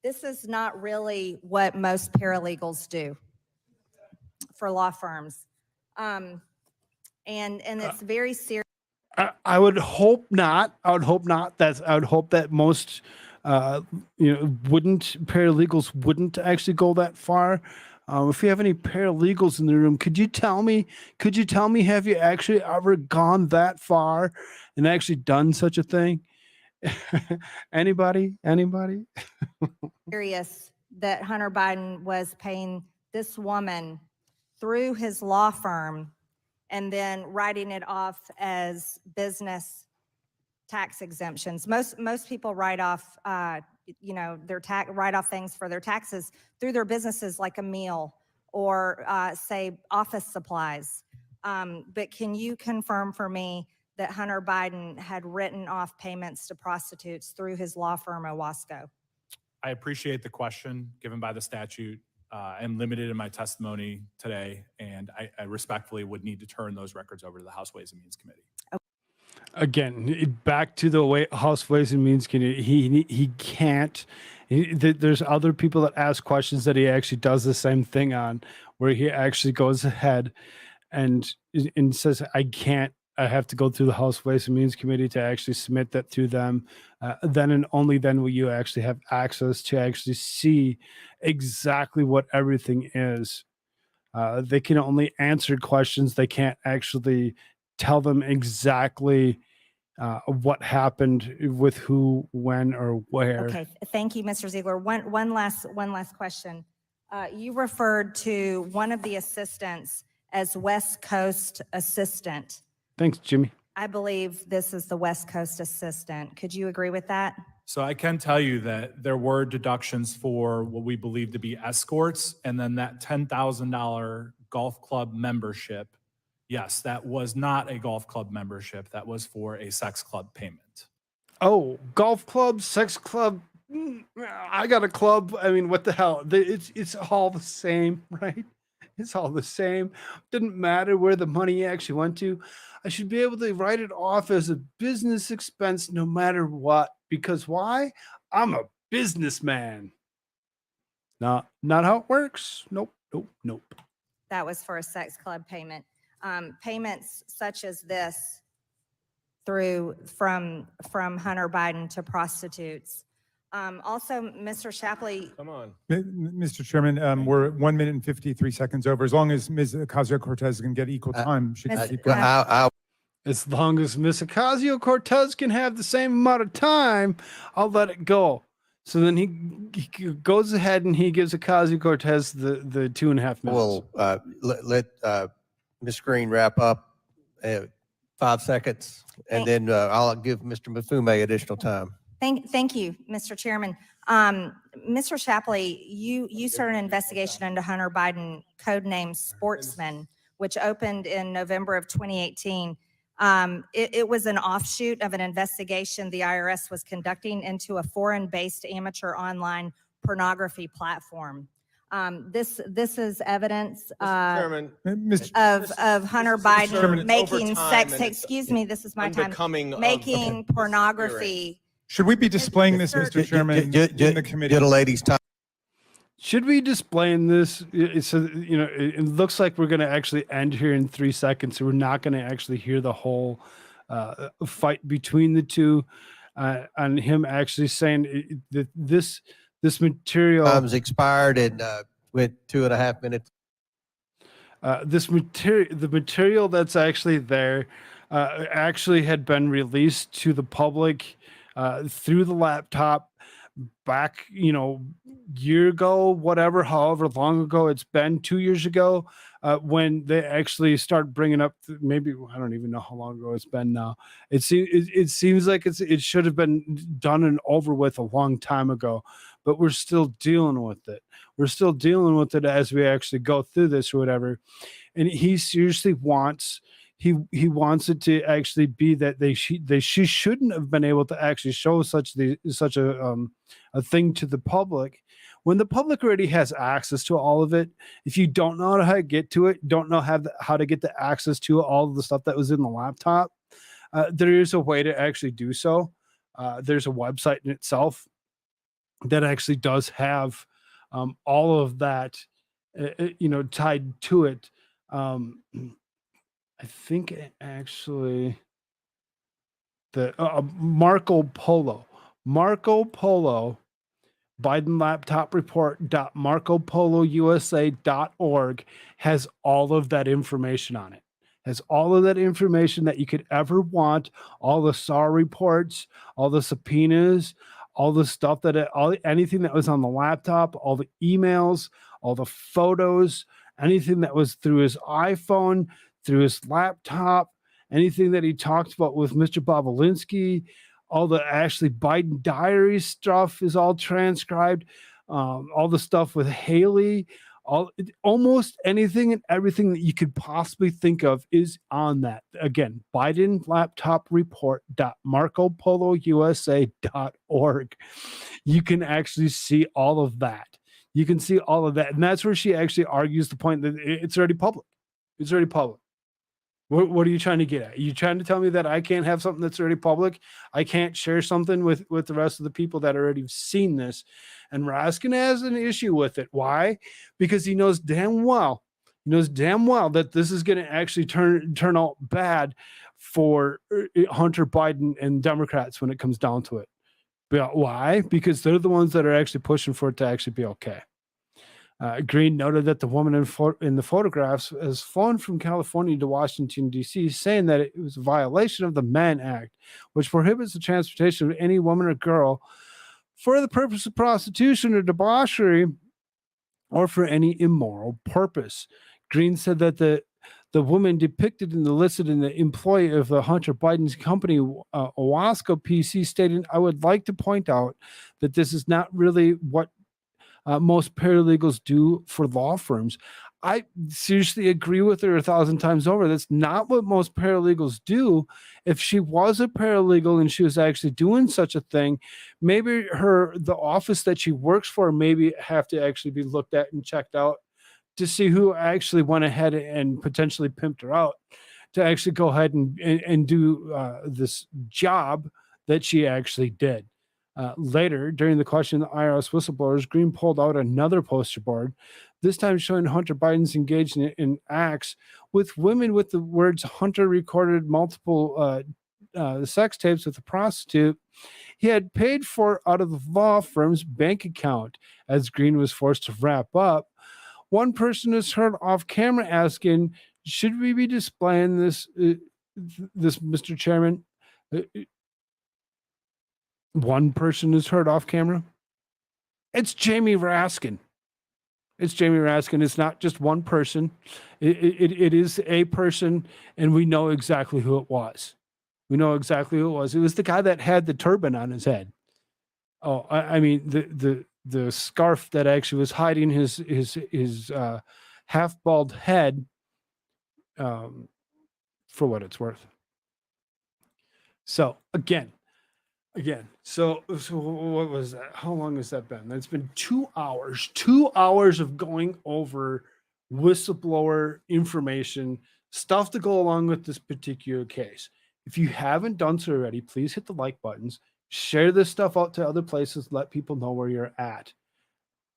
Speaker 12: this is not really what most paralegals do for law firms. And it's very serious.
Speaker 5: I would hope not. I would hope not. I would hope that most, paralegals wouldn't actually go that far. If you have any paralegals in the room, could you tell me, have you actually ever gone that far and actually done such a thing? Anybody?
Speaker 12: Serious that Hunter Biden was paying this woman through his law firm and then writing it off as business tax exemptions. Most people write off, their write off things for their taxes through their businesses, like a meal or say office supplies. But can you confirm for me that Hunter Biden had written off payments to prostitutes through his law firm, Owasco?
Speaker 7: I appreciate the question given by the statute. I'm limited in my testimony today, and I respectfully would need to turn those records over to the House Ways and Means Committee.
Speaker 5: Again, back to the House Ways and Means Committee. He can't. There's other people that ask questions that he actually does the same thing on, where he actually goes ahead and says, I can't I have to go through the House Ways and Means Committee to actually submit that to them. Then and only then will you actually have access to actually see exactly what everything is. They can only answer questions. They can't actually tell them exactly what happened with who, when, or where.
Speaker 12: Okay, thank you, Mr. Ziegler. One last question. You referred to one of the assistants as West Coast assistant.
Speaker 5: Thanks, Jimmy.
Speaker 12: I believe this is the West Coast assistant. Could you agree with that?
Speaker 7: So I can tell you that there were deductions for what we believe to be escorts, and then that $10,000 golf club membership. Yes, that was not a golf club membership. That was for a sex club payment.
Speaker 5: Oh, golf club, sex club. I got a club. I mean, what the hell? It's all the same, right? It's all the same. Didn't matter where the money actually went to. I should be able to write it off as a business expense no matter what. Because why? I'm a businessman. Not how it works. Nope.
Speaker 12: That was for a sex club payment. Payments such as this from Hunter Biden to prostitutes. Also, Mr. Shapley.
Speaker 11: Come on.
Speaker 10: Mr. Chairman, we're 1 minute and 53 seconds over. As long as Ms. Ocasio-Cortez can get equal time, she can keep going.
Speaker 5: As long as Miss Ocasio-Cortez can have the same amount of time, I'll let it go. So then he goes ahead and he gives Ocasio-Cortez the 2.5 minutes.
Speaker 13: Well, let Ms. Green wrap up 5 seconds, and then I'll give Mr. Mafume additional time.
Speaker 12: Thank you, Mr. Chairman. Mr. Shapley, you started an investigation into Hunter Biden, codenamed Sportsman, which opened in November of 2018. It was an offshoot of an investigation the IRS was conducting into a foreign-based amateur online pornography platform. This is evidence of Hunter Biden making sex. Excuse me, this is my time. Making pornography.
Speaker 10: Should we be displaying this, Mr. Chairman, in the committee?
Speaker 13: Get a lady's time.
Speaker 5: Should we display this? So, it looks like we're going to actually end here in 3 seconds. So we're not going to actually hear the whole fight between the two, and him actually saying that this material
Speaker 13: Time's expired and went 2.5 minutes.
Speaker 5: The material that's actually there actually had been released to the public through the laptop back, year ago, however long ago it's been, 2 years ago, when they actually start bringing up, maybe, I don't even know how long ago it's been now. It seems like it should have been done and over with a long time ago, but we're still dealing with it. We're still dealing with it as we actually go through this or whatever. And he seriously wants, he wants it to actually be that she shouldn't have been able to actually show such a thing to the public when the public already has access to all of it. If you don't know how to get to it, don't know how to get the access to all of the stuff that was in the laptop, there is a way to actually do so. There's a website in itself that actually does have all of that, tied to it. I think actually the Marco Polo, Biden laptop report.marcopolousa.org has all of that information on it. Has all of that information that you could ever want, all the SAR reports, all the subpoenas, all the stuff anything that was on the laptop, all the emails, all the photos, anything that was through his iPhone, through his laptop, anything that he talked about with Mr. Bobolinsky, all the Ashley Biden diary stuff is all transcribed, all the stuff with Haley, almost anything and everything that you could possibly think of is on that. Again, Biden laptop report.marcopolousa.org. You can actually see all of that. You can see all of that. And that's where she actually argues the point that it's already public. It's already public. What are you trying to get at? Are you trying to tell me that I can't have something that's already public? I can't share something with the rest of the people that already seen this? And Raskin has an issue with it. Why? Because he knows damn well He knows damn well that this is going to actually turn out bad for Hunter Biden and Democrats when it comes down to it. But why? Because they're the ones that are actually pushing for it to actually be okay. Green noted that the woman in the photographs has flown from California to Washington, D.C., saying that it was a violation of the Mann Act, which prohibits the transportation of any woman or girl for the purpose of prostitution or debauchery or for any immoral purpose. Green said that the woman depicted and listed in the employee of the Hunter Biden's company, Owasco PC, stated, "I would like to point out that this is not really what most paralegals do for law firms." I seriously agree with her 1,000 times over. That's not what most paralegals do. If she was a paralegal and she was actually doing such a thing, maybe the office that she works for maybe have to actually be looked at and checked out to see who actually went ahead and potentially pimped her out to actually go ahead and do this job that she actually did. Later, during the question of the IRS whistleblowers, Green pulled out another poster board, this time showing Hunter Biden's engaged in acts with women with the words Hunter recorded multiple sex tapes with a prostitute he had paid for out of the law firm's bank account. As Green was forced to wrap up, one person is heard off camera asking, "Should we be displaying this, Mr. Chairman?" One person is heard off camera. It's Jamie Raskin. It's Jamie Raskin. It's not just one person. It is a person, and we know exactly who it was. We know exactly who it was. It was the guy that had the turban on his head. Oh, I mean the scarf that actually was hiding his half bald head. For what it's worth. So again. So what was that? How long has that been? That's been 2 hours. 2 hours of going over whistleblower information, stuff to go along with this particular case. If you haven't done so already, please hit the like buttons. Share this stuff out to other places. Let people know where you're at.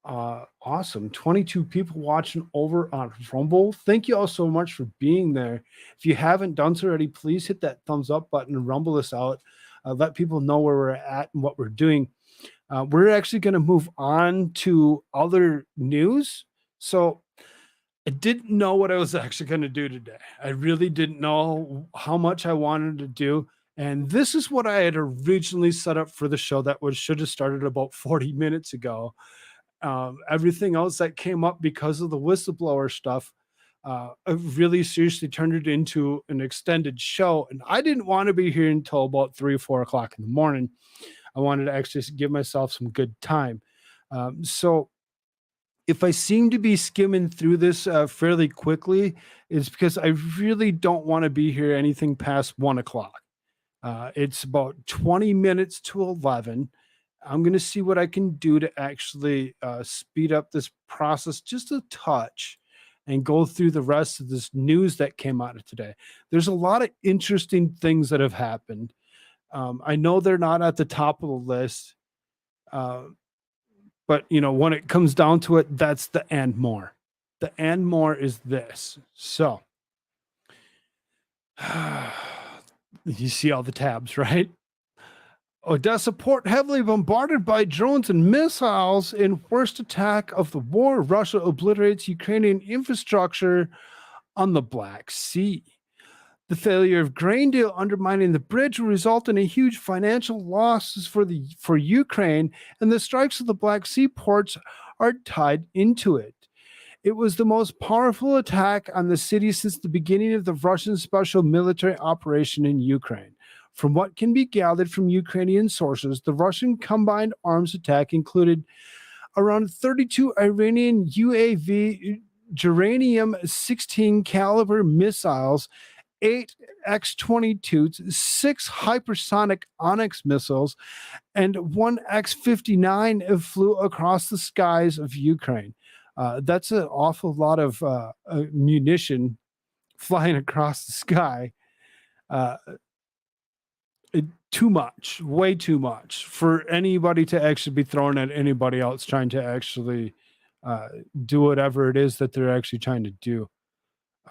Speaker 5: Awesome. 22 people watching over on Rumble. Thank you all so much for being there. If you haven't done so already, please hit that thumbs up button and rumble us out. Let people know where we're at and what we're doing. We're actually going to move on to other news. So I didn't know what I was actually going to do today. I really didn't know how much I wanted to do. And this is what I had originally set up for the show that should have started about 40 minutes ago. Everything else that came up because of the whistleblower stuff, I really seriously turned it into an extended show. And I didn't want to be here until about 3 or 4 o'clock in the morning. I wanted to actually give myself some good time. So if I seem to be skimming through this fairly quickly, it's because I really don't want to be here anything past 1 o'clock. It's about 20 minutes to 11. I'm going to see what I can do to actually speed up this process just a touch and go through the rest of this news that came out of today. There's a lot of interesting things that have happened. I know they're not at the top of the list, but when it comes down to it, that's the and more. The and more is this. So you see all the tabs, right? Odessa port heavily bombarded by drones and missiles in worst attack of the war. Russia obliterates Ukrainian infrastructure on the Black Sea. The failure of grain deal undermining the bridge will result in a huge financial losses for Ukraine, and the strikes of the Black Sea ports are tied into it. It was the most powerful attack on the city since the beginning of the Russian special military operation in Ukraine. From what can be gathered from Ukrainian sources, the Russian combined arms attack included around 32 Iranian UAV Geranium-16 caliber missiles, 8 X-22s, 6 hypersonic Onyx missiles, and 1 X-59 flew across the skies of Ukraine. That's an awful lot of munition flying across the sky. Too much, way too much for anybody to actually be thrown at anybody else trying to actually do whatever it is that they're actually trying to do.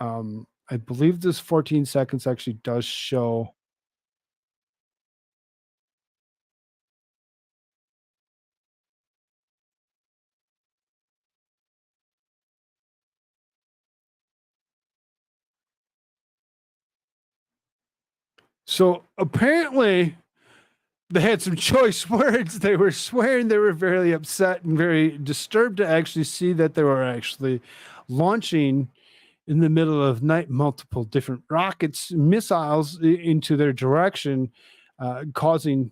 Speaker 5: I believe this 14 seconds actually does show. So apparently they had some choice words. They were swearing, they were very upset and very disturbed to actually see that they were actually launching in the middle of night multiple different rockets, missiles into their direction, causing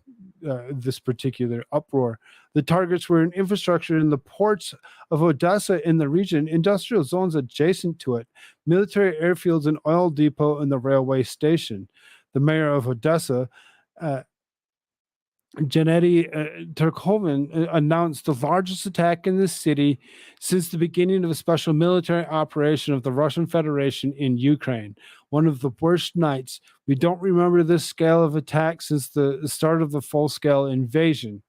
Speaker 5: this particular uproar. The targets were in infrastructure in the ports of Odessa in the region, industrial zones adjacent to it, military airfields, and oil depot and the railway station. The mayor of Odessa, Gennady Turkovan, announced the largest attack in the city since the beginning of a special military operation of the Russian Federation in Ukraine. One of the worst nights. We don't remember this scale of attack since the start of the full-scale invasion,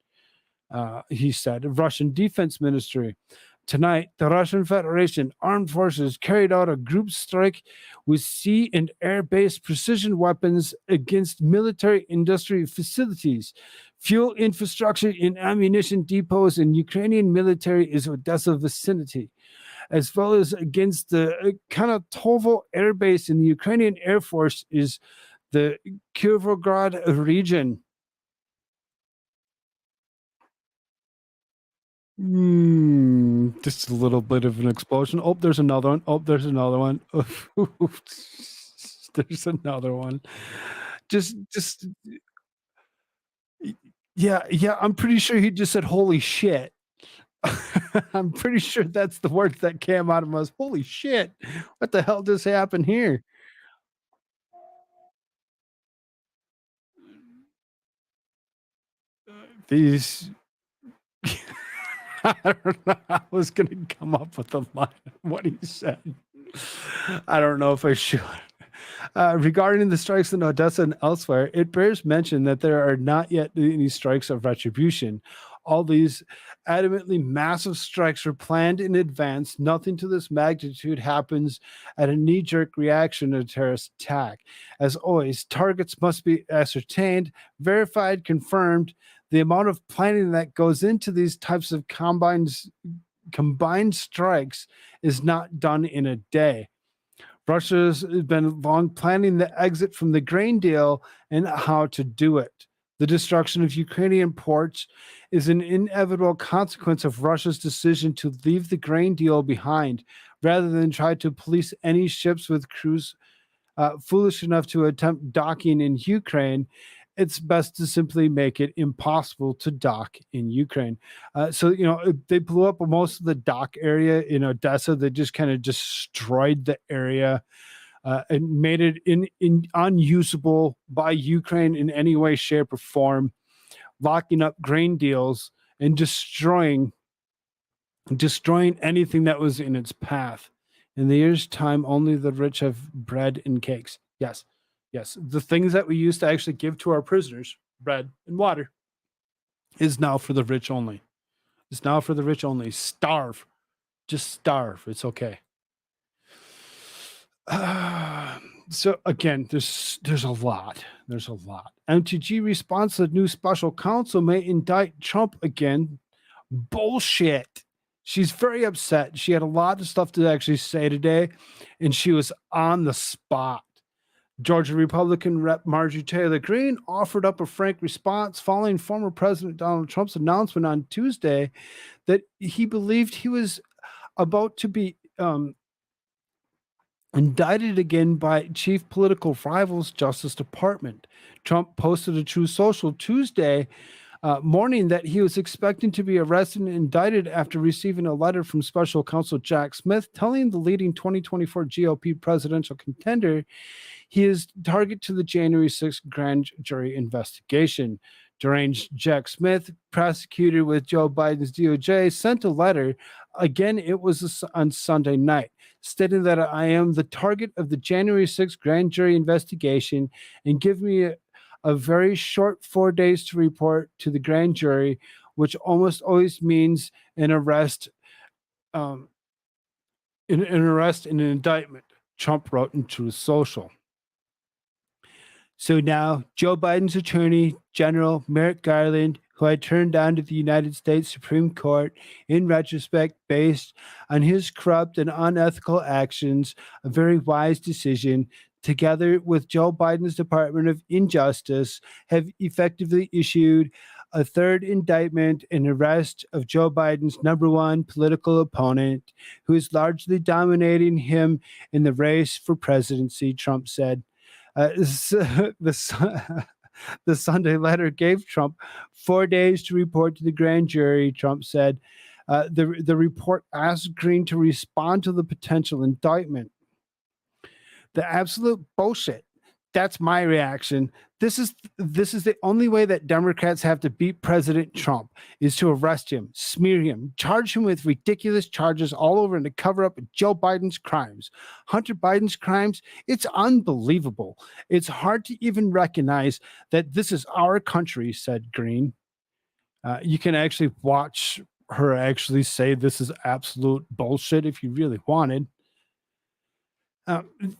Speaker 5: he said. Russian Defense Ministry. Tonight, the Russian Federation Armed Forces carried out a group strike with sea and air-based precision weapons against military industry facilities, fuel infrastructure, and ammunition depots in Ukrainian military is Odessa vicinity, as well as against the Kanatovo Air Base in the Ukrainian Air Force is the Koolfrogg region. Just a little bit of an explosion. Oh, there's another one. Oh, there's another one. There's another one. Just yeah. I'm pretty sure he just said "holy shit." I'm pretty sure that's the words that came out of us. Holy shit! What the hell just happened here? These. I don't know. I was going to come up with a line of what he said. I don't know if I should. Regarding the strikes in Odessa and elsewhere, it bears mention that there are not yet any strikes of retribution. All these adamantly massive strikes were planned in advance. Nothing to this magnitude happens at a knee-jerk reaction to a terrorist attack. As always, targets must be ascertained, verified, confirmed. The amount of planning that goes into these types of combined strikes is not done in a day. Russia's been long planning the exit from the grain deal and how to do it. The destruction of Ukrainian ports is an inevitable consequence of Russia's decision to leave the grain deal behind, rather than try to police any ships with crews foolish enough to attempt docking in Ukraine. It's best to simply make it impossible to dock in Ukraine. So, they blew up most of the dock area in Odessa. They just kind of destroyed the area and made it unusable by Ukraine in any way, shape, or form, locking up grain deals and destroying anything that was in its path. In the year's time, only the rich have bread and cakes. Yes. The things that we used to actually give to our prisoners, bread and water, is now for the rich only. It's now for the rich only. Starve. Just starve. It's okay. So again, there's a lot. There's a lot. MTG response: the new special counsel may indict Trump again. Bullshit. She's very upset. She had a lot of stuff to actually say today, and she was on the spot. Georgia Republican Rep. Marjorie Taylor Greene offered up a frank response following former President Donald Trump's announcement on Tuesday that he believed he was about to be indicted again by chief political rivals Justice Department. Trump posted a Truth Social Tuesday morning that he was expecting to be arrested and indicted after receiving a letter from special counsel Jack Smith telling the leading 2024 GOP presidential contender he is target to the January 6th grand jury investigation. Deranged Jack Smith, prosecutor with Joe Biden's DOJ, sent a letter. Again, it was on Sunday night, stating that I am the target of the January 6th grand jury investigation and give me a very short 4 days to report to the grand jury, which almost always means an arrest, an indictment. Trump wrote in Truth Social. So now Joe Biden's Attorney General Merrick Garland, who I turned down to the United States Supreme Court in retrospect based on his corrupt and unethical actions, a very wise decision, together with Joe Biden's Department of Injustice, have effectively issued a third indictment and arrest of Joe Biden's number one political opponent, who is largely dominating him in the race for presidency, Trump said. The Sunday letter gave Trump 4 days to report to the grand jury, Trump said. The report asked Green to respond to the potential indictment. The absolute bullshit. That's my reaction. This is the only way that Democrats have to beat President Trump, is to arrest him, smear him, charge him with ridiculous charges all over and to cover up Joe Biden's crimes. Hunter Biden's crimes, it's unbelievable. It's hard to even recognize that this is our country, said Green. You can actually watch her actually say this is absolute bullshit if you really wanted.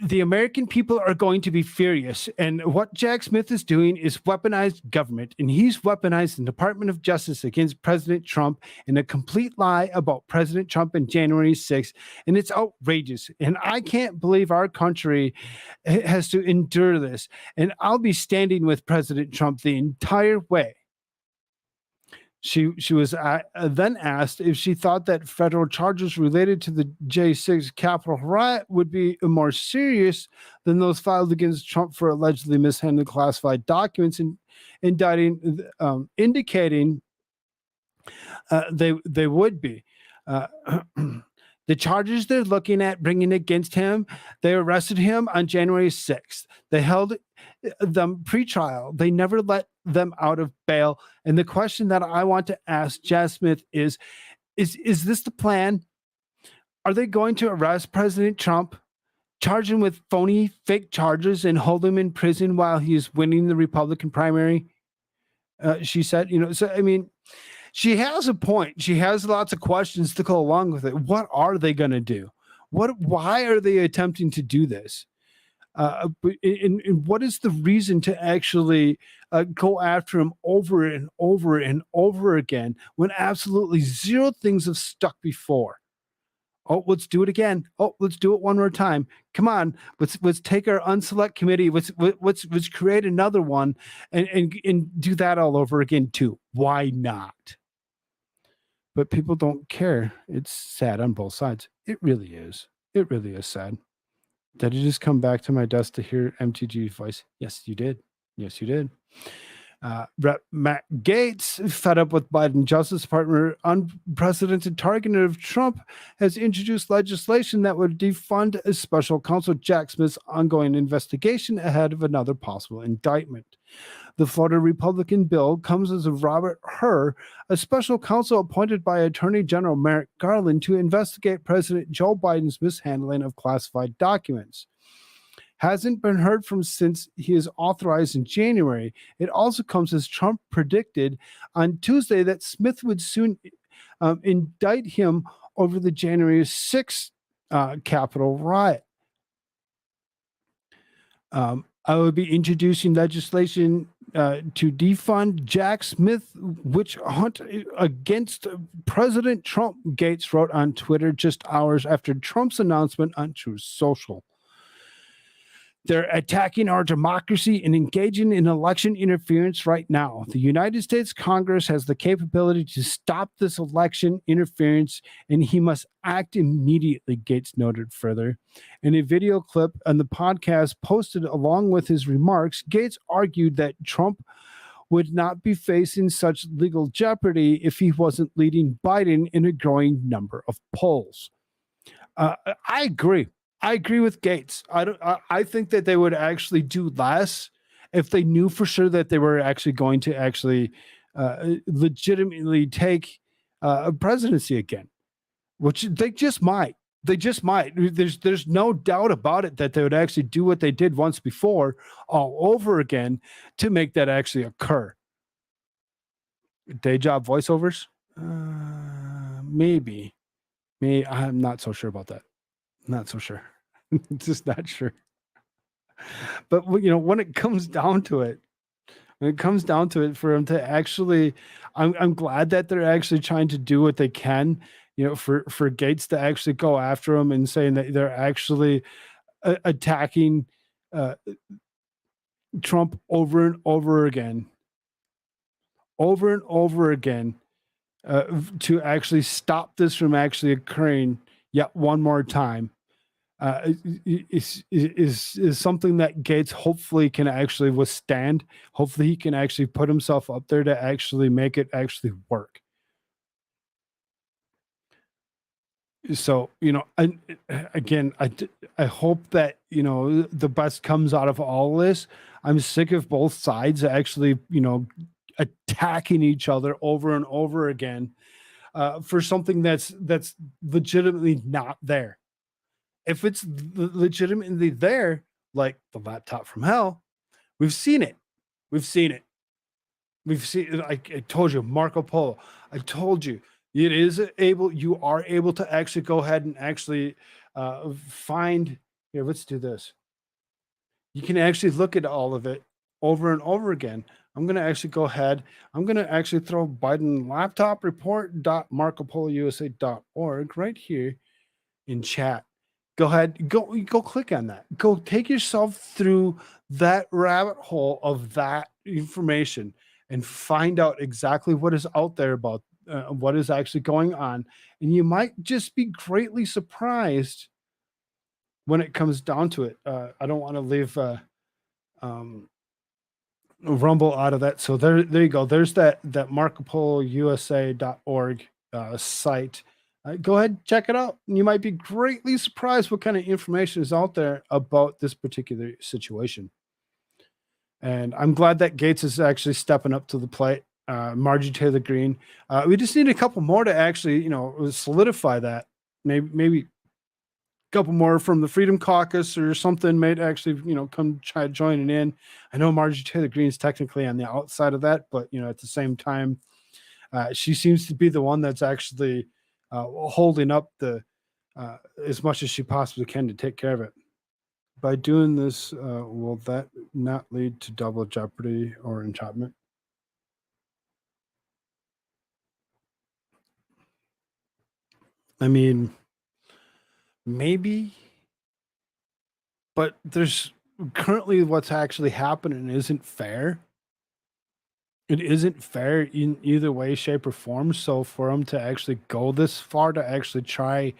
Speaker 5: The American people are going to be furious. And what Jack Smith is doing is weaponized government. And he's weaponized the Department of Justice against President Trump in a complete lie about President Trump and January 6th. And it's outrageous. And I can't believe our country has to endure this. And I'll be standing with President Trump the entire way. She was then asked if she thought that federal charges related to the J6 Capitol riot would be more serious than those filed against Trump for allegedly mishandling classified documents and indicating they would be. The charges they're looking at bringing against him, they arrested him on January 6th. They held them pre-trial. They never let them out of bail. And the question that I want to ask Jack Smith is this the plan? Are they going to arrest President Trump, charge him with phony, fake charges, and hold him in prison while he's winning the Republican primary? She said, so I mean, she has a point. She has lots of questions to go along with it. What are they going to do? Why are they attempting to do this? And what is the reason to actually go after him over and over and over again when absolutely zero things have stuck before? Oh, let's do it again. Oh, let's do it one more time. Come on, let's take our unselect committee. Let's create another one and do that all over again too. Why not? But people don't care. It's sad on both sides. It really is. It really is sad. Did you just come back to my desk to hear MTG's voice? Yes, you did. Yes, you did. Rep. Matt Gaetz, fed up with Biden Justice Department unprecedented targeting of Trump, has introduced legislation that would defund a special counsel Jack Smith's ongoing investigation ahead of another possible indictment. The Florida Republican bill comes as of Robert Hur, a special counsel appointed by Attorney General Merrick Garland to investigate President Joe Biden's mishandling of classified documents. Hasn't been heard from since he is authorized in January. It also comes as Trump predicted on Tuesday that Smith would soon indict him over the January 6th Capitol riot. I will be introducing legislation to defund Jack Smith witch hunt against President Trump, Gaetz wrote on Twitter just hours after Trump's announcement on Truth Social. They're attacking our democracy and engaging in election interference right now. The United States Congress has the capability to stop this election interference, and he must act immediately, Gaetz noted further. In a video clip on the podcast posted along with his remarks, Gaetz argued that Trump would not be facing such legal jeopardy if he wasn't leading Biden in a growing number of polls. I agree. I agree with Gaetz. I think that they would actually do less if they knew for sure that they were actually going to actually legitimately take a presidency again, which they just might. They just might. There's no doubt about it that they would actually do what they did once before all over again to make that actually occur. Day job voiceovers? Maybe. I'm not so sure about that. Not so sure. Just not sure. But when it comes down to it, for them to actually, I'm glad that they're actually trying to do what they can, for Gates to actually go after him and saying that they're actually attacking Trump over and over again, to actually stop this from actually occurring yet one more time. Is something that Gates hopefully can actually withstand. Hopefully he can actually put himself up there to actually make it actually work. So, and again, I hope that, the best comes out of all this. I'm sick of both sides actually, attacking each other over and over again for something that's legitimately not there. If it's legitimately there, like the laptop from hell, we've seen it. I told you, Marco Polo. I told you, you are able to actually go ahead and actually find, here, let's do this. You can actually look at all of it over and over again. I'm going to actually go ahead. I'm going to actually throw Biden laptop report.marcopolousa.org right here in chat. Go ahead, go click on that. Go take yourself through that rabbit hole of that information and find out exactly what is out there about what is actually going on. And you might just be greatly surprised when it comes down to it. I don't want to leave Rumble out of that. So there you go. There's that marcopolousa.org site. Go ahead, check it out. You might be greatly surprised what kind of information is out there about this particular situation. And I'm glad that Gates is actually stepping up to the plate. Marjorie Taylor Greene. We just need a couple more to actually, solidify that. Maybe a couple more from the Freedom Caucus or something might actually, come try joining in. I know Marjorie Taylor Greene is technically on the outside of that, but, at the same time, she seems to be the one that's actually holding up the as much as she possibly can to take care of it. By doing this, will that not lead to double jeopardy or entrapment? I mean, maybe, but there's currently what's actually happening isn't fair. It isn't fair in either way, shape, or form. So for them to actually go this far to actually try,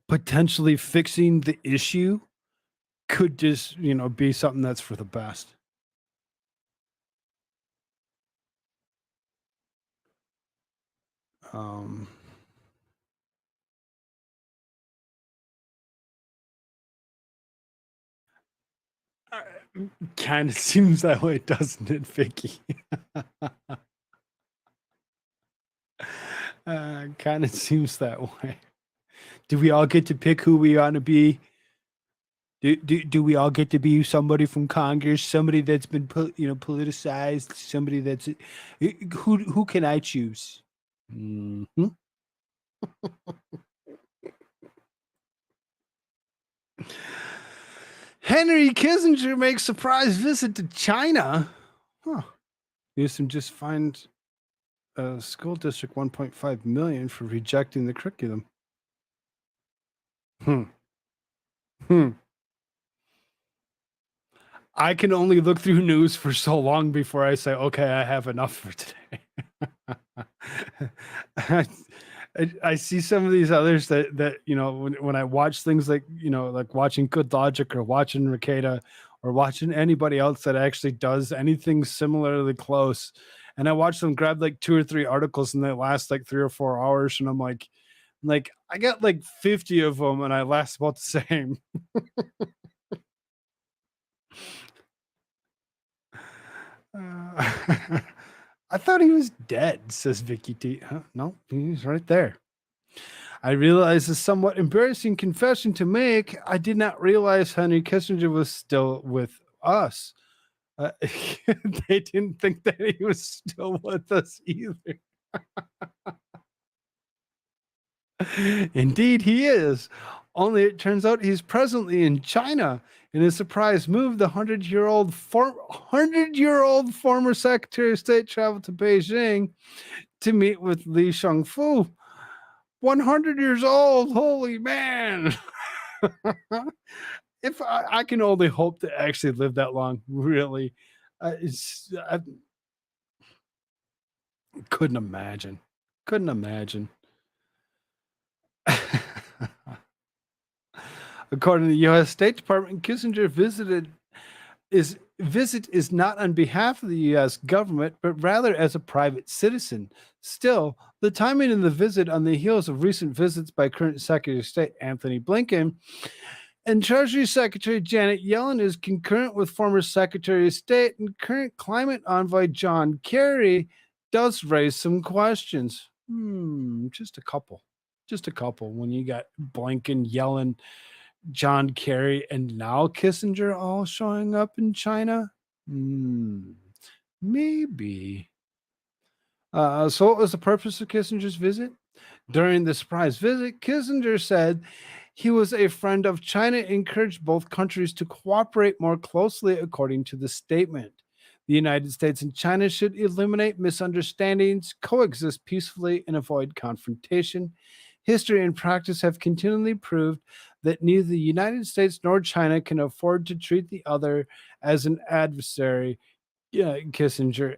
Speaker 5: potentially fixing the issue could just, be something that's for the best. Kind of seems that way, doesn't it, Vicky? Kind of seems that way. Do we all get to pick who we want to be? Do we all get to be somebody from Congress, somebody that's been politicized, somebody that's who can I choose? Mm-hmm. Henry Kissinger makes surprise visit to China. Huh. Newsom just fined a school district $1.5 million for rejecting the curriculum. I can only look through news for so long before I say, okay, I have enough for today. I see some of these others that when I watch things like like watching Good Logic or watching Ricada or watching anybody else that actually does anything similarly close, and I watch them grab like 2 or 3 articles and they last like 3 or 4 hours, and I'm like I got like 50 of them and I last about the same. I thought he was dead, says Vicky T. Huh? No, he's right there. I realize a somewhat embarrassing confession to make. I did not realize Henry Kissinger was still with us. They didn't think that he was still with us either. Indeed, he is. Only it turns out he's presently in China. In a surprise move, the 100-year-old former Secretary of State traveled to Beijing to meet with Li Shangfu. 100 years old, holy man! If I can only hope to actually live that long, really, I couldn't imagine. Couldn't imagine. According to the U.S. State Department, Kissinger visit is not on behalf of the U.S. government, but rather as a private citizen. Still, the timing of the visit on the heels of recent visits by current Secretary of State Anthony Blinken and Treasury Secretary Janet Yellen is concurrent with former Secretary of State and current climate envoy John Kerry does raise some questions. Just a couple. Just a couple. When you got Blinken, Yellen, John Kerry, and now Kissinger all showing up in China? Maybe. So what was the purpose of Kissinger's visit? During the surprise visit, Kissinger said he was a friend of China, encouraged both countries to cooperate more closely, according to the statement. The United States and China should eliminate misunderstandings, coexist peacefully, and avoid confrontation. History and practice have continually proved that neither the United States nor China can afford to treat the other as an adversary, Kissinger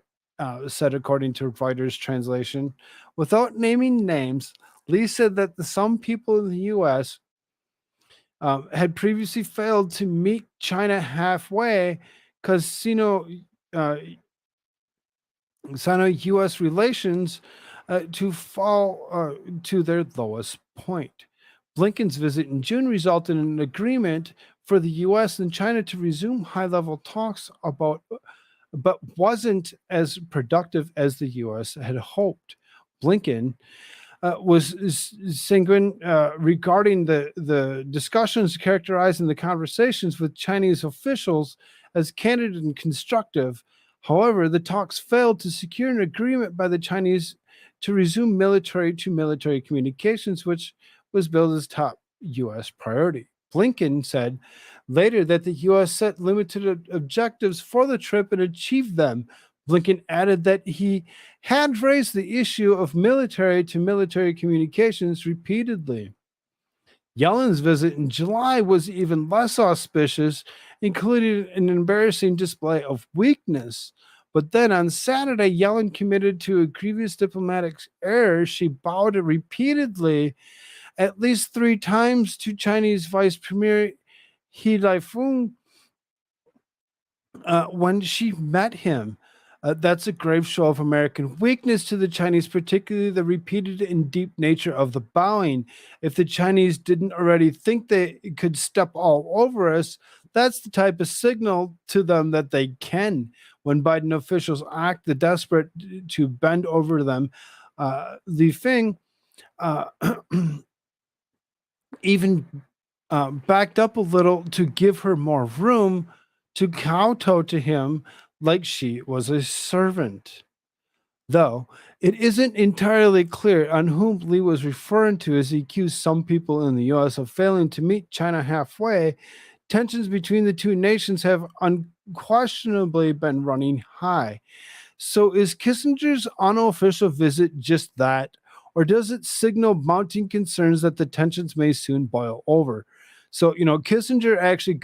Speaker 5: said, according to Reuters translation. Without naming names, Lee said that some people in the U.S. Had previously failed to meet China halfway because Sino-U.S. relations to fall to their lowest point. Blinken's visit in June resulted in an agreement for the U.S. and China to resume high-level talks but wasn't as productive as the U.S. had hoped. Blinken was sanguine regarding the discussions, characterizing the conversations with Chinese officials as candid and constructive. However, the talks failed to secure an agreement by the Chinese to resume military-to-military communications, which was billed as top U.S. priority. Blinken said later that the U.S. set limited objectives for the trip and achieved them. Blinken added that he had raised the issue of military-to-military communications repeatedly. Yellen's visit in July was even less auspicious, including an embarrassing display of weakness. But then on Saturday, Yellen committed to a grievous diplomatic error. She bowed repeatedly, at least 3 times, to Chinese Vice Premier He Lifeng when she met him. That's a grave show of American weakness to the Chinese, particularly the repeated and deep nature of the bowing. If the Chinese didn't already think they could step all over us, that's the type of signal to them that they can. When Biden officials act the desperate to bend over them, Li Feng even backed up a little to give her more room to kowtow to him like she was a servant. Though it isn't entirely clear on whom Lee was referring to as he accused some people in the U.S. of failing to meet China halfway, tensions between the two nations have unquestionably been running high. So is Kissinger's unofficial visit just that, or does it signal mounting concerns that the tensions may soon boil over? So, Kissinger actually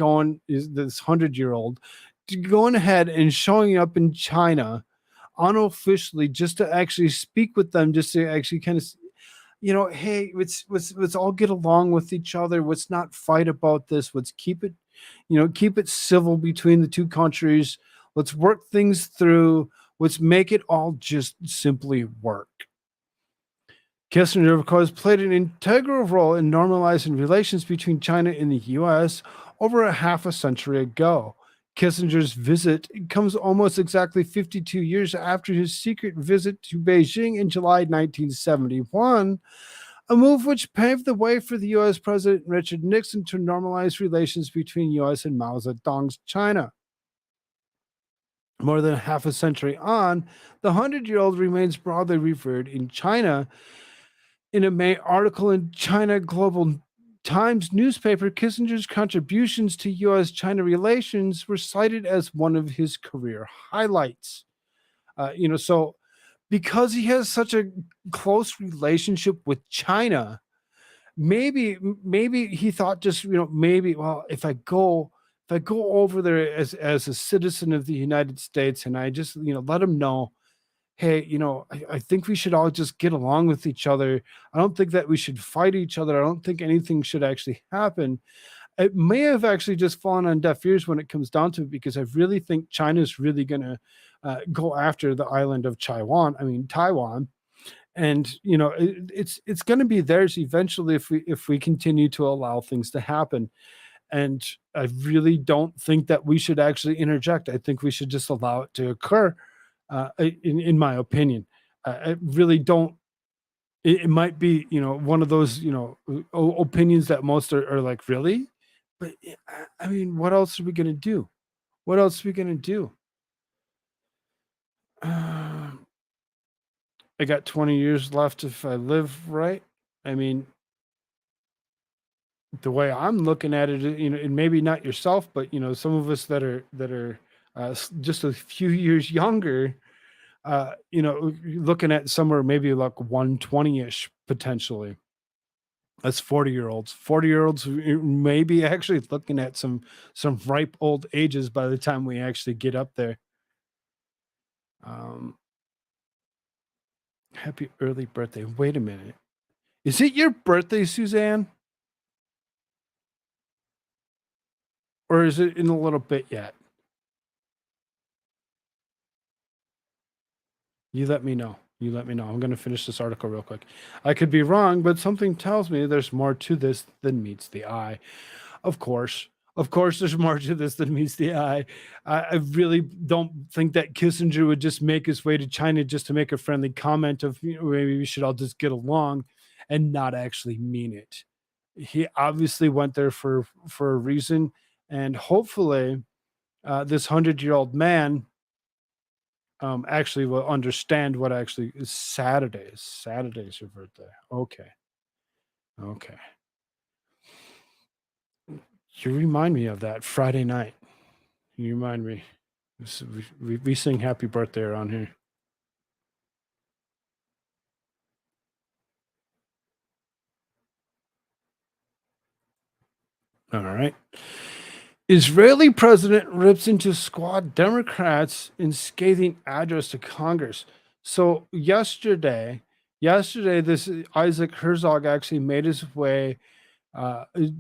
Speaker 5: is this 100-year-old, going ahead and showing up in China unofficially just to actually speak with them, just to actually kind of, hey, let's all get along with each other. Let's not fight about this. Let's keep it civil between the two countries. Let's work things through. Let's make it all just simply work. Kissinger, of course, played an integral role in normalizing relations between China and the U.S. over a half a century ago. Kissinger's visit comes almost exactly 52 years after his secret visit to Beijing in July 1971, a move which paved the way for the U.S. President Richard Nixon to normalize relations between U.S. and Mao Zedong's China. More than half a century on, the 100-year-old remains broadly revered in China, In a May article in China Global Times newspaper, Kissinger's contributions to U.S.-China relations were cited as one of his career highlights. So because he has such a close relationship with China, maybe he thought just maybe, well, if I go over there as a citizen of the United States and I just let him know, hey, I think we should all just get along with each other. I don't think that we should fight each other. I don't think anything should actually happen. It may have actually just fallen on deaf ears when it comes down to it, because I really think China's really going to go after the island of Taiwan. And it's going to be theirs eventually if we continue to allow things to happen. And I really don't think that we should actually interject. I think we should just allow it to occur. In my opinion, I really don't. It might be one of those opinions that most are like, really, but I mean, what else are we gonna do? What else are we gonna do? I got 20 years left if I live right. I mean, the way I'm looking at it, and maybe not yourself, but some of us that are just a few years younger, looking at somewhere maybe like 120-ish potentially. That's 40-year-olds. 40-year-olds maybe actually looking at some ripe old ages by the time we actually get up there. Happy early birthday. Wait a minute. Is it your birthday, Suzanne? Or is it in a little bit yet? You let me know. You let me know. I'm going to finish this article real quick. I could be wrong, but something tells me there's more to this than meets the eye. Of course, there's more to this than meets the eye. I really don't think that Kissinger would just make his way to China just to make a friendly comment of maybe we should all just get along and not actually mean it. He obviously went there for a reason, and hopefully this 100-year-old man actually will understand what actually is Saturday. Saturday's your birthday. Okay. You remind me of that Friday night. You remind me. We sing happy birthday around here. All right. Israeli president rips into squad Democrats in scathing address to Congress. So yesterday, this Isaac Herzog actually made his way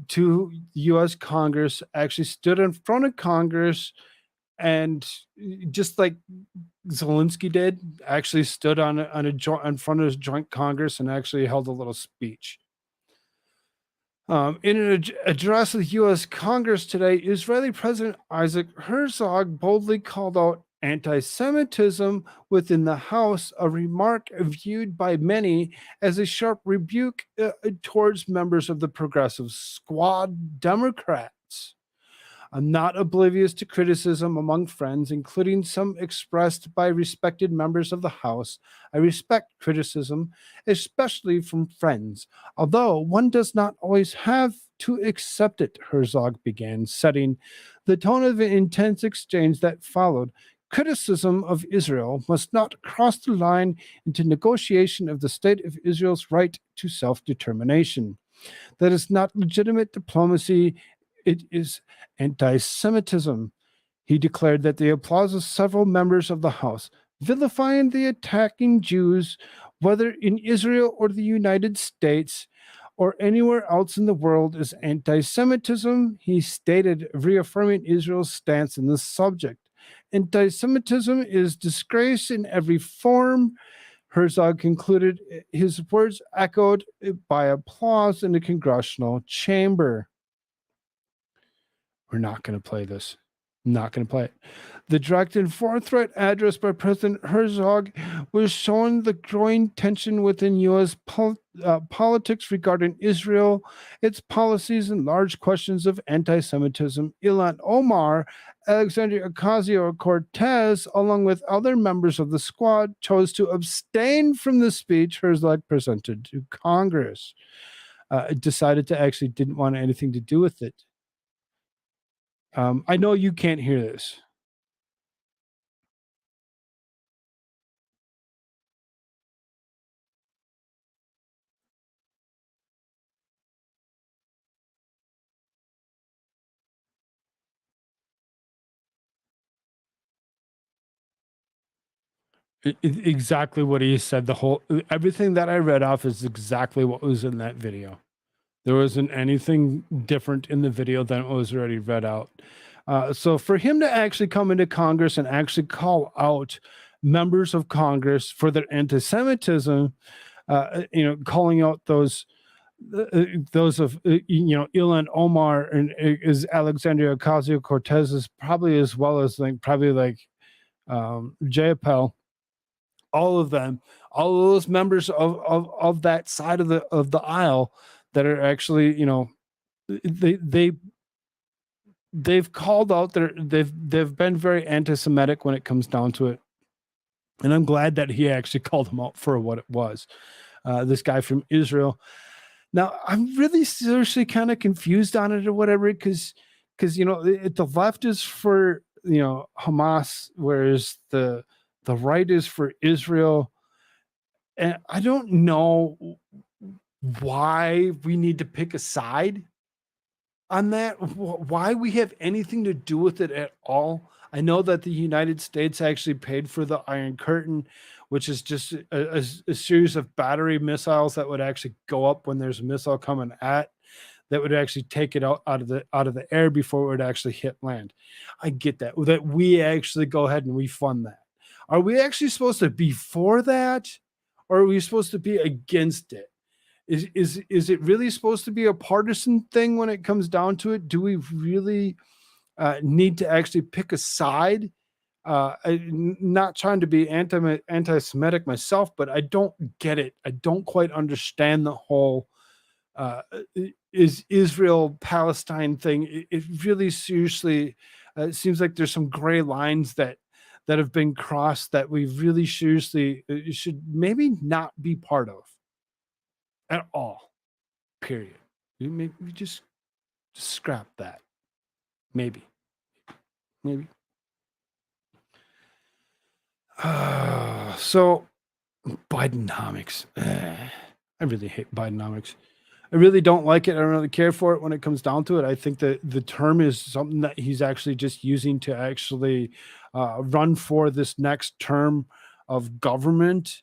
Speaker 5: to U.S. Congress, actually stood in front of Congress, and just like Zelensky did, actually stood in front of his joint Congress and actually held a little speech. In an address to the U.S. Congress today, Israeli President Isaac Herzog boldly called out anti-Semitism within the House, a remark viewed by many as a sharp rebuke towards members of the progressive squad Democrats. I'm not oblivious to criticism among friends, including some expressed by respected members of the House. I respect criticism, especially from friends, although one does not always have to accept it, Herzog began, setting the tone of an intense exchange that followed. Criticism of Israel must not cross the line into negotiation of the state of Israel's right to self-determination. That is not legitimate diplomacy. It is anti-Semitism. He declared that the applause of several members of the House, vilifying the attacking Jews, whether in Israel or the United States or anywhere else in the world, is anti-Semitism, he stated, reaffirming Israel's stance in this subject. Anti-Semitism is disgrace in every form. Herzog concluded, his words echoed by applause in the congressional chamber. We're not going to play this. Not going to play it. The direct and forthright address by President Herzog was showing the growing tension within U.S. politics regarding Israel, its policies, and large questions of anti-Semitism. Ilhan Omar, Alexandria Ocasio-Cortez, along with other members of the squad, chose to abstain from the speech Herzog presented to Congress. Decided to actually didn't want anything to do with it. I know you can't hear this. Exactly what he said. The whole everything that I read off is exactly what was in that video. There wasn't anything different in the video than what was already read out. So for him to actually come into Congress and actually call out members of Congress for their anti-Semitism, calling out those of Ilhan Omar and is Alexandria Ocasio-Cortez, probably as well as Jayapal, all of them, all of those members of that side of the aisle that are actually, they've called out they've been very anti-Semitic when it comes down to it. And I'm glad that he actually called them out for what it was. This guy from Israel. Now, I'm really seriously kind of confused on it or whatever, because the left is for Hamas, whereas the right is for Israel. And I don't know why we need to pick a side on that, why we have anything to do with it at all. I know that the United States actually paid for the Iron Curtain, which is just a series of battery missiles that would actually go up when there's a missile coming at, that would actually take it out of the air before it would actually hit land. I get that we actually go ahead and we fund that. Are we actually supposed to be for that, or are we supposed to be against it? Is it really supposed to be a partisan thing when it comes down to it? Do we really need to actually pick a side? Not trying to be anti-Semitic myself, but I don't get it. I don't quite understand the whole is Israel-Palestine thing. It really seriously seems like there's some gray lines that have been crossed that we really seriously should maybe not be part of at all, period. Maybe just scrap that. Maybe. So Bidenomics. I really hate Bidenomics. I really don't like it. I don't really care for it when it comes down to it. I think that the term is something that he's actually just using to actually run for this next term of government.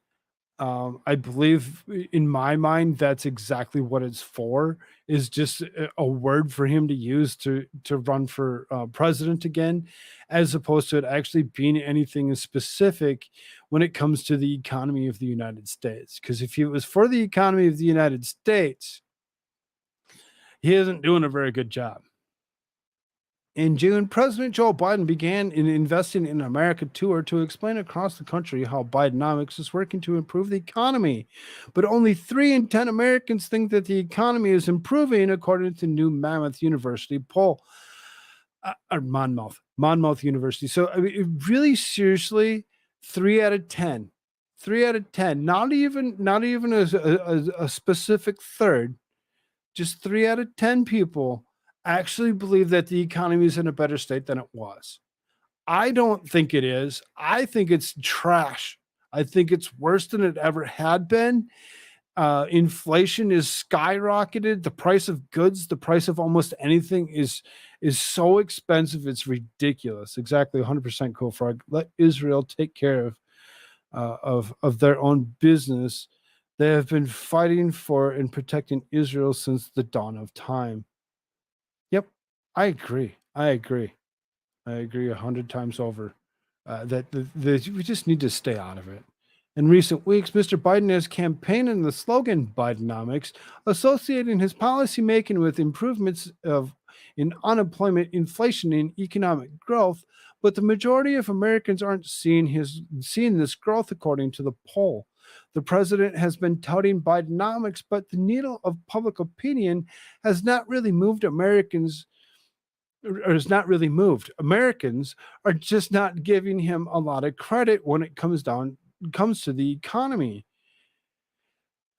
Speaker 5: I believe in my mind, that's exactly what it's for, is just a word for him to use to run for president again, as opposed to it actually being anything specific when it comes to the economy of the United States. Because if it was for the economy of the United States, he isn't doing a very good job. In June, President Joe Biden began in investing in America tour to explain across the country how Bidenomics is working to improve the economy. But only 3 in 10 Americans think that the economy is improving, according to new Monmouth University poll. Monmouth University. So I mean, really seriously, 3 out of 10. 3 out of 10. Not even a specific third. Just 3 out of 10 people actually believe that the economy is in a better state than it was. I don't think it is. I think it's trash. I think it's worse than it ever had been. Inflation is skyrocketed. The price of goods, the price of almost anything is so expensive. It's ridiculous. Exactly 100% Koolfrogg. Let Israel take care of their own business. They have been fighting for and protecting Israel since the dawn of time. Yep, I agree. 100 times over that we just need to stay out of it. In recent weeks, Mr. Biden has campaigned on the slogan Bidenomics, associating his policymaking with improvements in unemployment, inflation, and economic growth, but the majority of Americans aren't seeing this growth, according to the poll. The president has been touting Bidenomics, but the needle of public opinion has not really moved Americans, or has not really moved. Americans are just not giving him a lot of credit when it comes to the economy.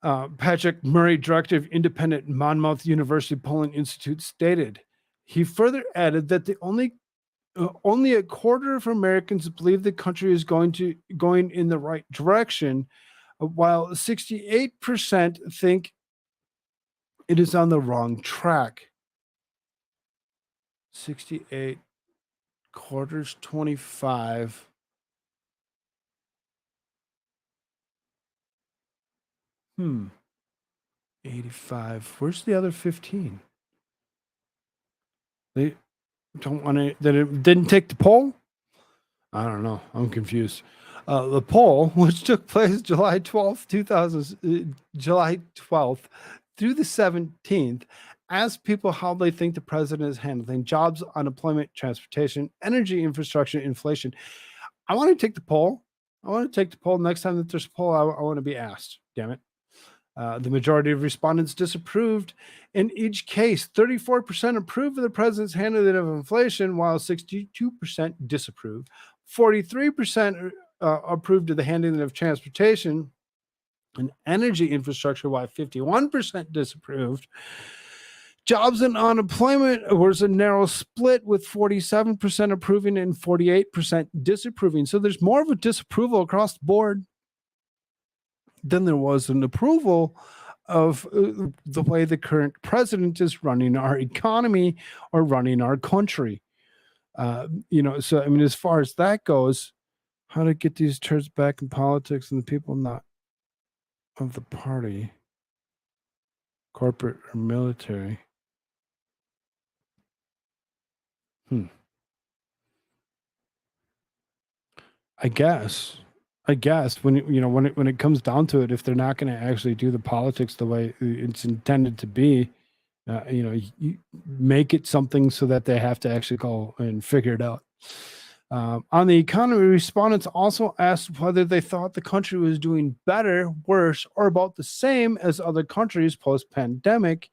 Speaker 5: Patrick Murray, director of independent Monmouth University Polling Institute, stated. He further added that only a quarter of Americans believe the country is going in the right direction, while 68% think it is on the wrong track. 68 quarters, 25. Hmm. 85. Where's the other 15? They don't want to, that it didn't take the poll? I don't know. I'm confused. The poll, which took place July 12th through the 17th, asked people how they think the president is handling jobs, unemployment, transportation, energy, infrastructure, inflation. I want to take the poll. Next time that there's a poll, I want to be asked. Damn it. The majority of respondents disapproved. In each case, 34% approved of the president's handling of inflation, while 62% disapproved. 43% approved of the handling of transportation and energy infrastructure, while 51% disapproved. Jobs and unemployment was a narrow split, with 47% approving and 48% disapproving. So there's more of a disapproval across the board than there was an approval of the way the current president is running our economy or running our country. So, I mean, as far as that goes, how to get these turds back in politics and the people not of the party, corporate or military. I guess when it comes down to it, if they're not going to actually do the politics the way it's intended to be, you make it something so that they have to actually go and figure it out. On the economy, respondents also asked whether they thought the country was doing better, worse, or about the same as other countries post-pandemic,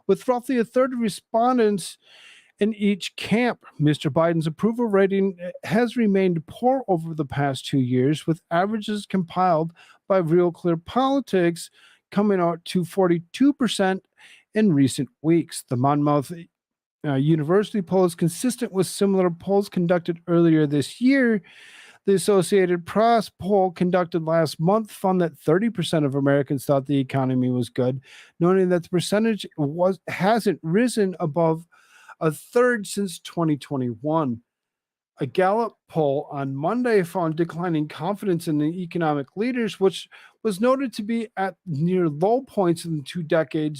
Speaker 5: with roughly a third of respondents in each camp. Mr. Biden's approval rating has remained poor over the past 2 years, with averages compiled by Real Clear Politics coming out to 42% in recent weeks. The Monmouth University poll is consistent with similar polls conducted earlier this year. The Associated Press poll conducted last month found that 30% of Americans thought the economy was good, noting that the percentage hasn't risen above a third since 2021. A Gallup poll on Monday found declining confidence in the economic leaders, which was noted to be at near low points in two-decade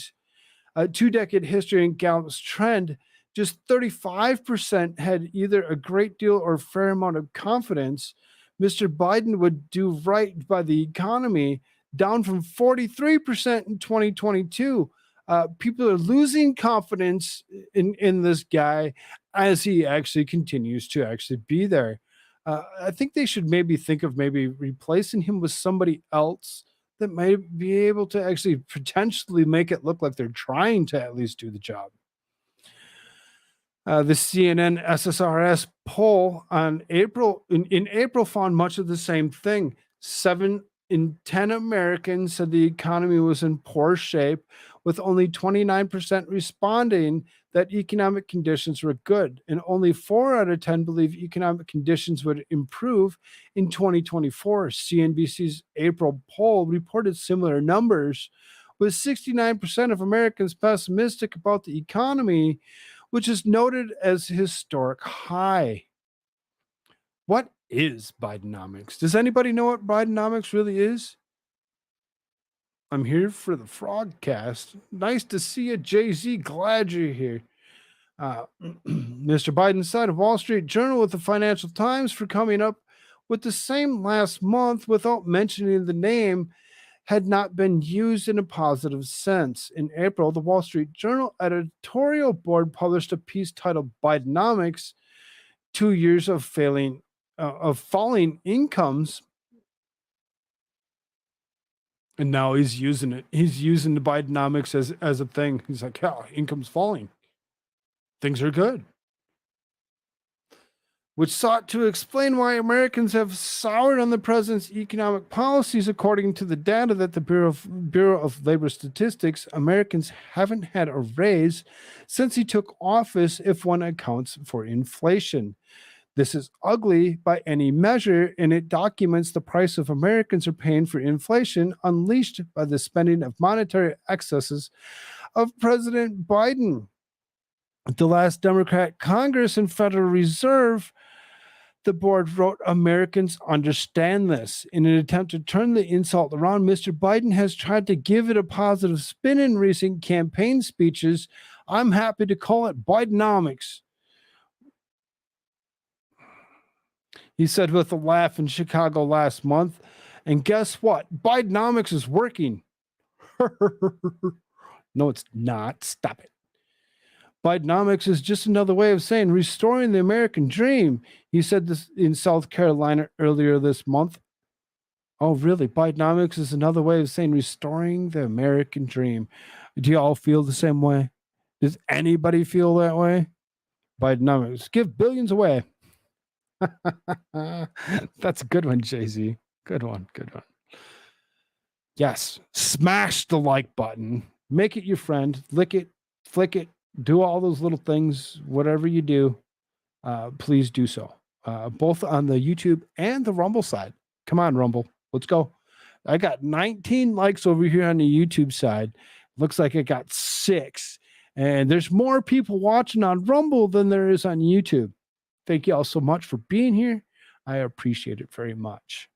Speaker 5: history in Gallup's trend. Just 35% had either a great deal or a fair amount of confidence Mr. Biden would do right by the economy, down from 43% in 2022. People are losing confidence in this guy as he actually continues to actually be there. I think they should maybe think of replacing him with somebody else that might be able to actually potentially make it look like they're trying to at least do the job. The CNN SSRS poll in April found much of the same thing. 7 in 10 Americans said the economy was in poor shape, with only 29% responding that economic conditions were good, and only 4 out of 10 believe economic conditions would improve in 2024. CNBC's April poll reported similar numbers, with 69% of Americans pessimistic about the economy, which is noted as historic high. What is Bidenomics? Does anybody know what Bidenomics really is? I'm here for the Frogcast. Nice to see you, Jay-Z. Glad you're here. Mr. Biden cited Wall Street Journal with the Financial Times for coming up with the same last month without mentioning the name had not been used in a positive sense. In April, the Wall Street Journal editorial board published a piece titled Bidenomics, 2 years of falling incomes. And now he's using it. He's using the Bidenomics as a thing. He's like, yeah, income's falling. Things are good. Which sought to explain why Americans have soured on the president's economic policies. According to the data that the Bureau of Labor Statistics, Americans haven't had a raise since he took office if one accounts for inflation. This is ugly by any measure, and it documents the price of Americans are paying for inflation unleashed by the spending of monetary excesses of President Biden. The last Democrat Congress and Federal Reserve, the board wrote, Americans understand this. In an attempt to turn the insult around, Mr. Biden has tried to give it a positive spin in recent campaign speeches. I'm happy to call it Bidenomics, he said with a laugh in Chicago last month. And guess what? Bidenomics is working. No, it's not. Stop it. Bidenomics is just another way of saying restoring the American dream. He said this in South Carolina earlier this month. Oh, really? Bidenomics is another way of saying restoring the American dream. Do you all feel the same way? Does anybody feel that way? Bidenomics. Give billions away. That's a good one, Jay-Z. Good one. Good one. Yes. Smash the like button. Make it your friend. Lick it. Flick it. Do all those little things. Whatever you do, please do so. Both on the YouTube and the Rumble side. Come on, Rumble. Let's go. I got 19 likes over here on the YouTube side. Looks like I got 6. And there's more people watching on Rumble than there is on YouTube. Thank you all so much for being here. I appreciate it very much.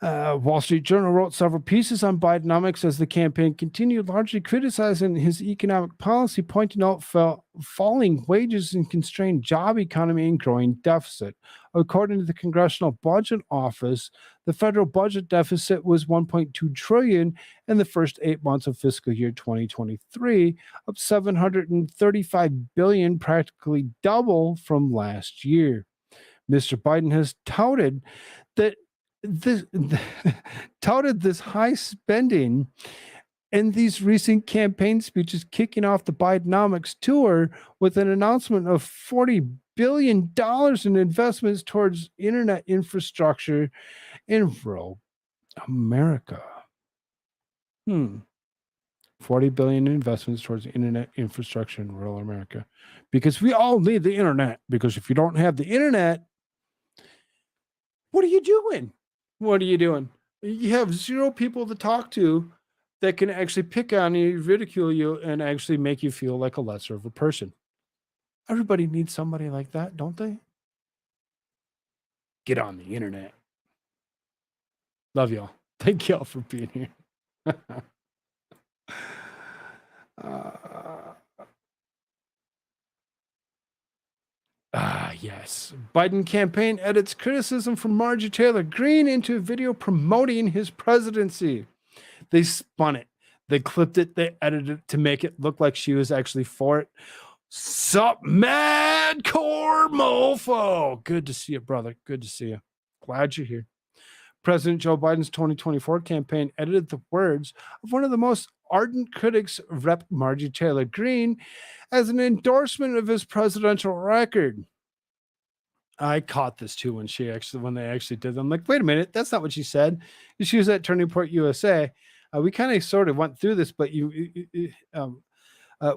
Speaker 5: Wall Street Journal wrote several pieces on Bidenomics as the campaign continued, largely criticizing his economic policy, pointing out falling wages and constrained job economy and growing deficit. According to the Congressional Budget Office, the federal budget deficit was $1.2 trillion in the first 8 months of fiscal year 2023, up $735 billion, practically double from last year. Mr. Biden has touted this high spending in these recent campaign speeches, kicking off the Bidenomics tour with an announcement of $40 billion in investments towards internet infrastructure in rural America. $40 billion in investments towards internet infrastructure in rural America. Because we all need the internet. Because if you don't have the internet, what are you doing? What are you doing? You have 0 people to talk to that can actually pick on you, ridicule you, and actually make you feel like a lesser of a person. Everybody needs somebody like that, don't they? Get on the internet. Love y'all. Thank y'all for being here. Yes. Biden campaign edits criticism from Marjorie Taylor Greene into a video promoting his presidency. They spun it. They clipped it. They edited it to make it look like she was actually for it. Sup, mad core mofo. Good to see you, brother. Good to see you. Glad you're here. President Joe Biden's 2024 campaign edited the words of one of the most ardent critics of Rep. Marjorie Taylor Greene as an endorsement of his presidential record. I caught this too when they actually did them. I'm like, wait a minute, that's not what she said. She was at Turning Point USA. We kind of sort of went through this, but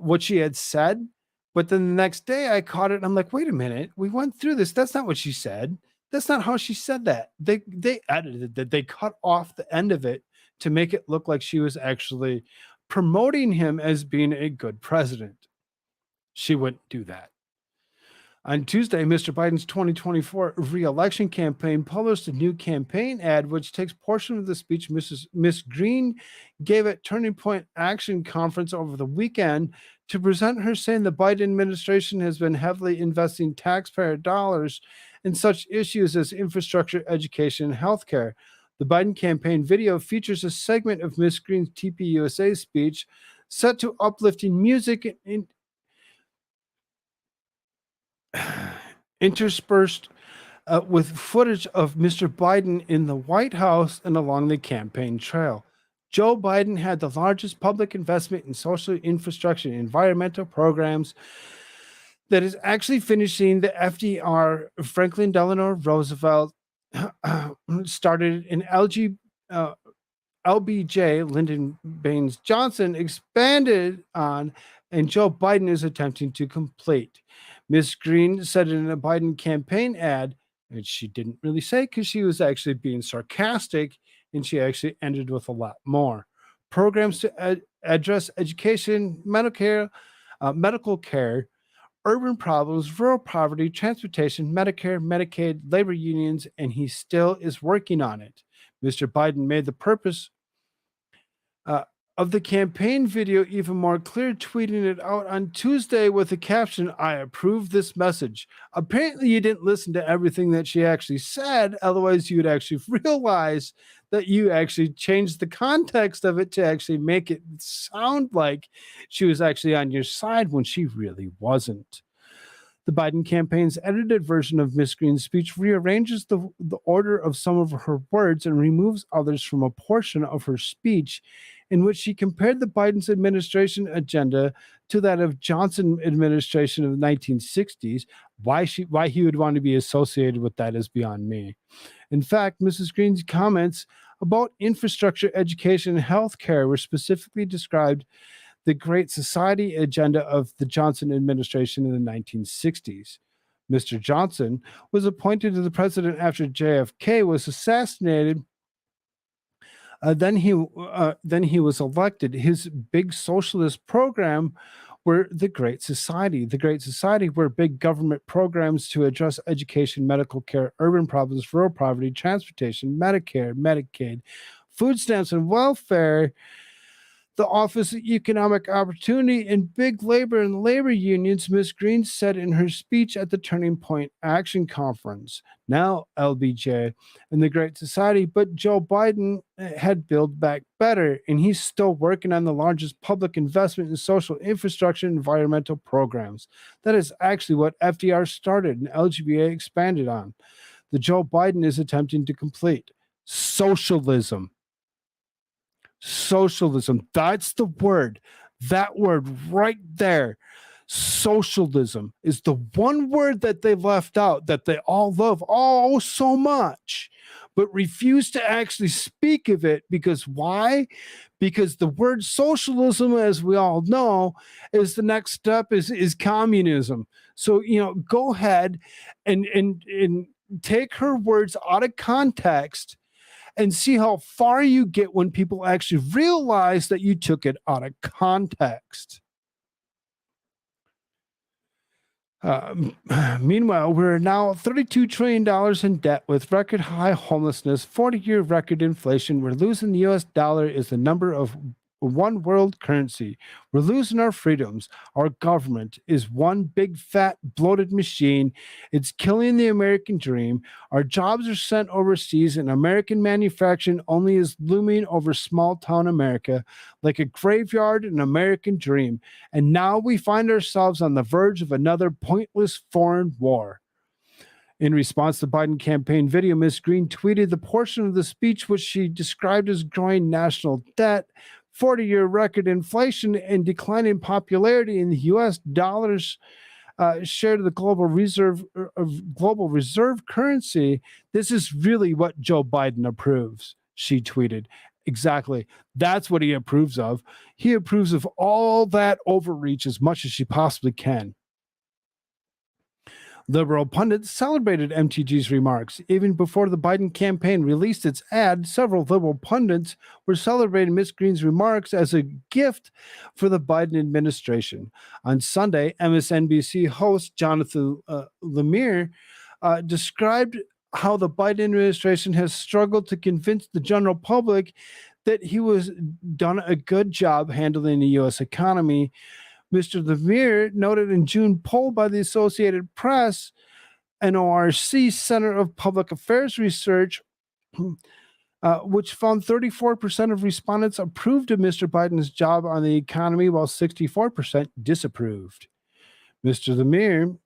Speaker 5: what she had said. But then the next day I caught it and I'm like, wait a minute, we went through this. That's not what she said. That's not how she said that. They edited that. They cut off the end of it to make it look like she was actually promoting him as being a good president. She wouldn't do that. On Tuesday, Mr. Biden's 2024 re-election campaign published a new campaign ad, which takes portion of the speech Miss Greene gave at Turning Point Action Conference over the weekend to present her, saying the Biden administration has been heavily investing taxpayer dollars in such issues as infrastructure, education, and healthcare. The Biden campaign video features a segment of Ms. Green's TPUSA speech set to uplifting music and interspersed with footage of Mr. Biden in the White House and along the campaign trail. Joe Biden had the largest public investment in social infrastructure and environmental programs that is actually finishing the FDR, Franklin Delano Roosevelt, started in LBJ, Lyndon Baines Johnson, expanded on, and Joe Biden is attempting to complete. Ms. Green said in a Biden campaign ad, and she didn't really say because she was actually being sarcastic, and she actually ended with a lot more. Programs to address education, medical care, urban problems, rural poverty, transportation, Medicare, Medicaid, labor unions, and he still is working on it. Mr. Biden made the purpose of the campaign video even more clear, tweeting it out on Tuesday with the caption, "I approve this message." Apparently, you didn't listen to everything that she actually said. Otherwise, you would actually realize that you actually changed the context of it to actually make it sound like she was actually on your side when she really wasn't. The Biden campaign's edited version of Ms. Green's speech rearranges the order of some of her words and removes others from a portion of her speech in which she compared the Biden's administration agenda to that of Johnson administration of the 1960s. Why he would want to be associated with that is beyond me. In fact, Mrs. Green's comments about infrastructure, education, and healthcare were specifically described the Great Society agenda of the Johnson administration in the 1960s. Mr. Johnson was appointed to the president after JFK was assassinated. Then he was elected. His big socialist program were the Great Society. The Great Society were big government programs to address education, medical care, urban problems, rural poverty, transportation, Medicare, Medicaid, food stamps, and welfare. The Office of Economic Opportunity and big labor and labor unions, Ms. Green said in her speech at the Turning Point Action Conference. Now LBJ and the Great Society, but Joe Biden had Build Back Better, and he's still working on the largest public investment in social infrastructure and environmental programs. That is actually what FDR started and LGBA expanded on. The Joe Biden is attempting to complete socialism. Socialism. That's the word. That word right there. Socialism is the one word that they left out that they all love so much, but refuse to actually speak of it. Because why? Because the word socialism, as we all know, is the next step is communism. So, go ahead and take her words out of context and see how far you get when people actually realize that you took it out of context. Meanwhile, we're now $32 trillion in debt with record high homelessness, 40-year record inflation. We're losing the U.S. dollar is the number of one world currency. We're losing our freedoms. Our government is one big fat bloated machine. It's killing the American dream. Our jobs are sent overseas, and American manufacturing only is looming over small town America like a graveyard, an American dream. And now we find ourselves on the verge of another pointless foreign war. In response to the Biden campaign video, Ms. Green tweeted the portion of the speech which she described as growing national debt, 40-year record inflation, and declining popularity in the U.S. dollars share of the global reserve currency. This is really what Joe Biden approves, she tweeted. Exactly. That's what he approves of. He approves of all that overreach as much as she possibly can. Liberal pundits celebrated MTG's remarks. Even before the Biden campaign released its ad, several liberal pundits were celebrating Ms. Green's remarks as a gift for the Biden administration. On Sunday, MSNBC host Jonathan Lemire described how the Biden administration has struggled to convince the general public that he was done a good job handling the U.S. economy. Mr. Lemire noted in June poll by the Associated Press, an ORC Center of Public Affairs Research, which found 34% of respondents approved of Mr. Biden's job on the economy, while 64% disapproved. Mr. Lemire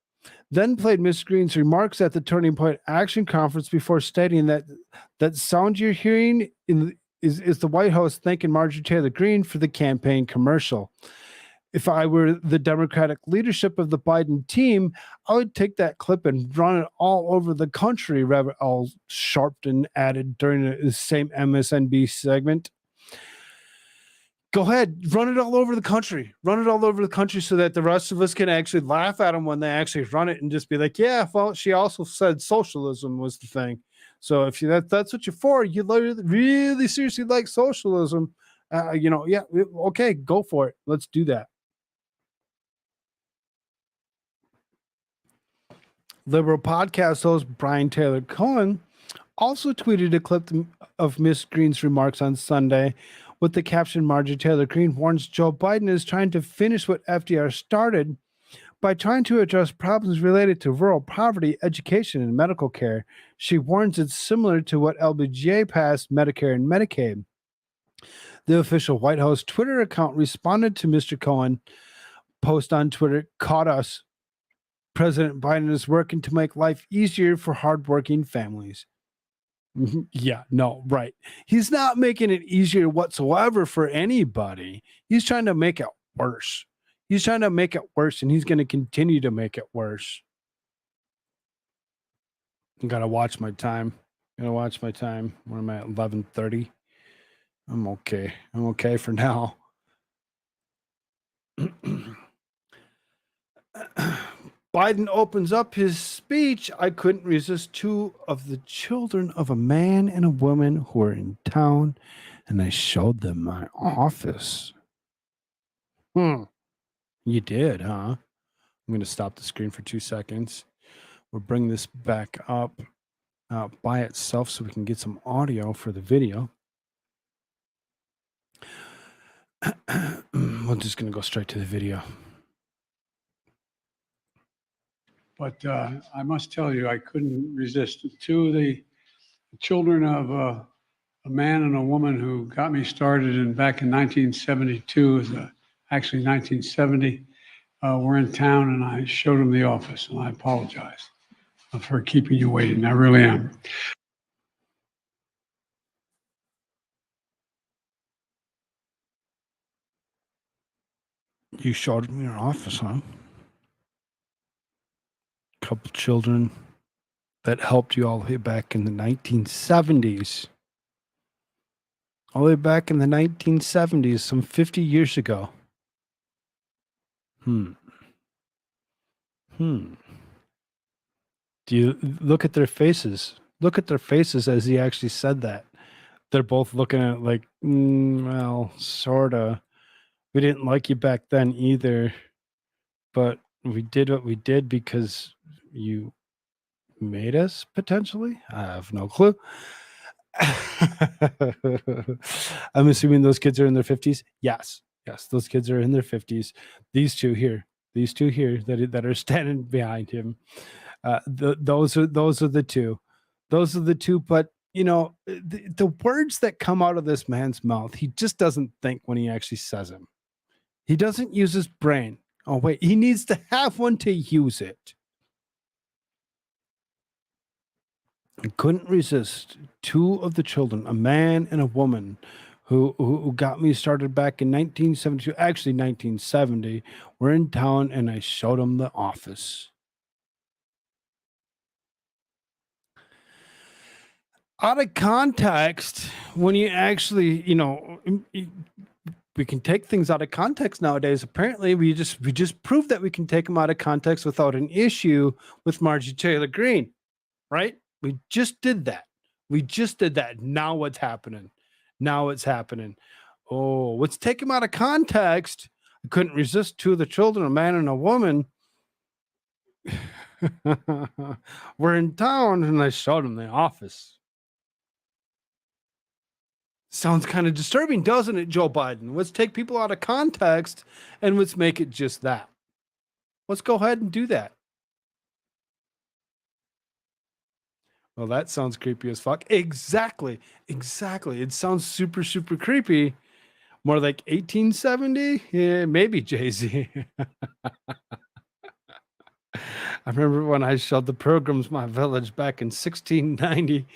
Speaker 5: then played Ms. Green's remarks at the Turning Point Action Conference before stating that sound you're hearing is the White House thanking Marjorie Taylor Greene for the campaign commercial. If I were the Democratic leadership of the Biden team, I would take that clip and run it all over the country, all Sharpton added during the same MSNBC segment. Go ahead, run it all over the country. Run it all over the country so that the rest of us can actually laugh at them when they actually run it and just be like, yeah, well, she also said socialism was the thing. So if that's what you're for, you really seriously like socialism, yeah, okay, go for it. Let's do that. Liberal podcast host Brian Taylor Cohen also tweeted a clip of Miss Green's remarks on Sunday with the caption, Marjorie Taylor Greene warns Joe Biden is trying to finish what FDR started by trying to address problems related to rural poverty, education, and medical care. She warns it's similar to what LBJ passed Medicare and Medicaid. The official White House Twitter account responded to Mr. Cohen post on Twitter, caught us. President Biden is working to make life easier for hardworking families. Yeah, no, right. He's not making it easier whatsoever for anybody. He's trying to make it worse. He's trying to make it worse, and he's going to continue to make it worse. I got to watch my time. Where am I at? 11:30. I'm okay. I'm okay for now. Biden opens up his speech. I couldn't resist two of the children of a man and a woman who were in town, and I showed them my office. You did, huh? I'm going to stop the screen for 2 seconds. We'll bring this back up by itself so we can get some audio for the video. We're just going to go straight to the video.
Speaker 3: But I must tell you, I couldn't resist. Two of the children of a man and a woman who got me started back in 1972, actually 1970, were in town, and I showed them the office, and I apologize for keeping you waiting. I really am.
Speaker 5: You showed me your office, huh? Couple children that helped you all the way back in the 1970s. All the way back in the 1970s, some 50 years ago. Do you look at their faces? Look at their faces as he actually said that. They're both looking at it like, well, sorta. We didn't like you back then either, but we did what we did because you made us, potentially? I have no clue. I'm assuming those kids are in their 50s. Yes, those kids are in their 50s. These two here that are standing behind him. Those are the two. Those are the two. But the words that come out of this man's mouth, he just doesn't think when he actually says them. He doesn't use his brain. Oh wait, he needs to have one to use it. I couldn't resist two of the children, a man and a woman, who got me started back in 1972, actually 1970, were in town, and I showed them the office. Out of context, when you actually, we can take things out of context nowadays. Apparently, we just proved that we can take them out of context without an issue with Marjorie Taylor Greene, right? We just did that. Now what's happening? Oh, let's take them out of context. I couldn't resist two of the children, a man and a woman, were in town, and I showed them the office. Sounds kind of disturbing, doesn't it, Joe Biden? Let's take people out of context and let's make it just that. Let's go ahead and do that. Well, that sounds creepy as fuck. Exactly. It sounds super, super creepy. More like 1870? Yeah, maybe Jay-Z. I remember when I showed the Pilgrims my village back in 1690.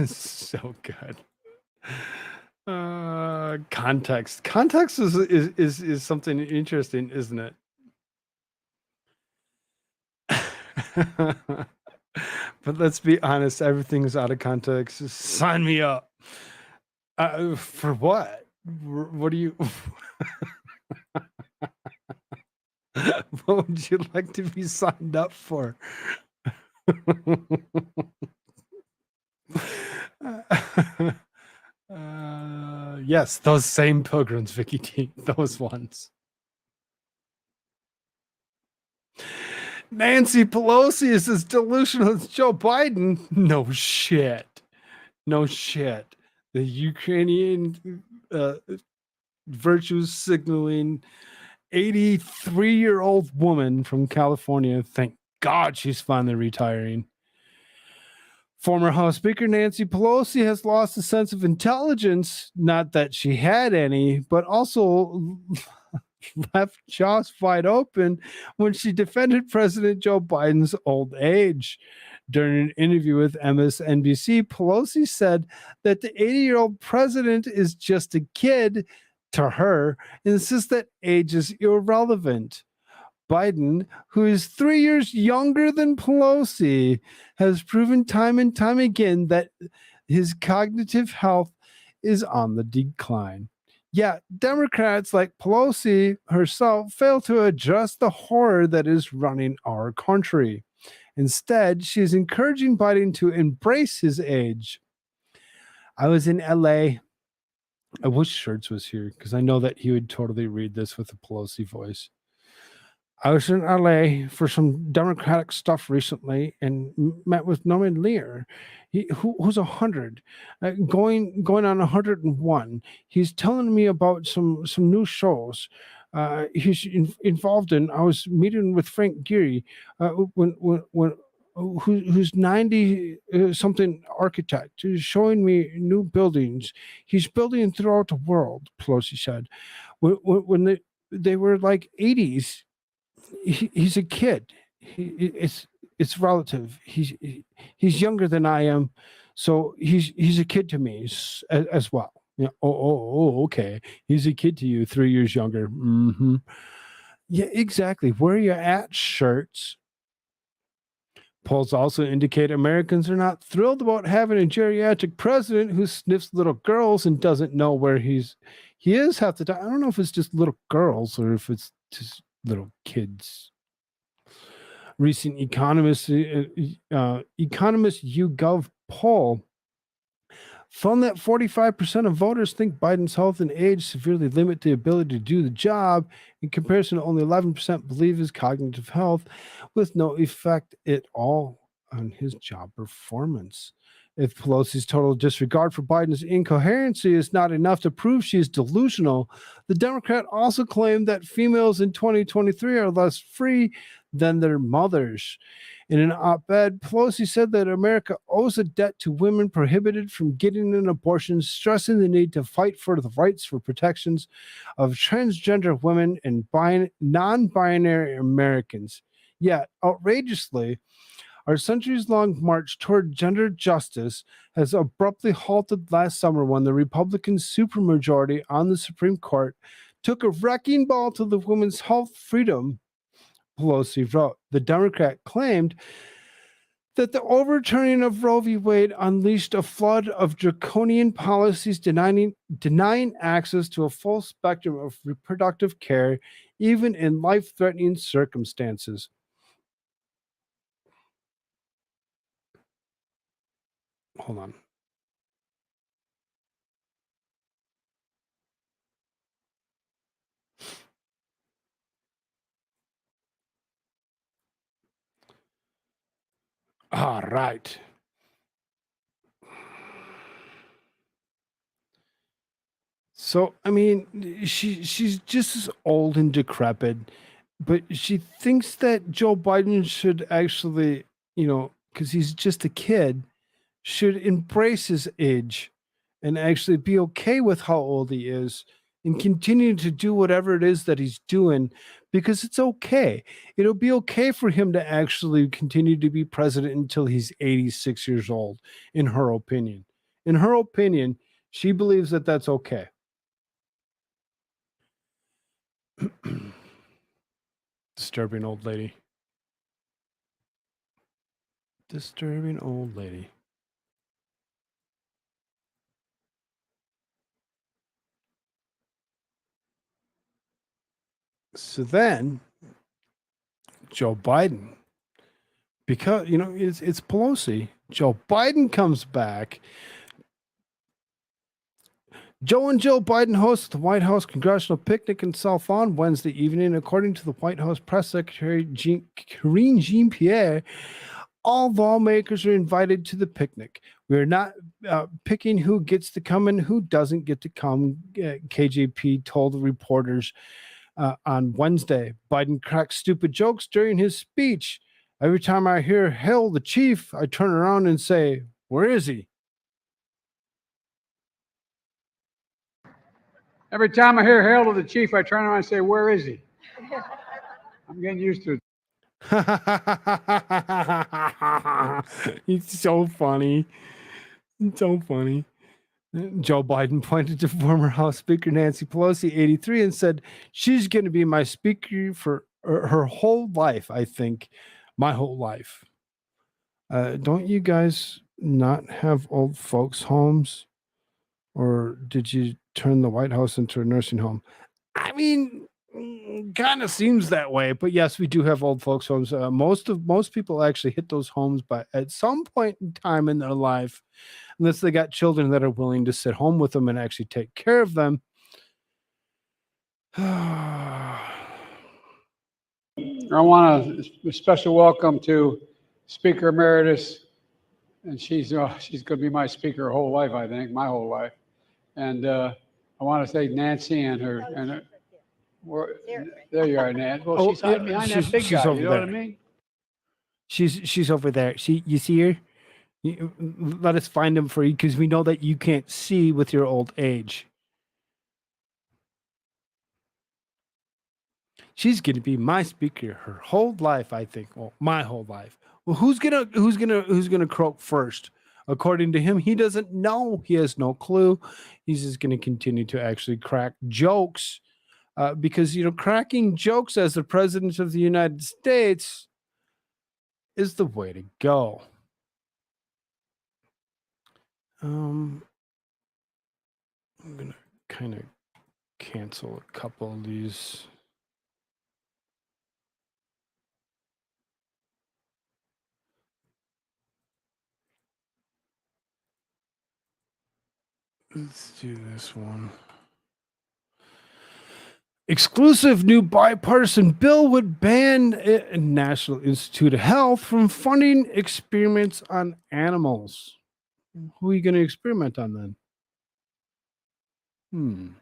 Speaker 5: So good. Context. Context is something interesting, isn't it? But let's be honest, everything's out of context. Sign me up. For what? What do you? What would you like to be signed up for? Yes, those same pilgrims, Vicky T. Those ones. Nancy Pelosi is as delusional as Joe Biden. No shit. No shit. The Ukrainian virtue signaling 83-year-old woman from California. Thank God she's finally retiring. Former House Speaker Nancy Pelosi has lost a sense of intelligence. Not that she had any, but also left jaws wide open when she defended President Joe Biden's old age. During an interview with MSNBC, Pelosi said that the 80-year-old president is just a kid to her and insists that age is irrelevant. Biden, who is 3 years younger than Pelosi, has proven time and time again that his cognitive health is on the decline. Yet, Democrats like Pelosi herself fail to address the horror that is running our country. Instead, she is encouraging Biden to embrace his age. I was in LA. I wish Shirts was here because I know that he would totally read this with a Pelosi voice. I was in LA for some Democratic stuff recently and met with Norman Lear, who's 100, going on 101. He's telling me about some new shows he's involved in. I was meeting with Frank Geary, who's 90 something architect, who's showing me new buildings he's building throughout the world. Pelosi said, when they were like 80s. He's a kid. It's relative. He's younger than I am, so he's a kid to me as well. Yeah. Okay. He's a kid to you, 3 years younger. Mm-hmm. Yeah, exactly. Where you at, Shirts? Polls also indicate Americans are not thrilled about having a geriatric president who sniffs little girls and doesn't know where he is half the time. I don't know if it's just little girls or if it's just little kids. Recent Economist YouGov poll found that 45% of voters think Biden's health and age severely limit the ability to do the job. In comparison, only 11% believe his cognitive health, with no effect at all on his job performance. If Pelosi's total disregard for Biden's incoherency is not enough to prove she is delusional, the Democrat also claimed that females in 2023 are less free than their mothers. In an op-ed, Pelosi said that America owes a debt to women prohibited from getting an abortion, stressing the need to fight for the rights for protections of transgender women and non-binary Americans. Yet, outrageously, our centuries-long march toward gender justice has abruptly halted last summer when the Republican supermajority on the Supreme Court took a wrecking ball to the women's health freedom. Pelosi wrote. The Democrat claimed that the overturning of Roe v. Wade unleashed a flood of draconian policies denying access to a full spectrum of reproductive care, even in life-threatening circumstances. Hold on. All right. So I mean, she's just as old and decrepit, but she thinks that Joe Biden should actually, because he's just a kid, should embrace his age and actually be okay with how old he is and continue to do whatever it is that he's doing because it's okay. It'll be okay for him to actually continue to be president until he's 86 years old, in her opinion. In her opinion, she believes that that's okay. Disturbing old lady. Disturbing old lady. So then, Joe Biden, because it's Pelosi. Joe Biden comes back. Joe and Jill Biden host the White House congressional picnic in South Lawn Wednesday evening, according to the White House press secretary Karine Jean-Pierre. All lawmakers are invited to the picnic. We're not picking who gets to come and who doesn't get to come, KJP told the reporters on Wednesday. Biden cracked stupid jokes during his speech. Every time I hear "Hail the Chief," I turn around and say, "Where is he?"
Speaker 3: Every time I hear "Hail to the Chief," I turn around and say, "Where is he?" I'm getting used to it.
Speaker 5: He's so funny. It's so funny. Joe Biden pointed to former House Speaker Nancy Pelosi, 83, and said, "She's going to be my speaker for her whole life, I think. My whole life." Don't you guys not have old folks' homes? Or did you turn the White House into a nursing home? I mean, kind of seems that way, but yes, we do have old folks' homes. Most people actually hit those homes at some point in time in their life, unless they got children that are willing to sit home with them and actually take care of them.
Speaker 3: I want a special welcome to Speaker Emeritus, and she's going to be my speaker her whole life, I think, my whole life. And I want to thank Nancy and her. There you are, Nancy. Well, she's hiding behind that big guy. You know what I mean?
Speaker 5: She's over there. You see her? Let us find him for you because we know that you can't see with your old age. She's going to be my speaker her whole life, I think. Well, my whole life. Well, who's gonna croak first? According to him, he doesn't know. He has no clue. He's just going to continue to actually crack jokes because cracking jokes as the president of the United States is the way to go. I'm gonna kind of cancel a couple of these. Let's do this one. Exclusive new bipartisan bill would ban National Institute of Health from funding experiments on animals. Who are you going to experiment on then?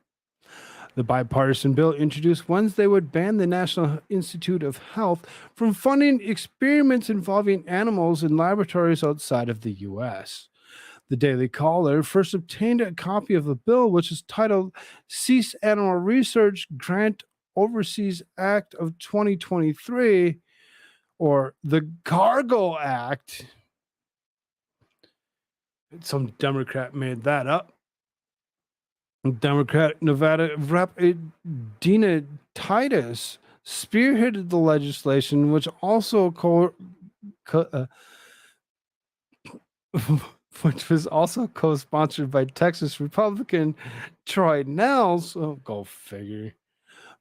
Speaker 5: The bipartisan bill introduced Wednesday would ban the National Institute of Health from funding experiments involving animals in laboratories outside of the U.S. The Daily Caller first obtained a copy of the bill, which is titled Cease Animal Research Grant Overseas Act of 2023, or the Cargo Act. Some Democrat made that up. Democrat Nevada Rep. Dina Titus spearheaded the legislation, which also which was also co-sponsored by Texas Republican Troy Nehls. Oh, go figure.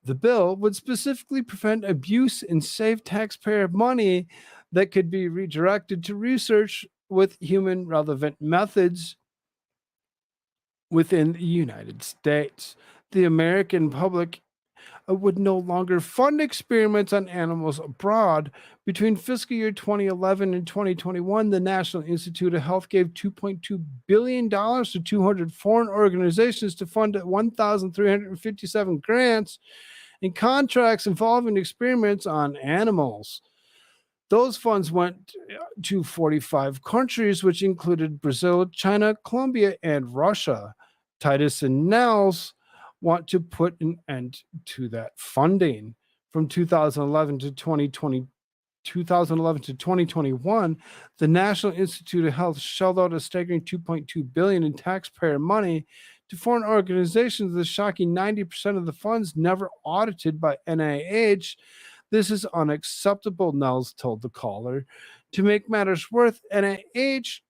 Speaker 5: The bill would specifically prevent abuse and save taxpayer money that could be redirected to research with human relevant methods within the United States. The American Public would no longer fund experiments on animals abroad. Between fiscal year 2011 and 2021, the National Institute of Health gave $2.2 billion to 200 foreign organizations to fund 1,357 grants and contracts involving experiments on animals. Those funds went to 45 countries, which included Brazil, China, Colombia, and Russia. Titus and Nels want to put an end to that funding. From 2011 to 2021, the National Institute of Health shelled out a staggering $2.2 billion in taxpayer money to foreign organizations. The shocking 90% of the funds never audited by NIH. This is unacceptable, Nels told the caller. To make matters worse, NIH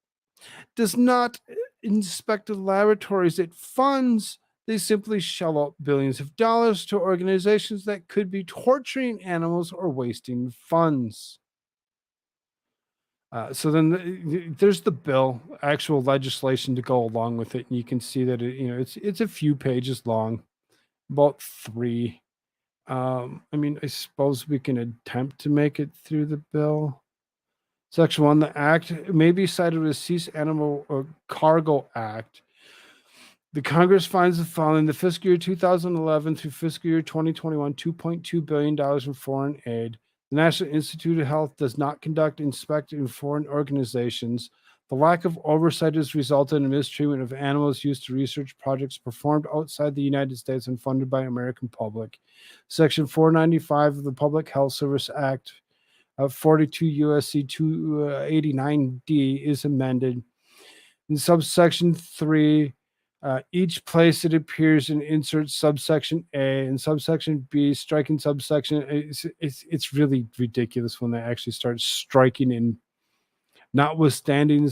Speaker 5: does not inspect the laboratories it funds. They simply shell out billions of dollars to organizations that could be torturing animals or wasting funds. So then there's the bill, actual legislation to go along with it, and you can see that it's a few pages long, about 3. I mean, I suppose we can attempt to make it through the bill. Section 1, the act may be cited with Cease Animal or Cargo Act. The Congress finds the following: the fiscal year 2011 through fiscal year 2021, $2.2 billion in foreign aid. The National Institute of Health does not conduct inspect in foreign organizations. The lack of oversight has resulted in mistreatment of animals used to research projects performed outside the United States and funded by American public. Section 495 of the Public Health Service Act of 42 U.S.C. 289D is amended. In subsection 3, each place it appears in insert subsection A and subsection B, striking subsection. It's really ridiculous when they actually start striking in. Notwithstanding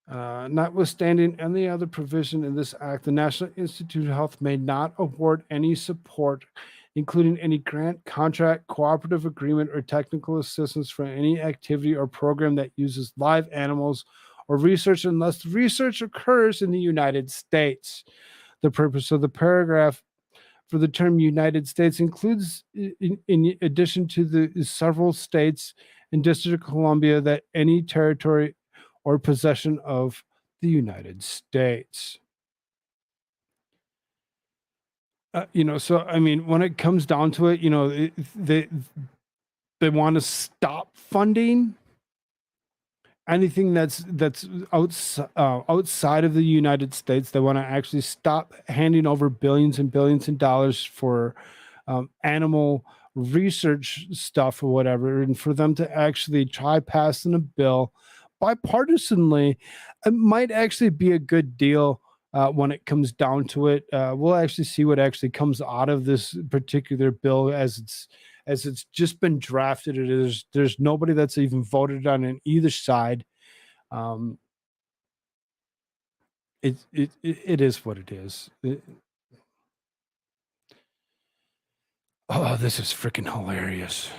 Speaker 5: notwithstanding any other provision in this act, the National Institute of Health may not award any support, including any grant, contract, cooperative agreement, or technical assistance for any activity or program that uses live animals or research unless the research occurs in the United States. The purpose of the paragraph for the term United States includes, in addition to the several states and District of Columbia, that any territory or possession of the United States. So I mean, when it comes down to it, they want to stop funding anything that's outside of the United States. They want to actually stop handing over billions and billions of dollars for animal research stuff or whatever, and for them to actually try passing a bill bipartisanly. It might actually be a good deal when it comes down to it. We'll actually see what actually comes out of this particular bill as it's just been drafted. There's nobody that's even voted on either side. It is what it is. This is freaking hilarious.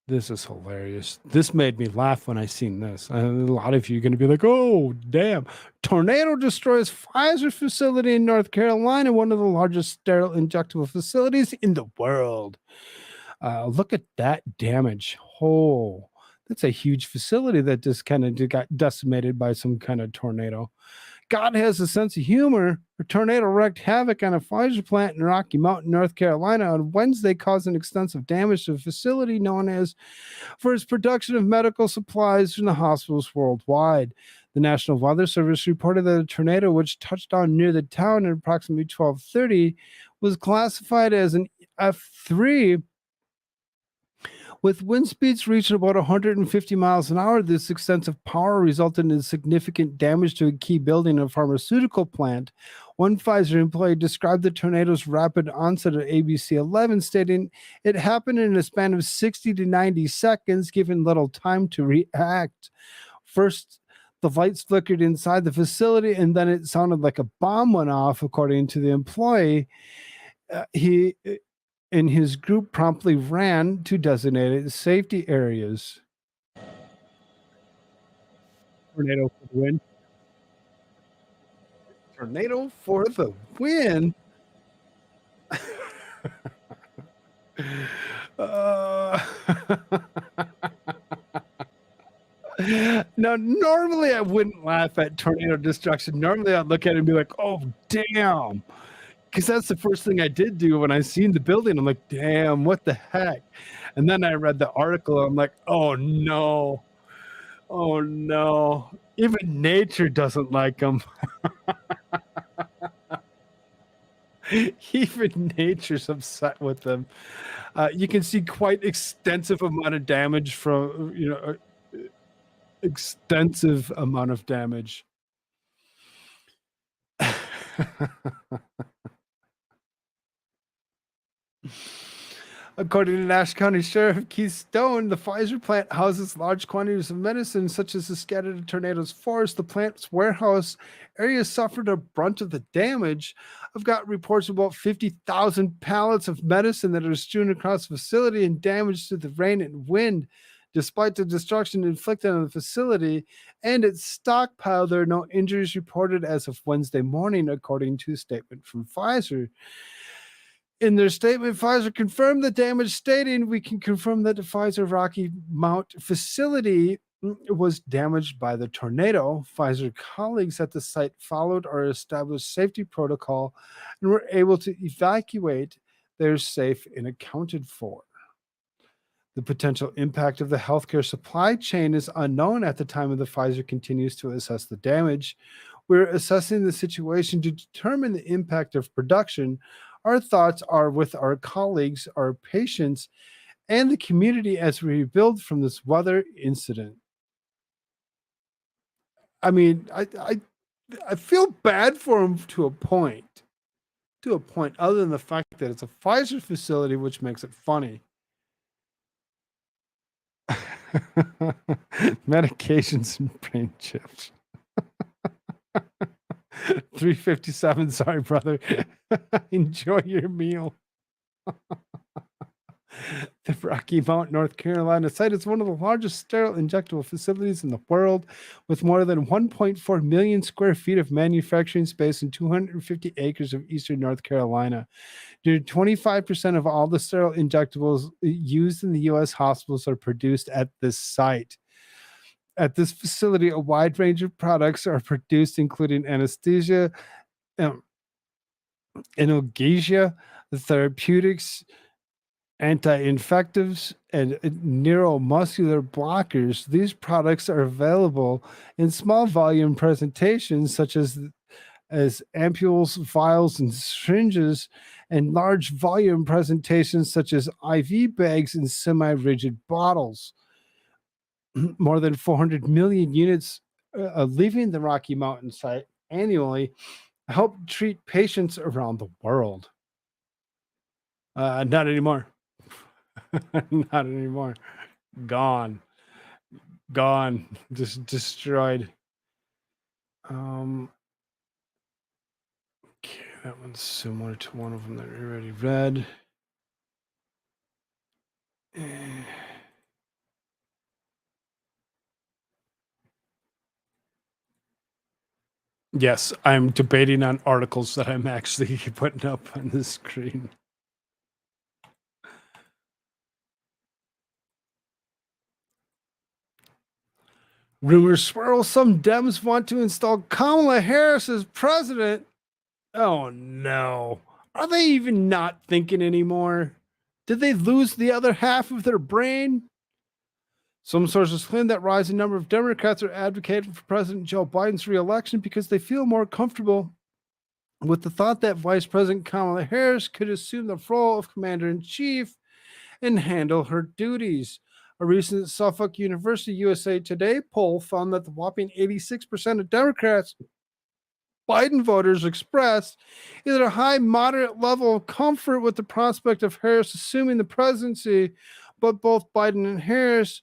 Speaker 5: This is hilarious. This made me laugh when I seen this. A lot of you are going to be like, oh, damn. Tornado destroys Pfizer facility in North Carolina, one of the largest sterile injectable facilities in the world. Look at that damage. Oh, that's a huge facility that just kind of got decimated by some kind of tornado. God has a sense of humor. A tornado wreaked havoc on a Pfizer plant in Rocky Mountain, North Carolina on Wednesday, causing extensive damage to a facility known as for its production of medical supplies in the hospitals worldwide. The National Weather Service reported that a tornado which touched down near the town at approximately 12:30 was classified as an F3 with wind speeds reaching about 150 miles an hour. This extensive power resulted in significant damage to a key building in a pharmaceutical plant. One Pfizer employee described the tornado's rapid onset at ABC 11, stating it happened in a span of 60 to 90 seconds, given little time to react. First, the lights flickered inside the facility, and then it sounded like a bomb went off, according to the employee. He and his group promptly ran to designated safety areas. Tornado for the win. Tornado for the win. Uh, Now, normally I wouldn't laugh at tornado destruction. Normally I'd look at it and be like, oh, damn. Because that's the first thing I did do when I seen the building. I'm like, damn, what the heck? And then I read the article. I'm like, oh, no. Oh, no. Even nature doesn't like them. Even nature's upset with them. You can see quite extensive amount of damage from, extensive amount of damage. According to Nash County Sheriff Keith Stone, the Pfizer plant houses large quantities of medicine, such as the scattered tornado's force. The plant's warehouse area suffered a brunt of the damage. I've got reports about 50,000 pallets of medicine that are strewn across the facility and damaged to the rain and wind. Despite the destruction inflicted on the facility and its stockpile, there are no injuries reported as of Wednesday morning, according to a statement from Pfizer. In their statement, Pfizer confirmed the damage, stating, "We can confirm that the Pfizer Rocky Mount facility was damaged by the tornado. Pfizer colleagues at the site followed our established safety protocol and were able to evacuate. They're safe and accounted for." The potential impact of the healthcare supply chain is unknown at the time of the Pfizer continues to assess the damage. We're assessing the situation to determine the impact of production. Our thoughts are with our colleagues, our patients, and the community as we rebuild from this weather incident. I mean, I feel bad for him to a point. To a point, other than the fact that it's a Pfizer facility, which makes it funny. Medications and brain chips. 357. Sorry, brother. Enjoy your meal. The Rocky Mount, North Carolina site is one of the largest sterile injectable facilities in the world, with more than 1.4 million square feet of manufacturing space and 250 acres of eastern North Carolina. Nearly 25% of all the sterile injectables used in the U.S. hospitals are produced at this site. At this facility, a wide range of products are produced, including anesthesia, analgesia, therapeutics, anti-infectives, and neuromuscular blockers. These products are available in small volume presentations such as ampules, vials, and syringes, and large volume presentations such as IV bags and semi-rigid bottles. More than 400 million units leaving the Rocky Mountain site annually help treat patients around the world. Not anymore. Not anymore. Gone. Just destroyed. Okay, that one's similar to one of them that we already read. Yes, I'm debating on articles that I'm actually putting up on the screen. Rumors swirl. Some Dems want to install Kamala Harris as president. Oh no. Are they even not thinking anymore? Did they lose the other half of their brain? Some sources claim that rising number of Democrats are advocating for President Joe Biden's reelection because they feel more comfortable with the thought that Vice President Kamala Harris could assume the role of commander-in-chief and handle her duties. A recent Suffolk University USA Today poll found that the whopping 86% of Democrats, Biden voters, expressed either a high, moderate level of comfort with the prospect of Harris assuming the presidency, but both Biden and Harris,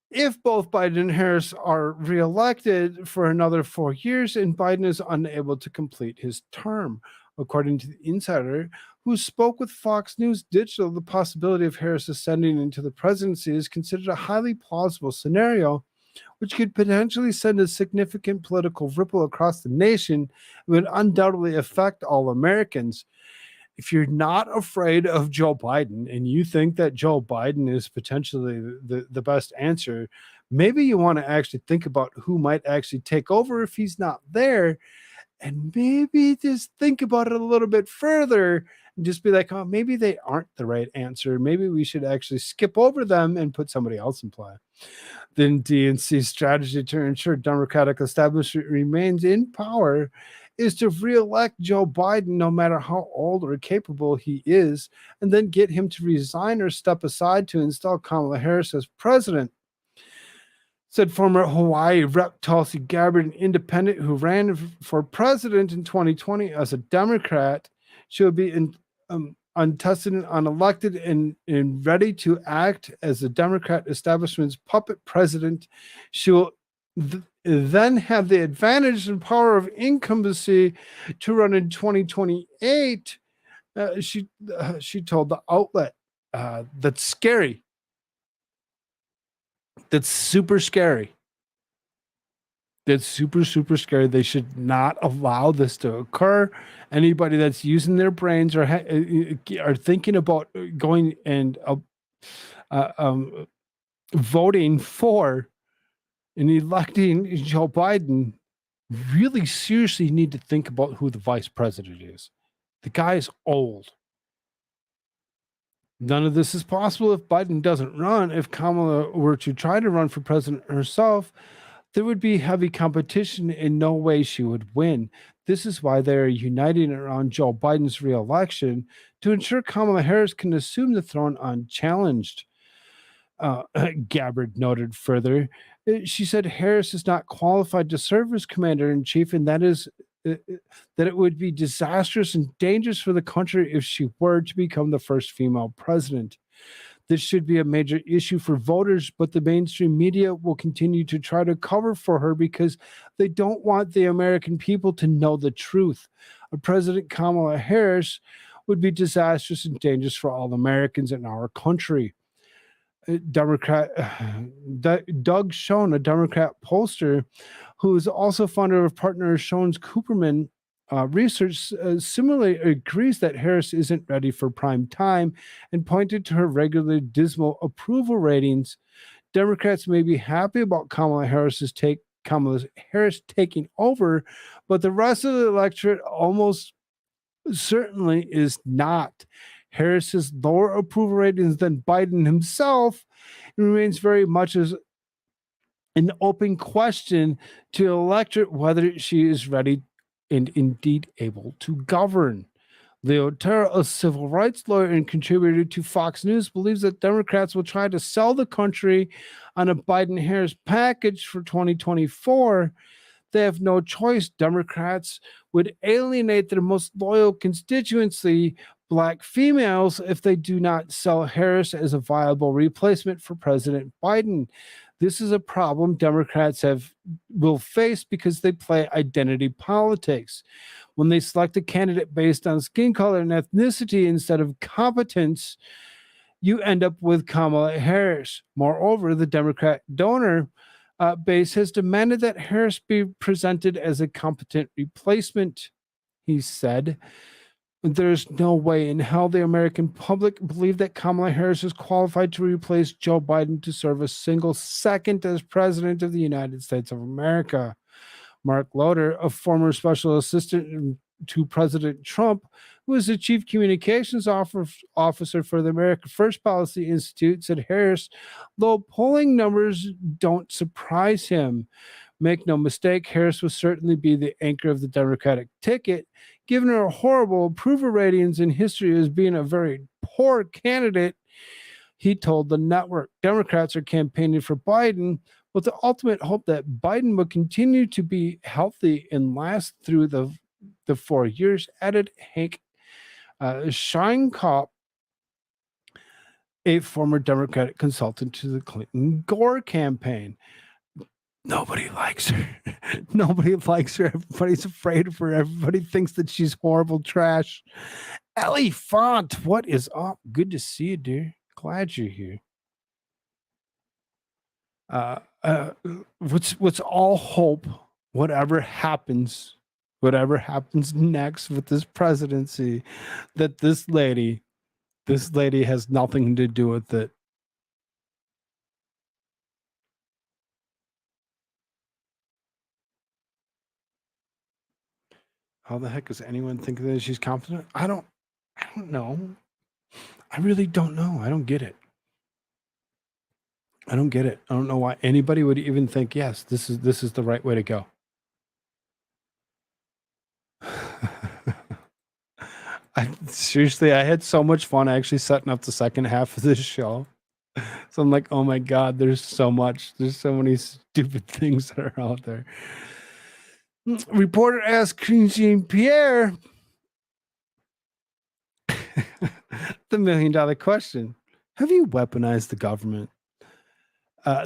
Speaker 5: if both Biden and Harris are reelected for another 4 years and Biden is unable to complete his term. According to the insider who spoke with Fox News Digital, the possibility of Harris ascending into the presidency is considered a highly plausible scenario. which could potentially send a significant political ripple across the nation and would undoubtedly affect all Americans. If you're not afraid of Joe Biden and you think that Joe Biden is potentially the best answer, maybe you want to actually think about who might actually take over if he's not there, and maybe just think about it a little bit further and just be like, oh, maybe they aren't the right answer. Maybe we should actually skip over them and put somebody else in play. Then DNC's strategy to ensure Democratic establishment remains in power is to reelect Joe Biden no matter how old or capable he is, and then get him to resign or step aside to install Kamala Harris as president. Said former Hawaii Rep. Tulsi Gabbard, an independent who ran for president in 2020 as a Democrat. She will be untested and unelected and ready to act as the Democrat establishment's puppet president. She will then have the advantage and power of incumbency to run in 2028. She told the outlet, that's scary. That's super scary. That's super, super scary. They should not allow this to occur. Anybody that's using their brains or are thinking about going and voting for and electing Joe Biden really seriously need to think about who the vice president is. The guy is old. None of this is possible if Biden doesn't run. If Kamala were to try to run for president herself, there would be heavy competition. In no way she would win. This is why they're uniting around Joe Biden's reelection to ensure Kamala Harris can assume the throne unchallenged. Gabbard noted further. She said Harris is not qualified to serve as commander-in-chief, and that it would be disastrous and dangerous for the country if she were to become the first female president. This should be a major issue for voters, but the mainstream media will continue to try to cover for her because they don't want the American people to know the truth. A President Kamala Harris would be disastrous and dangerous for all Americans in our country. Democrat Doug Schoen, a Democrat pollster who is also founder of partner Schoen's Cooperman Research, similarly agrees that Harris isn't ready for prime time and pointed to her regularly dismal approval ratings. Democrats may be happy about Kamala Harris taking over, but the rest of the electorate almost certainly is not. Harris's lower approval ratings than Biden himself remains very much as an open question to the electorate whether she is ready and indeed able to govern. Leo Terra, a civil rights lawyer and contributor to Fox News, believes that Democrats will try to sell the country on a Biden-Harris package for 2024. They have no choice. Democrats would alienate their most loyal constituency, Black females, if they do not sell Harris as a viable replacement for President Biden. This is a problem Democrats will face because they play identity politics. When they select a candidate based on skin color and ethnicity instead of competence, you end up with Kamala Harris. Moreover, the Democrat donor base has demanded that Harris be presented as a competent replacement, he said. There's no way in hell the American public believe that Kamala Harris is qualified to replace Joe Biden to serve a single second as president of the United States of America. Mark Loder, a former special assistant to President Trump, who is the chief communications officer for the America First Policy Institute, said Harris, though polling numbers don't surprise him. Make no mistake, Harris will certainly be the anchor of the Democratic ticket. Given her horrible approval ratings in history as being a very poor candidate, he told the network. Democrats are campaigning for Biden with the ultimate hope that Biden will continue to be healthy and last through the 4 years, added Hank Scheinkopf, a former Democratic consultant to the Clinton-Gore campaign. Nobody likes her. Nobody likes her. Everybody's afraid of her. Everybody thinks that she's horrible trash. Ellie Font, what is up? Good to see you, dear. Glad you're here. Let's all hope whatever happens next with this presidency, that this lady has nothing to do with it. How the heck does anyone think that she's competent? I don't know. I really don't know. I don't get it. I don't get it. I don't know why anybody would even think, yes, this is the right way to go. Seriously, I had so much fun actually setting up the second half of this show. So I'm like, oh my God, there's so many stupid things that are out there. Reporter asked Jean-Pierre the $1 million question. Have you weaponized the government?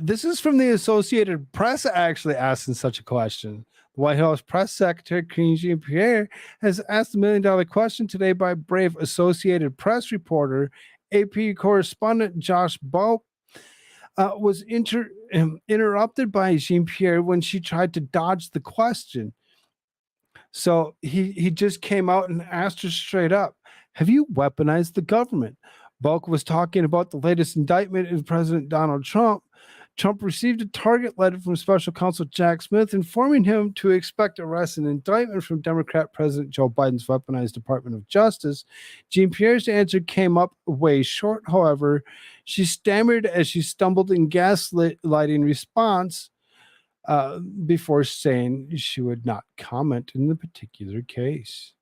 Speaker 5: This is from the Associated Press actually asking such a question. The White House Press Secretary Jean-Pierre has asked the $1 million question today by brave Associated Press reporter, AP correspondent Josh Bulk. Was interrupted by Jean-Pierre when she tried to dodge the question. So he just came out and asked her straight up, have you weaponized the government? Bulk was talking about the latest indictment of President Donald Trump. Trump received a target letter from special counsel Jack Smith informing him to expect arrest and indictment from Democrat President Joe Biden's weaponized Department of Justice. Jean-Pierre's answer came up way short, however. She stammered as she stumbled in gaslighting response before saying she would not comment in the particular case.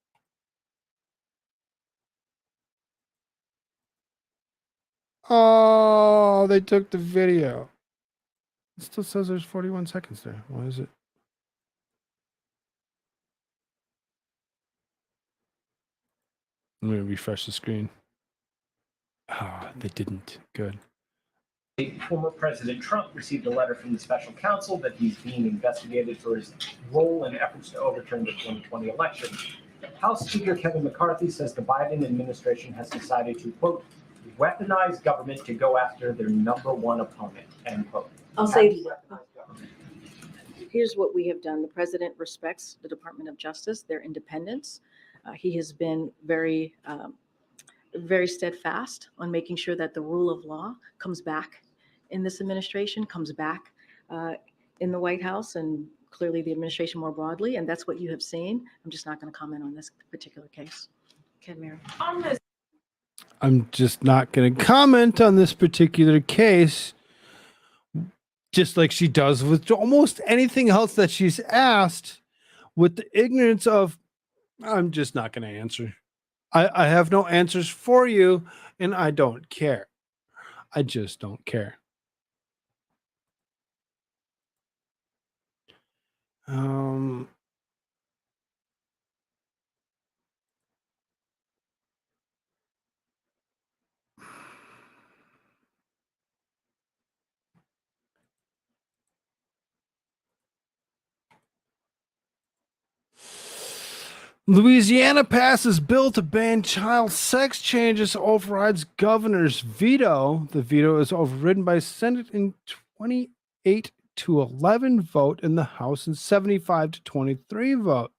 Speaker 5: Oh, they took the video. It still says there's 41 seconds there. Why is it? I'm going to refresh the screen. Ah, they didn't. Good.
Speaker 14: Former President Trump received a letter from the special counsel that he's being investigated for his role in efforts to overturn the 2020 election. House Speaker Kevin McCarthy says the Biden administration has decided to, quote, weaponize government to go after their number one opponent, end quote.
Speaker 15: I'll say, here's what we have done. The president respects the Department of Justice, their independence. He has been very steadfast on making sure that the rule of law comes back in this administration, comes back in the White House, and clearly the administration more broadly. And that's what you have seen. I'm just not going to comment on this particular case. Ken, Mary.
Speaker 5: I'm just not going to comment on this particular case, just like she does with almost anything else that she's asked, with the ignorance of, I'm just not going to answer. I have no answers for you, and I don't care. I just don't care. Louisiana passes bill to ban child sex changes, overrides governor's veto. The veto is overridden by Senate in 28-11 vote in the House and 75-23 vote.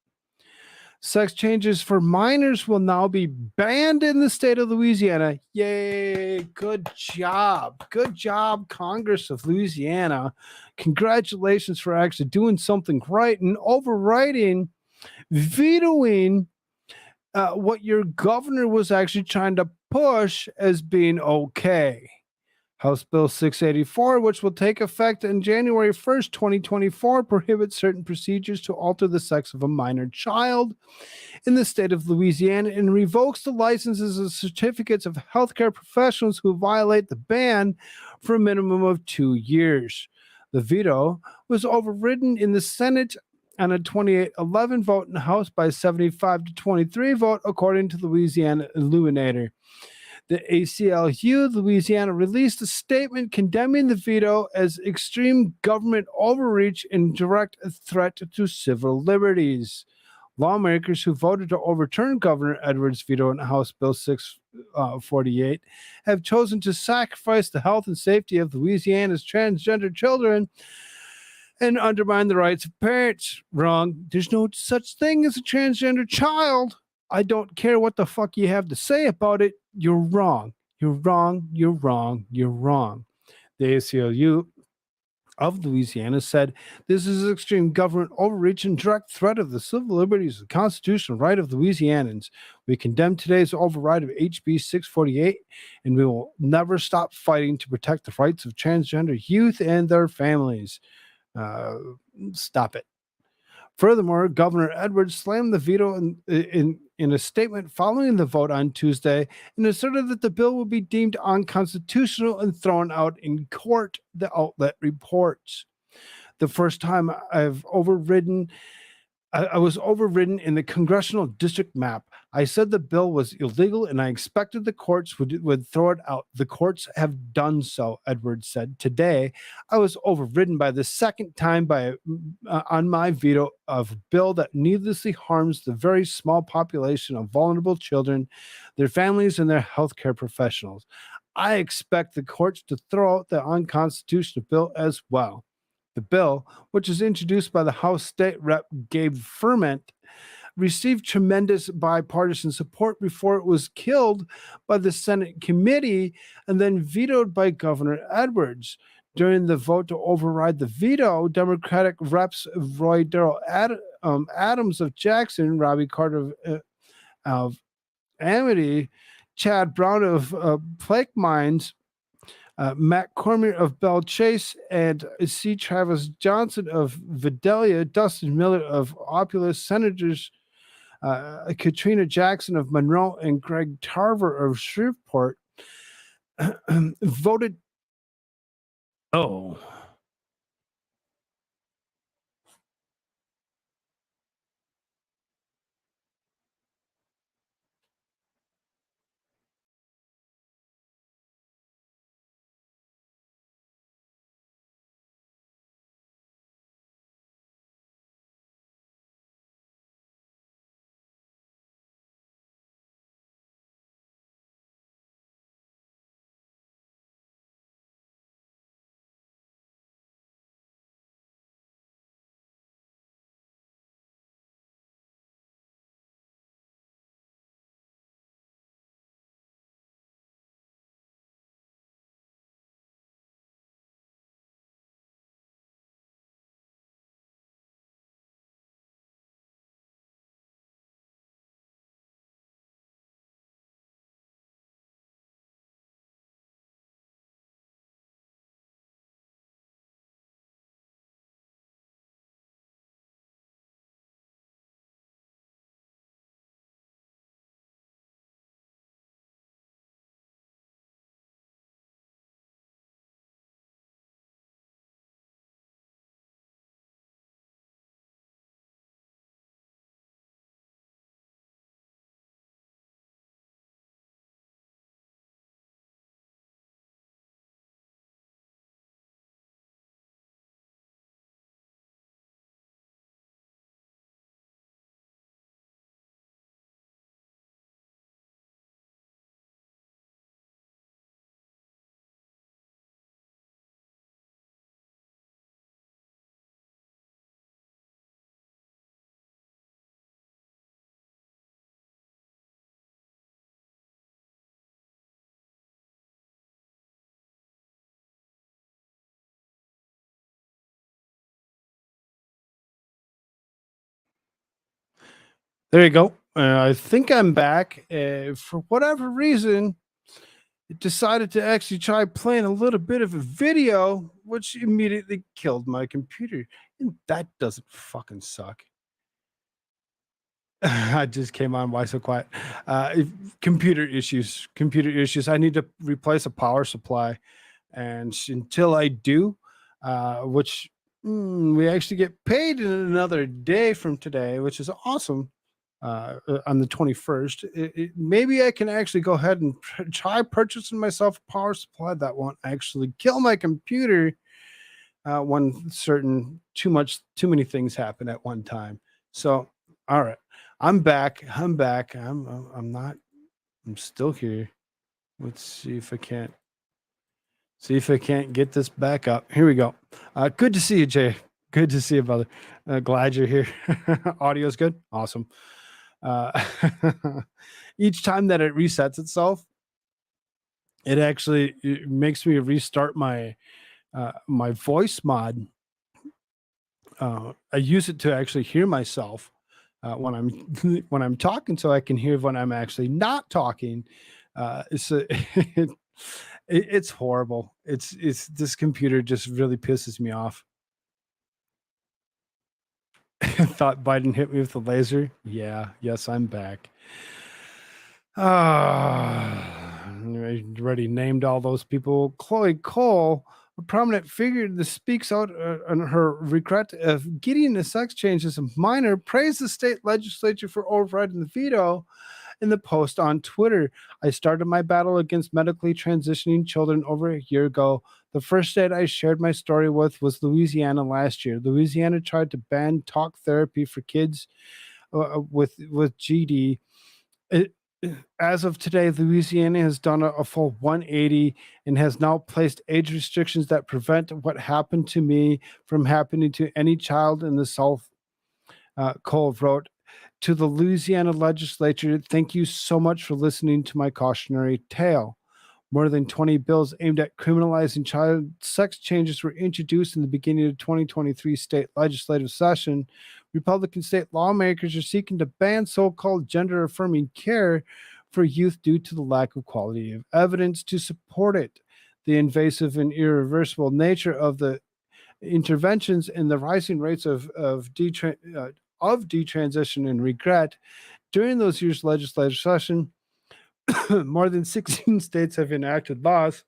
Speaker 5: Sex changes for minors will now be banned in the state of Louisiana. Yay, good job. Good job, Congress of Louisiana. Congratulations for actually doing something right and vetoing what your governor was actually trying to push as being okay. House Bill 684, which will take effect on January 1st, 2024, prohibits certain procedures to alter the sex of a minor child in the state of Louisiana and revokes the licenses and certificates of healthcare professionals who violate the ban for a minimum of 2 years. The veto was overridden in the Senate on a 28-11 vote in the House by 75-23 vote, according to Louisiana Illuminator. The ACLU Louisiana released a statement condemning the veto as extreme government overreach and direct threat to civil liberties. Lawmakers who voted to overturn Governor Edwards' veto in House Bill 6 48 have chosen to sacrifice the health and safety of Louisiana's transgender children and undermine the rights of parents. Wrong. There's no such thing as a transgender child. I don't care what the fuck you have to say about it. You're wrong. You're wrong. You're wrong. You're wrong. The ACLU of Louisiana said this is extreme government overreach and direct threat of the civil liberties and constitutional right of Louisianans. We condemn today's override of HB 648, and we will never stop fighting to protect the rights of transgender youth and their families. Stop it. Furthermore, Governor Edwards slammed the veto in a statement following the vote on Tuesday and asserted that the bill would be deemed unconstitutional and thrown out in court, the outlet reports. The first time I was overridden in the congressional district map. I said the bill was illegal and I expected the courts would throw it out. The courts have done so, Edwards said. Today, I was overridden by the second time on my veto of a bill that needlessly harms the very small population of vulnerable children, their families, and their healthcare professionals. I expect the courts to throw out the unconstitutional bill as well. The bill, which was introduced by the House State Rep Gabe Ferment, received tremendous bipartisan support before it was killed by the Senate committee and then vetoed by Governor Edwards. During the vote to override the veto, Democratic reps Roy Darrell Adams of Jackson, Robbie Carter of Amity, Chad Brown of Plaquemines, Matt Cormier of Belle Chase, and C. Travis Johnson of Vidalia, Dustin Miller of Opulus, Senators Katrina Jackson of Monroe, and Greg Tarver of Shreveport voted. Oh. There you go. I think I'm back. For whatever reason, it decided to actually try playing a little bit of a video, which immediately killed my computer. And that doesn't fucking suck. I just came on. Why so quiet? Computer issues. I need to replace a power supply. And until I do, which we actually get paid in another day from today, which is awesome. On the 21st, maybe I can actually go ahead and try purchasing myself a power supply that won't actually kill my computer when too many things happen at one time. So, all right, I'm back. I'm not I'm still here. Let's see if I can't get this back up. Here we go. Good to see you, Jay. Good to see you, brother. Glad you're here. Audio's good. Awesome. Each time that it resets itself, it makes me restart my my voice mod. I use it to actually hear myself when I'm when I'm talking, so I can hear when I'm actually not talking. It's horrible. It's this computer just really pisses me off. Thought Biden hit me with a laser. Yeah, yes, I'm back. I already named all those people. Chloe Cole, a prominent figure that speaks out on her regret of getting the sex change as a minor, praised the state legislature for overriding the veto. In the post on Twitter, I started my battle against medically transitioning children over a year ago. The first state I shared my story with was Louisiana last year. Louisiana tried to ban talk therapy for kids with GD. As of today, Louisiana has done a full 180 and has now placed age restrictions that prevent what happened to me from happening to any child in the South. Cole wrote, to the Louisiana legislature, thank you so much for listening to my cautionary tale. More than 20 bills aimed at criminalizing child sex changes were introduced in the beginning of 2023 state legislative session. Republican state lawmakers are seeking to ban so-called gender-affirming care for youth due to the lack of quality of evidence to support it. The invasive and irreversible nature of the interventions and the rising rates of detransition and regret. During those years' legislative session, more than 16 states have enacted laws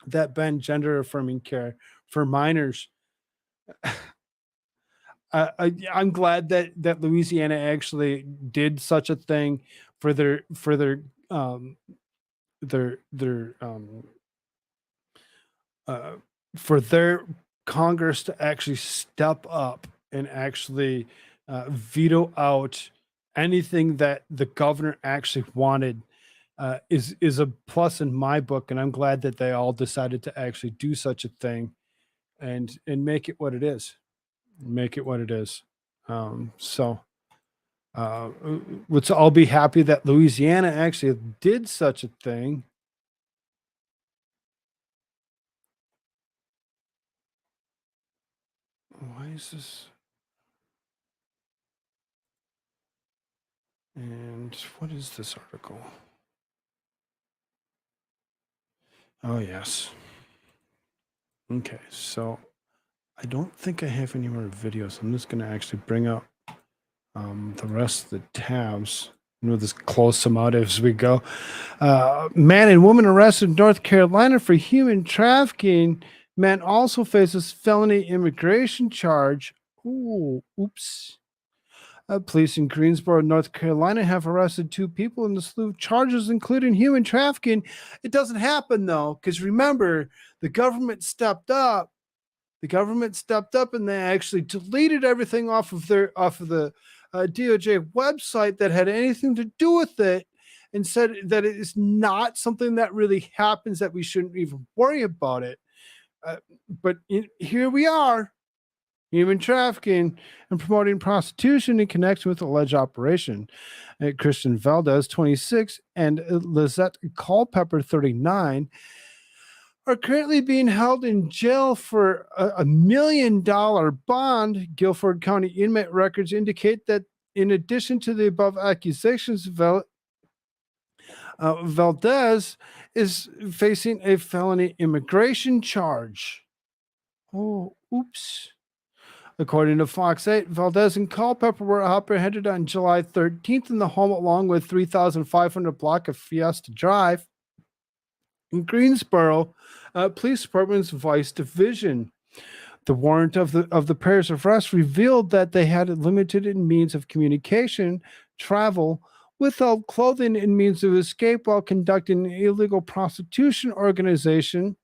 Speaker 5: that ban gender-affirming care for minors. I'm glad that Louisiana actually did such a thing for their Congress to actually step up and actually veto out anything that the governor actually wanted. Is a plus in my book, and I'm glad that they all decided to actually do such a thing and make it what it is. Make it what it is. Let's all be happy that Louisiana actually did such a thing. Why is this? And what is this article? Oh, yes. Okay, so I don't think I have any more videos. I'm just going to actually bring up the rest of the tabs. We'll just close some out as we go. Man and woman arrested in North Carolina for human trafficking. Man also faces felony immigration charge. Ooh, oops. Police in Greensboro, North Carolina have arrested 2 people in the slew of charges, including human trafficking. It doesn't happen, though, because remember, the government stepped up. The government stepped up and they actually deleted everything off of the DOJ website that had anything to do with it and said that it is not something that really happens, that we shouldn't even worry about it. But here we are. Human trafficking and promoting prostitution in connection with alleged operation. Christian Valdez, 26, and Lizette Culpepper, 39, are currently being held in jail for a $1 million bond. Guilford County inmate records indicate that in addition to the above accusations, Valdez is facing a felony immigration charge. Oh, oops. According to Fox 8, Valdez and Culpepper were apprehended on July 13th in the home along with 3,500 block of Fiesta Drive in Greensboro Police Department's Vice Division. The warrant of the pair's arrest revealed that they had limited means of communication, travel, withheld clothing and means of escape while conducting an illegal prostitution organization.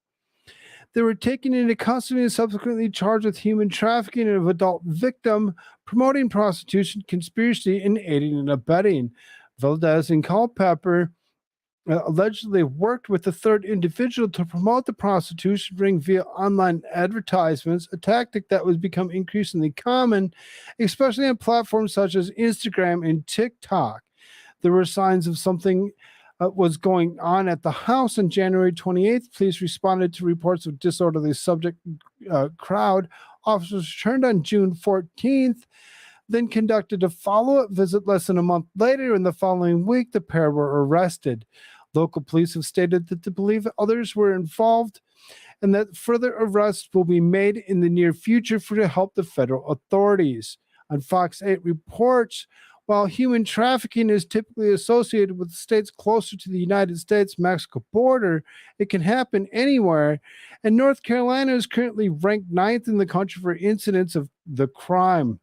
Speaker 5: They were taken into custody and subsequently charged with human trafficking of adult victim, promoting prostitution, conspiracy, and aiding and abetting. Valdez and Culpepper allegedly worked with a third individual to promote the prostitution ring via online advertisements, a tactic that was become increasingly common, especially on platforms such as Instagram and TikTok. There were signs of something was going on at the house on January 28th. Police responded to reports of disorderly subject crowd. Officers returned on June 14th, then conducted a follow-up visit less than a month later. In the following week, the pair were arrested. Local police have stated that they believe others were involved and that further arrests will be made in the near future to help the federal authorities. On Fox 8 reports, while human trafficking is typically associated with states closer to the United States-Mexico border, it can happen anywhere, and North Carolina is currently ranked 9th in the country for incidents of the crime.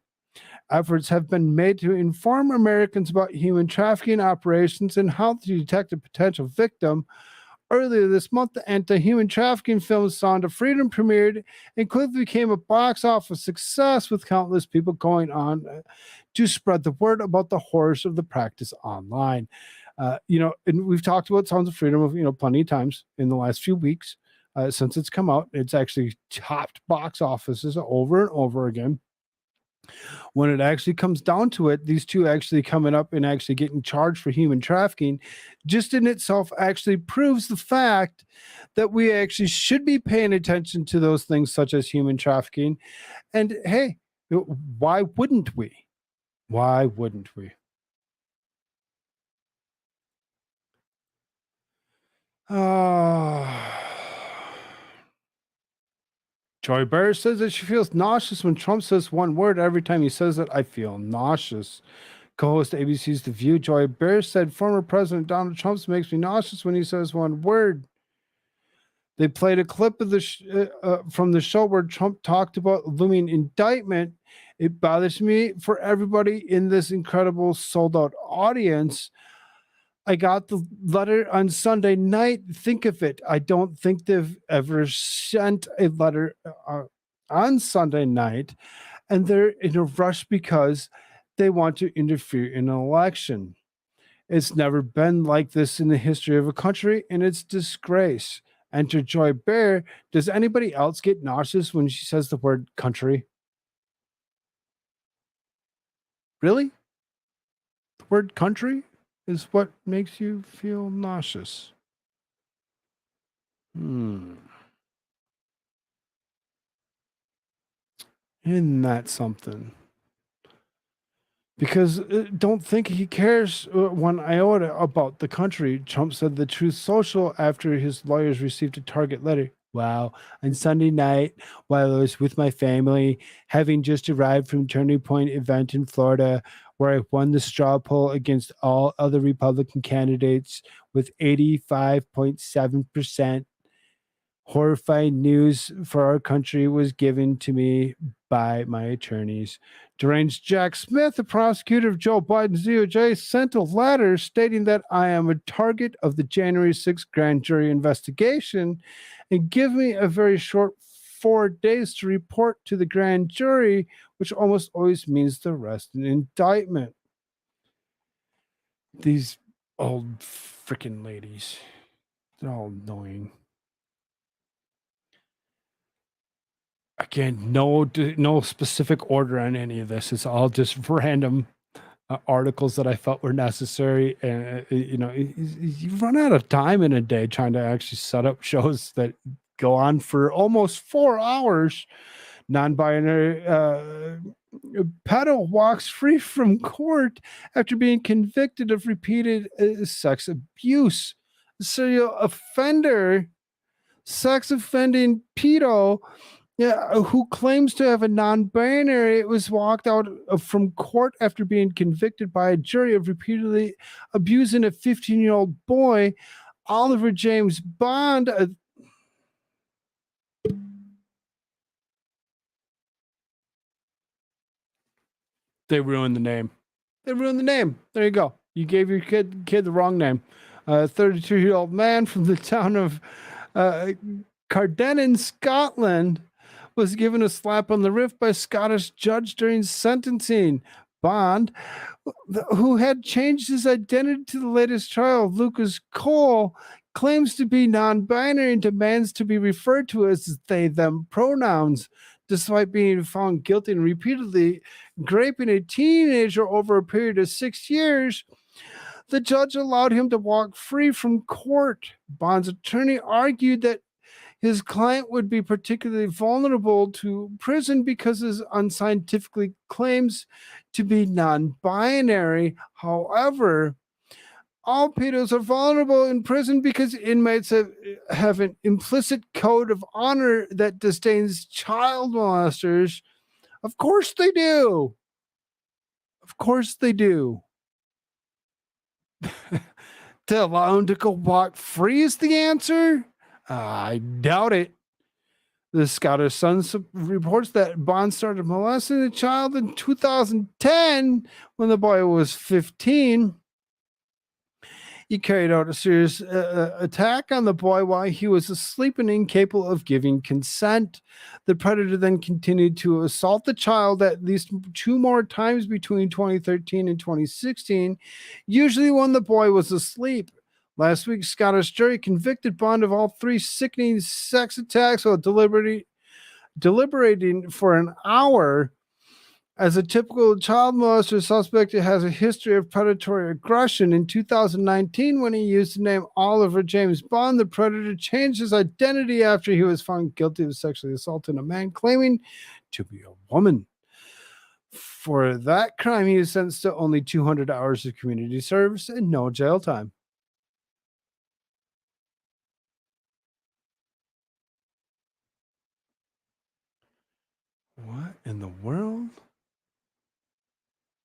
Speaker 5: Efforts have been made to inform Americans about human trafficking operations and how to detect a potential victim. Earlier this month, the anti-human trafficking film Sound of Freedom premiered and quickly became a box office success, with countless people going on to spread the word about the horrors of the practice online. And we've talked about Sounds of Freedom, plenty of times in the last few weeks since it's come out. It's actually topped box offices over and over again. When it actually comes down to it, these two actually coming up and actually getting charged for human trafficking just in itself actually proves the fact that we actually should be paying attention to those things such as human trafficking. And hey, why wouldn't we? Why wouldn't we? Joy Bear says that she feels nauseous when Trump says one word. Every time he says it, I feel nauseous. Co-host ABC's The View, Joy Bear said, former President Donald Trump makes me nauseous when he says one word. They played a clip of from the show where Trump talked about looming indictment. It bothers me for everybody in this incredible sold-out audience. I got the letter on Sunday night. Think of it. I don't think they've ever sent a letter on Sunday night, and they're in a rush because they want to interfere in an election. It's never been like this in the history of a country, and it's disgrace. Enter Joy Bear. Does anybody else get nauseous when she says the word country? Really? The word country is what makes you feel nauseous. Isn't that something? Because don't think he cares one iota about the country. Trump said the Truth Social after his lawyers received a target letter. Wow. On Sunday night, while I was with my family, having just arrived from Turning Point event in Florida, where I won the straw poll against all other Republican candidates with 85.7%. Horrifying news for our country was given to me by my attorneys. Deranged Jack Smith, the prosecutor of Joe Biden's DOJ, sent a letter stating that I am a target of the January 6th grand jury investigation and give me a very short 4 days to report to the grand jury, which almost always means the arrest and indictment. These old freaking ladies, they're all annoying. Again, no specific order on any of this. It's all just random articles that I felt were necessary. And you run out of time in a day trying to actually set up shows that go on for almost 4 hours. Non-binary pedo walks free from court after being convicted of repeated sex abuse. Serial offender, sex offending pedo, who claims to have a non-binary, was walked out from court after being convicted by a jury of repeatedly abusing a 15-year-old boy. Oliver James Bond. They ruined the name. They ruined the name. There you go. You gave your kid the wrong name. A 32-year-old man from the town of Carden, Scotland, was given a slap on the wrist by a Scottish judge during sentencing. Bond, who had changed his identity to the latest trial of Lucas Cole, claims to be non-binary and demands to be referred to as they, them pronouns, despite being found guilty and repeatedly raping a teenager over a period of 6 years. The judge allowed him to walk free from court. Bond's attorney argued that his client would be particularly vulnerable to prison because his unscientifically claims to be non-binary. However, all pedos are vulnerable in prison because inmates have an implicit code of honor that disdains child molesters. Of course they do. Of course they do. To allow him to go walk free is the answer? I doubt it. The Scottish Sun reports that Bond started molesting a child in 2010 when the boy was 15. He carried out a serious attack on the boy while he was asleep and incapable of giving consent. The predator then continued to assault the child at least 2 more times between 2013 and 2016, usually when the boy was asleep. Last week, Scottish jury convicted Bond of all 3 sickening sex attacks while deliberating for an hour. As a typical child molester suspect, it has a history of predatory aggression. In 2019, when he used the name Oliver James Bond, the predator changed his identity after he was found guilty of sexually assaulting a man claiming to be a woman. For that crime, he is sentenced to only 200 hours of community service and no jail time. What in the world?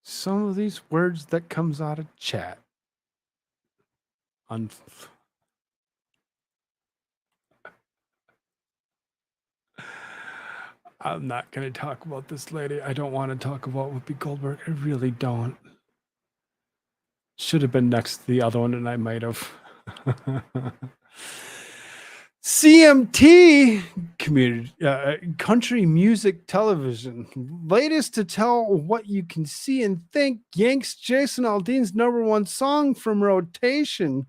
Speaker 5: Some of these words that comes out of chat. I'm not going to talk about this lady. I don't want to talk about Whoopi Goldberg. I really don't. Should have been next to the other one, and I might have. CMT, community, country music television. Latest to tell what you can see and think, yanks Jason Aldean's #1 song from rotation.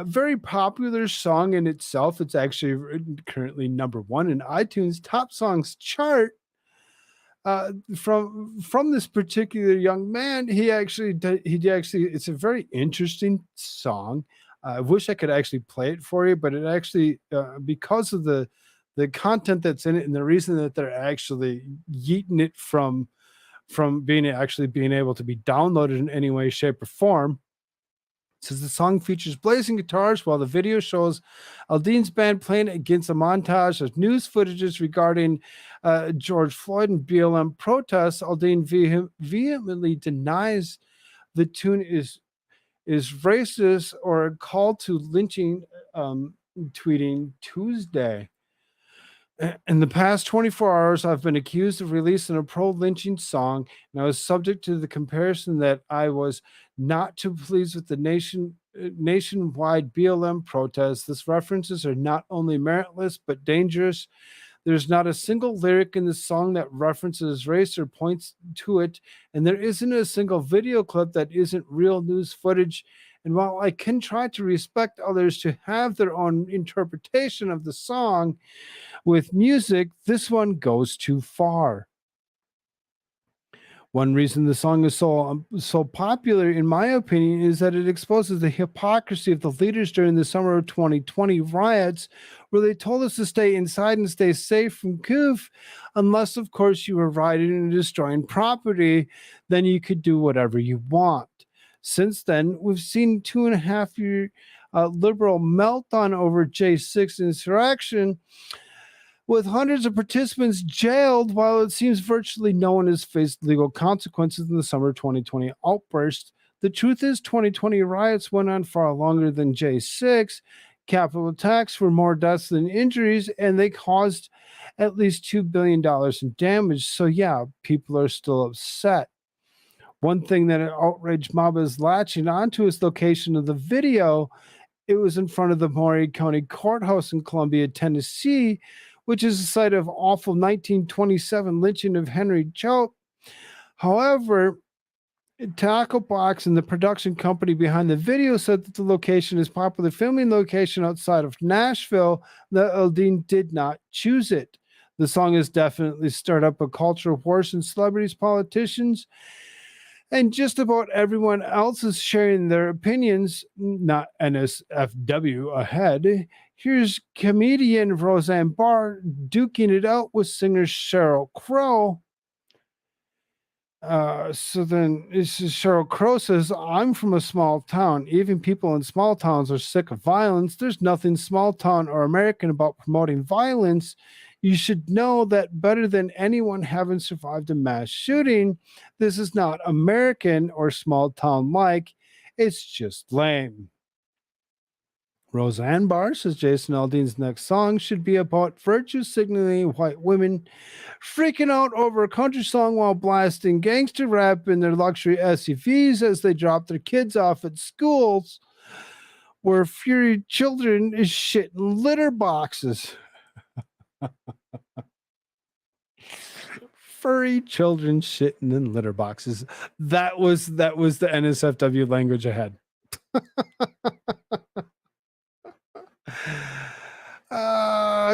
Speaker 5: Very popular song in itself. It's actually currently #1 in iTunes top songs chart. From this particular young man, it's a very interesting song. I wish I could actually play it for you, but it actually, because of the content that's in it and the reason that they're actually yeeting it from being able to be downloaded in any way, shape, or form. It says the song features blazing guitars while the video shows Aldean's band playing against a montage of news footages regarding George Floyd and BLM protests. Aldean vehemently denies the tune is racist or a call to lynching, tweeting Tuesday. In the past 24 hours, I've been accused of releasing a pro-lynching song, and I was subject to the comparison that I was not too pleased with the nationwide BLM protests. These references are not only meritless, but dangerous. There's not a single lyric in the song that references race or points to it, and there isn't a single video clip that isn't real news footage. And while I can try to respect others to have their own interpretation of the song, with music, this one goes too far. One reason the song is so popular, in my opinion, is that it exposes the hypocrisy of the leaders during the summer of 2020 riots, where they told us to stay inside and stay safe from Koof, unless, of course, you were rioting and destroying property, then you could do whatever you want. Since then, we've seen 2.5-year liberal meltdown over J6 insurrection, with hundreds of participants jailed, while it seems virtually no one has faced legal consequences in the summer 2020 outburst. The truth is, 2020 riots went on far longer than J6. Capital attacks were more deaths than injuries, and they caused at least $2 billion in damage. So yeah, people are still upset. One thing that an outraged mob is latching onto is location of the video. It was in front of the Maury County Courthouse in Columbia, Tennessee, which is the site of awful 1927 lynching of Henry Choate. However, Tackle Box and the production company behind the video said that the location is popular filming location outside of Nashville, that Aldean did not choose it. The song has definitely stirred up a culture of wars and celebrities, politicians, and just about everyone else is sharing their opinions, not NSFW ahead. Here's comedian Roseanne Barr duking it out with singer Sheryl Crow. So then Sheryl Crow says, I'm from a small town. Even people in small towns are sick of violence. There's nothing small town or American about promoting violence. You should know that better than anyone having survived a mass shooting. This is not American or small town like. It's just lame. Roseanne Barr says Jason Aldean's next song should be about virtue signaling white women freaking out over a country song while blasting gangster rap in their luxury SUVs as they drop their kids off at schools where furry children is shit in litter boxes. Furry children shitting in litter boxes. That was the NSFW language I had.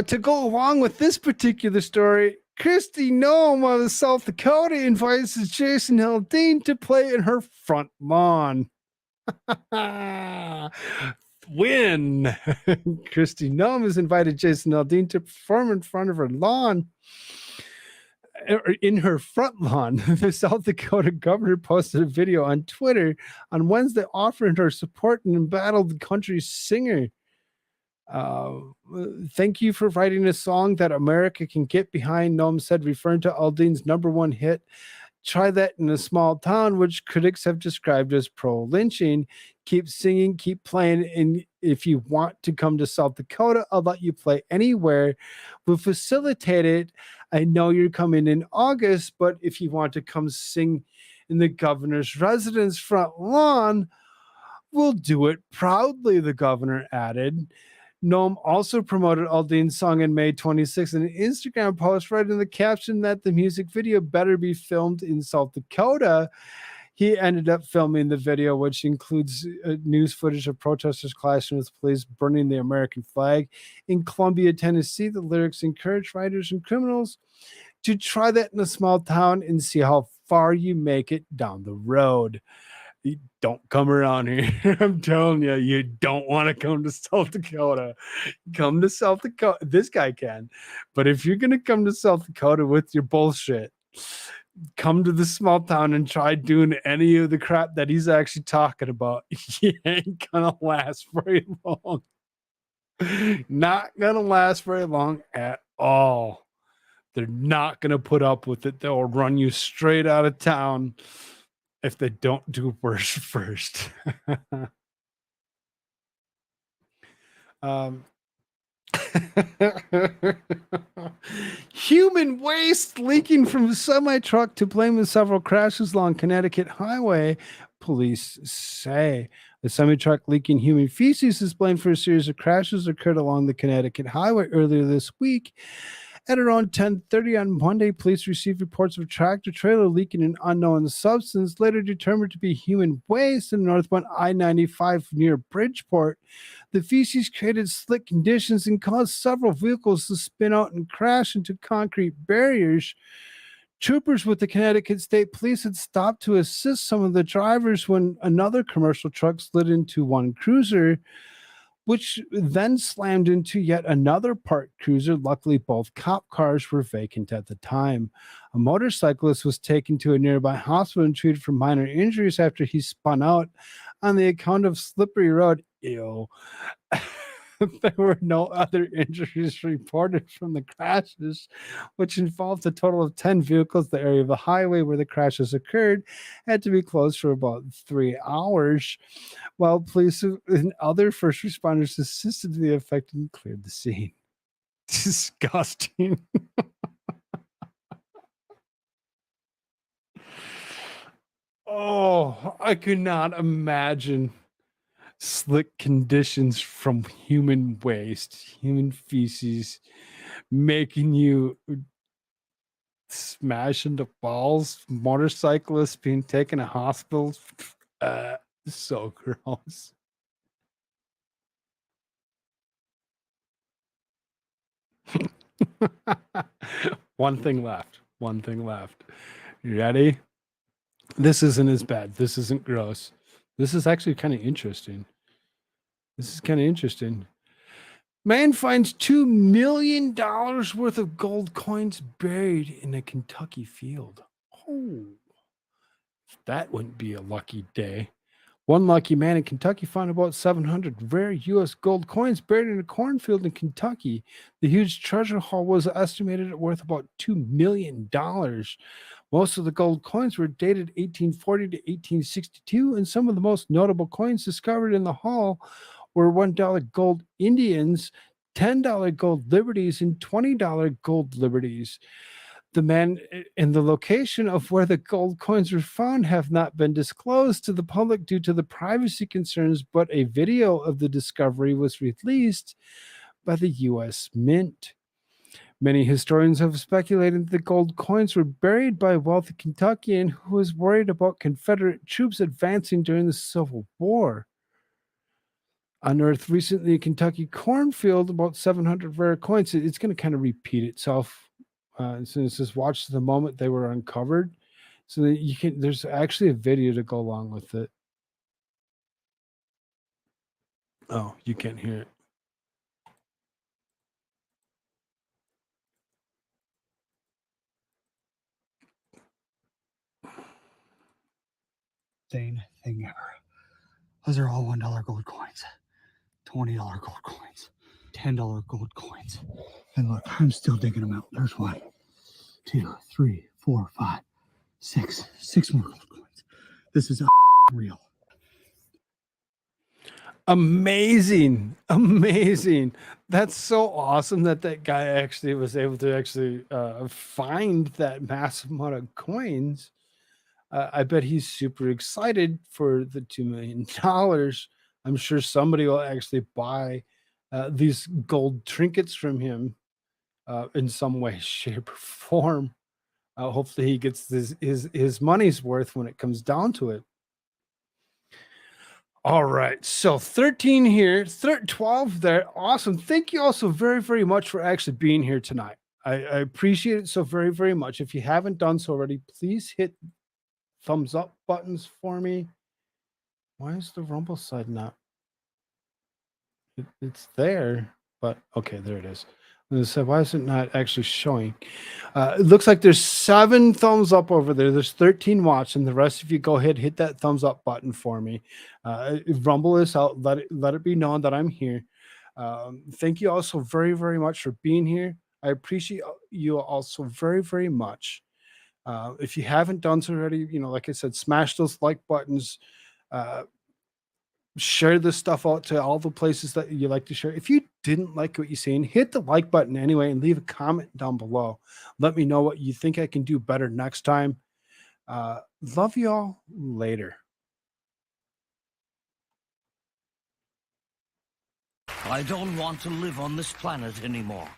Speaker 5: To go along with this particular story, Kristi Noem of South Dakota invites Jason Aldean to play in her front lawn. Win! Kristi Noem has invited Jason Aldean to perform in front of her lawn. In her front lawn. The South Dakota governor posted a video on Twitter on Wednesday offering her support and embattled the country singer. Thank you for writing a song that America can get behind, Noem said, referring to Aldean's #1 hit, Try That in a Small Town, which critics have described as pro-lynching. Keep singing, keep playing, and if you want to come to South Dakota, I'll let you play anywhere. We'll facilitate it. I know you're coming in August, but if you want to come sing in the governor's residence front lawn, we'll do it proudly, the governor added. Noem also promoted Aldean's song in May 26 in an Instagram post, writing the caption that the music video better be filmed in South Dakota. He ended up filming the video, which includes news footage of protesters clashing with police, burning the American flag. In Columbia, Tennessee, the lyrics encourage writers and criminals to try that in a small town and see how far you make it down the road. You don't come around here. I'm telling you, you don't want to come to South Dakota. Come to South Dakota. This guy can. But if you're going to come to South Dakota with your bullshit, come to the small town and try doing any of the crap that he's actually talking about. You ain't gonna last very long. Not gonna last very long at all. They're not gonna put up with it. They'll run you straight out of town if they don't do worse first. Human waste leaking from a semi-truck to blame in several crashes along Connecticut highway, police say. The semi-truck leaking human feces is blamed for a series of crashes occurred along the Connecticut highway earlier this week. At around 10:30 on Monday, police received reports of a tractor-trailer leaking an unknown substance, later determined to be human waste in northbound I-95 near Bridgeport. The feces created slick conditions and caused several vehicles to spin out and crash into concrete barriers. Troopers with the Connecticut State Police had stopped to assist some of the drivers when another commercial truck slid into one cruiser, which then slammed into yet another parked cruiser. Luckily, both cop cars were vacant at the time. A motorcyclist was taken to a nearby hospital and treated for minor injuries after he spun out on the account of slippery road. Ew. There were no other injuries reported from the crashes, which involved a total of 10 vehicles. The area of the highway where the crashes occurred had to be closed for about 3 hours, while police and other first responders assisted the affected and cleared the scene. Disgusting. Oh, I could not imagine slick conditions from human waste, human feces, making you smash into balls, motorcyclists being taken to hospitals. So gross. One thing left. One thing left. You ready? This isn't as bad. This isn't gross. This is actually kind of interesting. This is kind of interesting. Man finds $2 million worth of gold coins buried in a Kentucky field. Oh, that wouldn't be a lucky day. One lucky man in Kentucky found about 700 rare U.S. gold coins buried in a cornfield in Kentucky. The huge treasure haul was estimated at worth about $2 million. Most of the gold coins were dated 1840 to 1862, and some of the most notable coins discovered in the haul were $1 gold Indians, $10 gold liberties, and $20 gold liberties. The man and the location of where the gold coins were found have not been disclosed to the public due to the privacy concerns, but a video of the discovery was released by the U.S. Mint. Many historians have speculated that the gold coins were buried by a wealthy Kentuckian who was worried about Confederate troops advancing during the Civil War. Unearthed recently in Kentucky cornfield, about 700 rare coins. It's going to kind of repeat itself. So it says, watch the moment they were uncovered. So that you can, there's actually a video to go along with it. Oh, you can't hear it.
Speaker 16: Same thing ever. Those are all $1 gold coins, $20 gold coins, $10 gold coins. And look, I'm still digging them out. There's 1, 2, 3, 4, 5, 6. 6 more gold coins. This is real.
Speaker 5: Amazing. That's so awesome that guy actually was able to find that massive amount of coins. I bet he's super excited for the $2 million. I'm sure somebody will actually buy these gold trinkets from him in some way, shape, or form. Hopefully he gets his money's worth when it comes down to it. All right, so 13 here, 12 there. Awesome. Thank you all so very, very much for actually being here tonight. I appreciate it so very, very much. If you haven't done so already, please hit thumbs up buttons for me. Why is the Rumble side not? It's there, but okay, there it is. So why is it not actually showing? It looks like there's 7 thumbs up over there. There's 13 watching. The rest of you go ahead, hit that thumbs up button for me. Rumble is out. Let it be known that I'm here. Thank you all so very, very much for being here. I appreciate you all so very, very much. If you haven't done so already, like I said, smash those like buttons. Share this stuff out to all the places that you like to share. If you didn't like what you're seeing, hit the like button anyway and leave a comment down below. Let me know what you think I can do better next time. Love you all. Later.
Speaker 17: I don't want to live on this planet anymore.